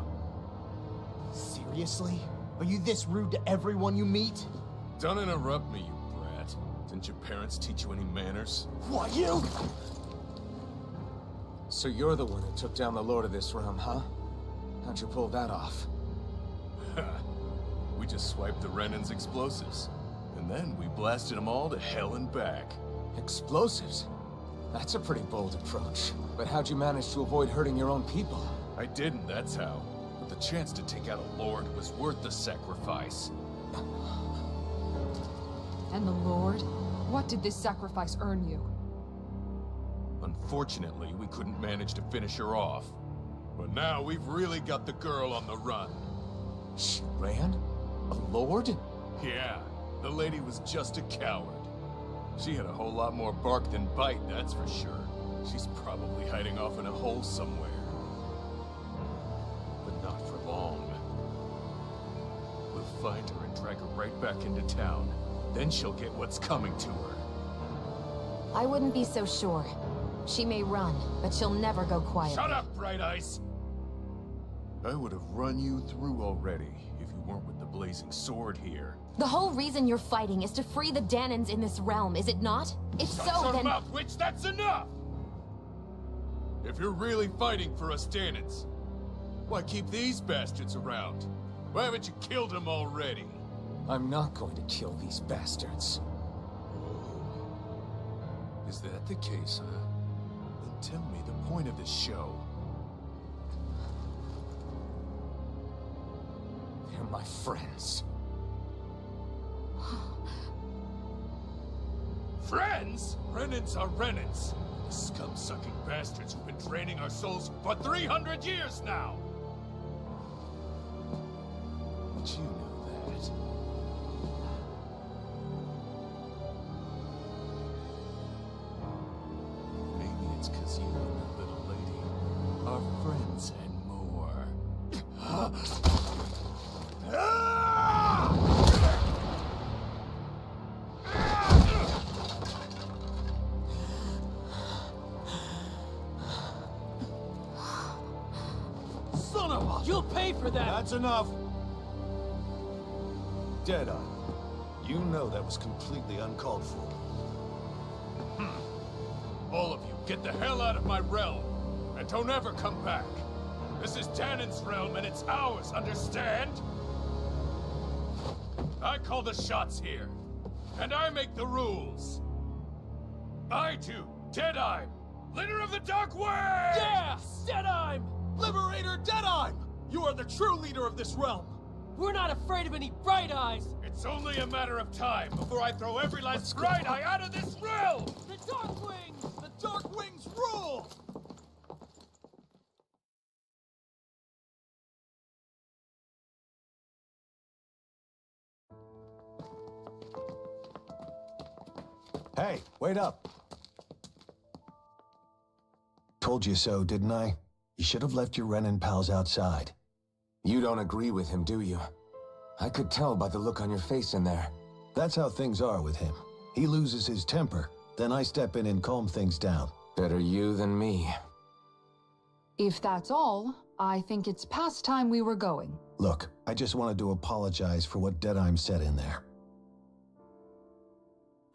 Seriously? Are you this rude to everyone you meet? Don't interrupt me, you brat. Didn't your parents teach you any manners? What, you? So you're the one who took down the Lord of this realm, huh? How'd you pull that off? We just swiped the Renan's explosives. And then we blasted them all to hell and back. Explosives? That's a pretty bold approach. But how'd you manage to avoid hurting your own people? I didn't, that's how. But the chance to take out a lord was worth the sacrifice. And the Lord? What did this sacrifice earn you? Unfortunately, we couldn't manage to finish her off. But now we've really got the girl on the run. She ran? A lord? Yeah, the lady was just a coward. She had a whole lot more bark than bite, that's for sure. She's probably hiding off in a hole somewhere. But not for long. We'll find her and drag her right back into town. Then she'll get what's coming to her. I wouldn't be so sure. She may run, but she'll never go quiet. Shut up, Bright Eyes! I would have run you through already if you weren't with the blazing sword here. The whole reason you're fighting is to free the Danans in this realm, is it not? If so, Shut your then... mouth, witch! That's enough! If you're really fighting for us Danans, why keep these bastards around? Why haven't you killed them already? I'm not going to kill these bastards. Is that the case, huh? Then tell me the point of the show. They're my friends. Friends? Renans are Renans. The scum-sucking bastards who've been draining our souls for 300 years now! But you know that. Maybe it's 'cause you and the little lady are friends and more. Son of a... You'll pay for that! That's enough! Deadeye, you know that was completely uncalled for. All of you, get the hell out of my realm! And don't ever come back! This is Danan's realm and it's ours, understand? I call the shots here. And I make the rules. I do, Deadeye, leader of the Dark Way! Yeah! Deadeye! Liberator Deadeye! You are the true leader of this realm! We're not afraid of any Bright Eyes! It's only a matter of time before I throw every last Bright Eye out of this realm! The Dark Wings! The Dark Wings rule! Hey, wait up! Told you so, didn't I? You should have left your Renan pals outside. You don't agree with him, do you? I could tell by the look on your face in there. That's how things are with him. He loses his temper, then I step in and calm things down. Better you than me. If that's all, I think it's past time we were going. Look, I just wanted to apologize for what Deadeye said in there.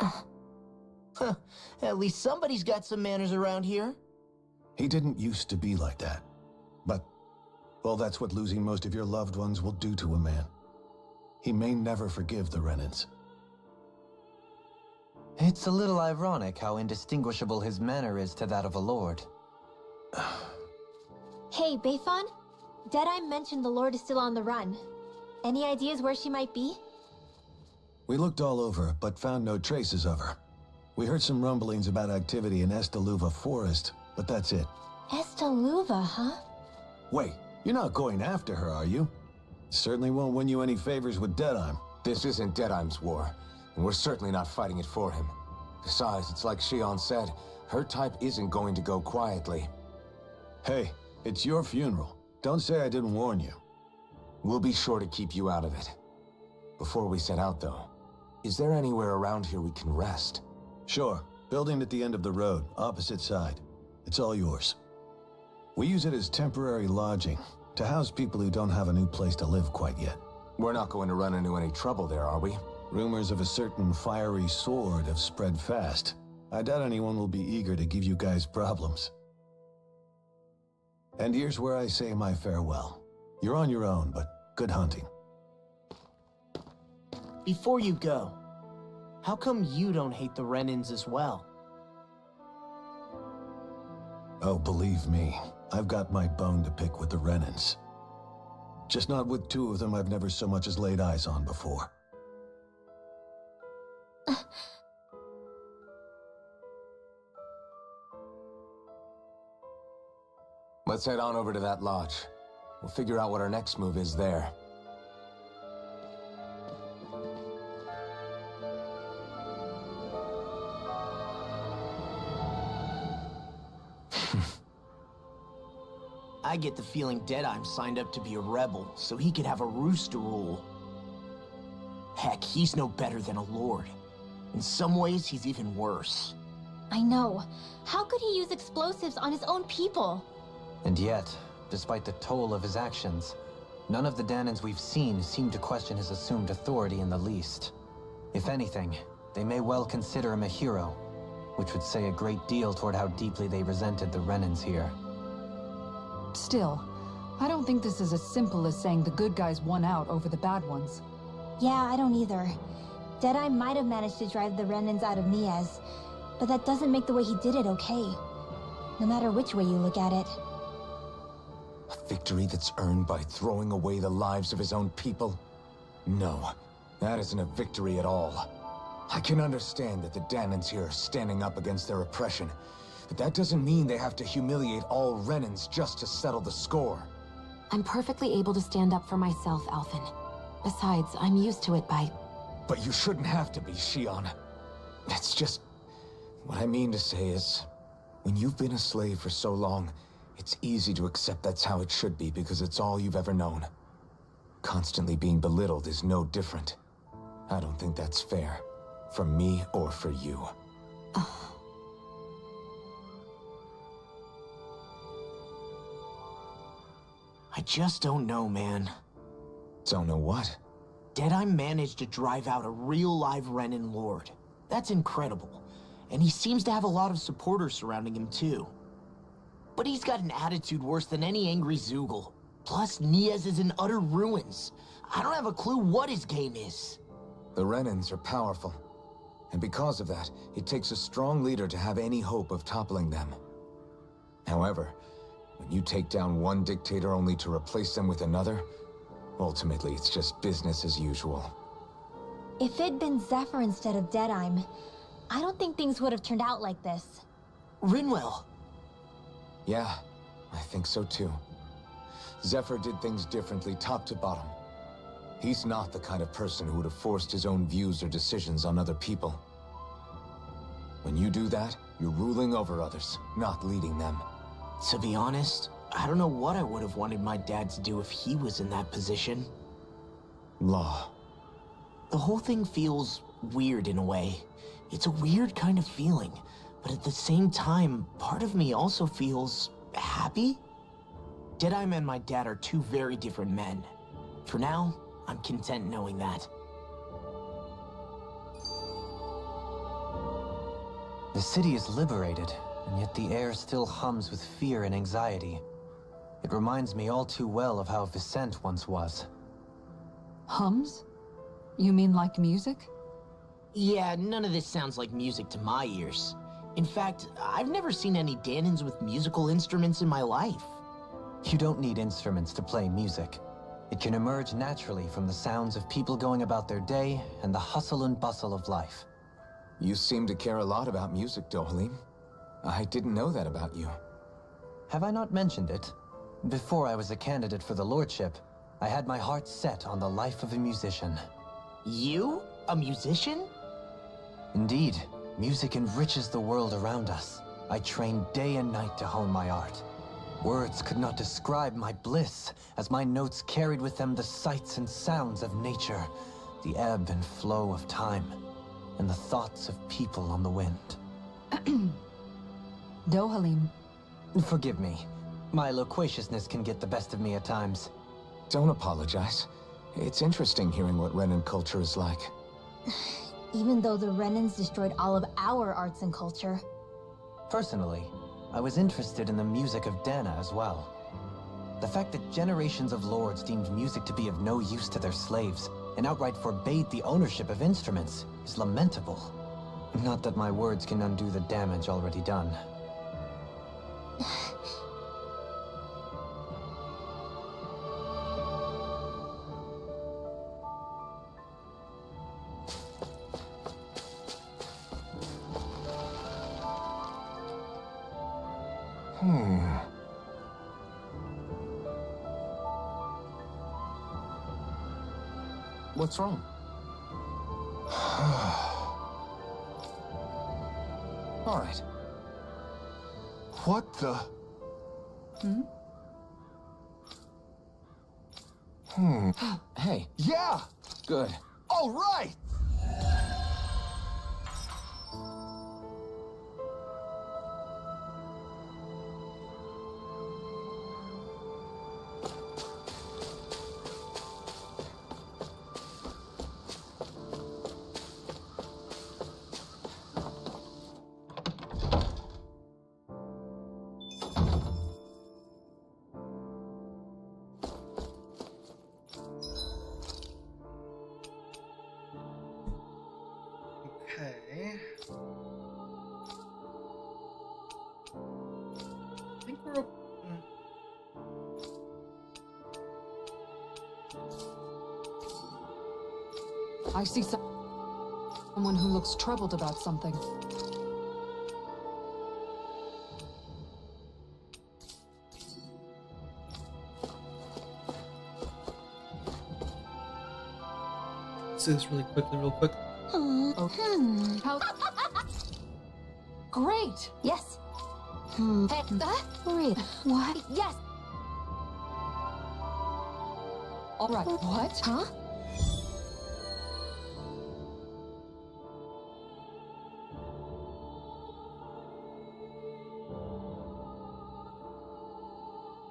Huh. At least somebody's got some manners around here. He didn't used to be like that. But, well, that's what losing most of your loved ones will do to a man. He may never forgive the Renans. It's a little ironic how indistinguishable his manner is to that of a lord. Hey, Bayfon? Deadeye mentioned the Lord is still on the run. Any ideas where she might be? We looked all over, but found no traces of her. We heard some rumblings about activity in Estaluva Forest, but that's it. Estaluva, huh? Wait, you're not going after her, are you? Certainly won't win you any favors with Deadeye. This isn't Deadeye's war, and we're certainly not fighting it for him. Besides, it's like Shion said, her type isn't going to go quietly. Hey, it's your funeral. Don't say I didn't warn you. We'll be sure to keep you out of it. Before we set out, though, is there anywhere around here we can rest? Sure. Building at the end of the road, opposite side. It's all yours. We use it as temporary lodging, to house people who don't have a new place to live quite yet. We're not going to run into any trouble there, are we? Rumors of a certain fiery sword have spread fast. I doubt anyone will be eager to give you guys problems. And here's where I say my farewell. You're on your own, but good hunting. Before you go, how come you don't hate the Renans as well? Oh, believe me, I've got my bone to pick with the Renans. Just not with two of them I've never so much as laid eyes on before. Let's head on over to that lodge. We'll figure out what our next move is there. I get the feeling Deadeye signed up to be a rebel, so he could have a roost to rule. Heck, he's no better than a lord. In some ways, he's even worse. I know. How could he use explosives on his own people? And yet, despite the toll of his actions, none of the Danans we've seen seem to question his assumed authority in the least. If anything, they may well consider him a hero, which would say a great deal toward how deeply they resented the Renans here. Still, I don't think this is as simple as saying the good guys won out over the bad ones. Yeah, I don't either. Deadeye might have managed to drive the Renans out of Niaz, but that doesn't make the way he did it okay. No matter which way you look at it. A victory that's earned by throwing away the lives of his own people? No, that isn't a victory at all. I can understand that the Danans here are standing up against their oppression, but that doesn't mean they have to humiliate all Renans just to settle the score. I'm perfectly able to stand up for myself, Alphen. Besides, I'm used to it by... But you shouldn't have to be, Shionne. It's just... What I mean to say is, when you've been a slave for so long, it's easy to accept that's how it should be because it's all you've ever known. Constantly being belittled is no different. I don't think that's fair. For me or for you. I just don't know, man. Don't know what? Deadeye managed to drive out a real live Renan lord. That's incredible. And he seems to have a lot of supporters surrounding him too. But he's got an attitude worse than any angry Zoogle. Plus, Niaz is in utter ruins. I don't have a clue what his game is. The Renans are powerful. And because of that, it takes a strong leader to have any hope of toppling them. However, when you take down one dictator only to replace them with another, ultimately it's just business as usual. If it'd been Zephyr instead of Deadeye, I don't think things would have turned out like this. Rinwell! Yeah, I think so too. Zephyr did things differently top to bottom. He's not the kind of person who would have forced his own views or decisions on other people. When you do that, you're ruling over others, not leading them. To be honest, I don't know what I would have wanted my dad to do if he was in that position. Law. The whole thing feels weird in a way. It's a weird kind of feeling, but at the same time, part of me also feels happy. Deadeye and my dad are two very different men. For now, I'm content knowing that. The city is liberated, and yet the air still hums with fear and anxiety. It reminds me all too well of how Vicente once was. Hums? You mean like music? Yeah, none of this sounds like music to my ears. In fact, I've never seen any Danans with musical instruments in my life. You don't need instruments to play music. It can emerge naturally from the sounds of people going about their day and the hustle and bustle of life. You seem to care a lot about music, Dohalim. I didn't know that about you. Have I not mentioned it? Before I was a candidate for the lordship, I had my heart set on the life of a musician. You? A musician? Indeed, music enriches the world around us. I trained day and night to hone my art. Words could not describe my bliss, as my notes carried with them the sights and sounds of nature, the ebb and flow of time. and the thoughts of people on the wind. Dohalim. Forgive me. My loquaciousness can get the best of me at times. Don't apologize. It's interesting hearing what Renan culture is like. Even though the Renans destroyed all of our arts and culture. Personally, I was interested in the music of Dana as well. The fact that generations of lords deemed music to be of no use to their slaves, and outright forbade the ownership of instruments, is lamentable. Not that my words can undo the damage already done. What's wrong? All right. What the? Hey. Yeah! Good. All right! Okay. I think we're. I see someone who looks troubled about something. Let's do this really quickly, real quick. How? Great! Yes. Hey, Maria, what? Yes. All right, what? Huh?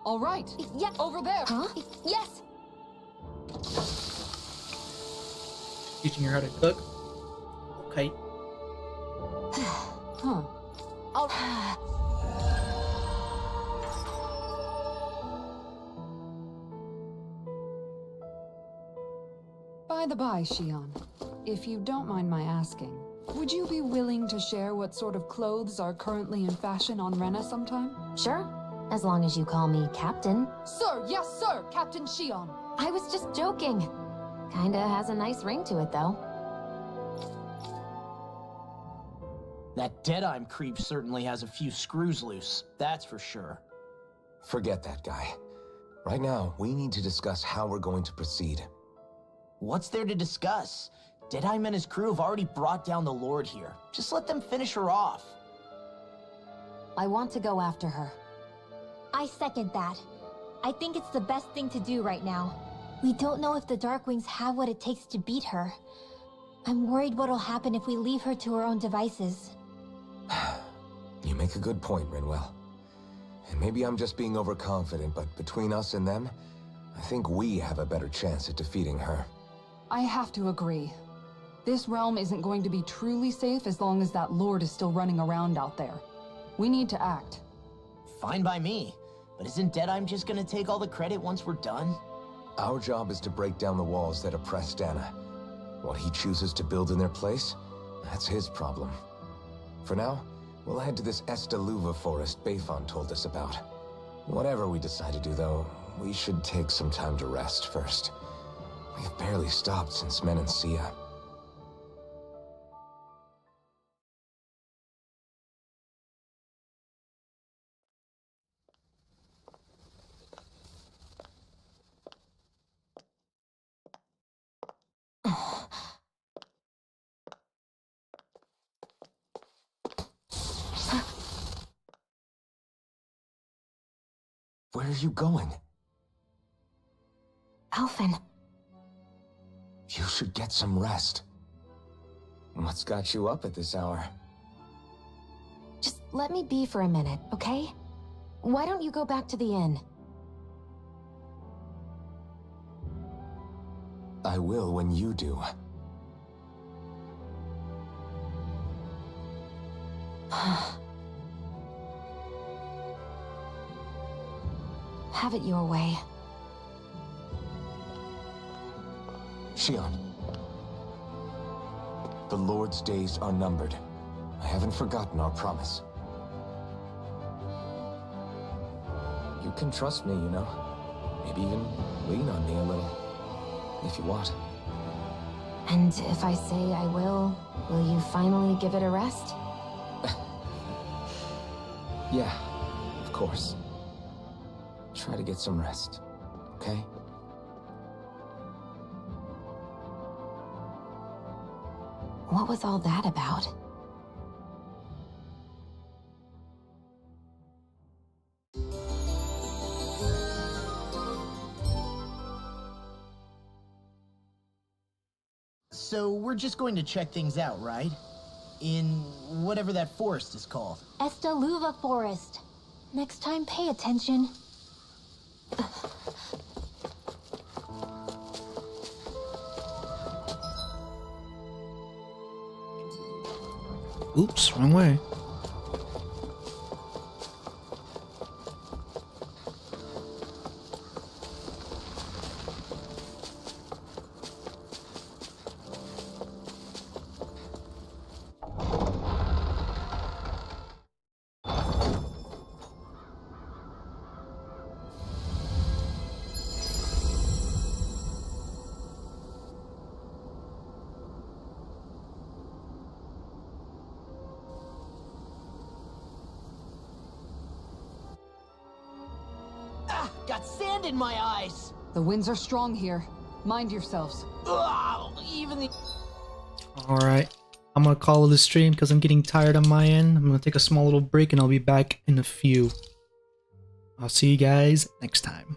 All right. Yeah. Over there. Huh? Yes. Teaching her how to cook. Okay. Huh. Oh. By the by, Shion, if you don't mind my asking, would you be willing to share what sort of clothes are currently in fashion on Rena sometime? Sure. As long as you call me Captain. Sir, yes, sir, Captain Shion. I was just joking. Kinda has a nice ring to it, though. That Deadeye creep certainly has a few screws loose, that's for sure. Forget that guy. Right now, we need to discuss how we're going to proceed. What's there to discuss? Deadeye and his crew have already brought down the Lord here. Just let them finish her off. I want to go after her. I second that. I think it's the best thing to do right now. We don't know if the Darkwings have what it takes to beat her. I'm worried what'll happen if we leave her to her own devices. You make a good point, Rinwell. And maybe I'm just being overconfident, but between us and them, I think we have a better chance at defeating her. I have to agree. This realm isn't going to be truly safe as long as that Lord is still running around out there. We need to act. Fine by me. But isn't Deadeye just gonna take all the credit once we're done? Our job is to break down the walls that oppress Dana. What he chooses to build in their place, that's his problem. For now, we'll head to this Estaluva forest Bayfon told us about. Whatever we decide to do, though, we should take some time to rest first. We've barely stopped since Menancia. Where are you going? Alphen. You should get some rest. What's got you up at this hour? Just let me be for a minute, okay? Why don't you go back to the inn? I will when you do. Have it your way. Shion. The Lord's days are numbered. I haven't forgotten our promise. You can trust me, you know. Maybe even lean on me a little. If you want. And if I say I will you finally give it a rest? Yeah, of course. Try to get some rest, okay? What was all that about? So we're just going to check things out, right? In whatever that forest is called. Estaluva Forest. Next time, pay attention. Oops, wrong way. Got sand in my eyes! The winds are strong here. Mind yourselves. Ugh, even the... Alright, I'm gonna call it a stream because I'm getting tired on my end. I'm gonna take a small little break and I'll be back in a few. I'll see you guys next time.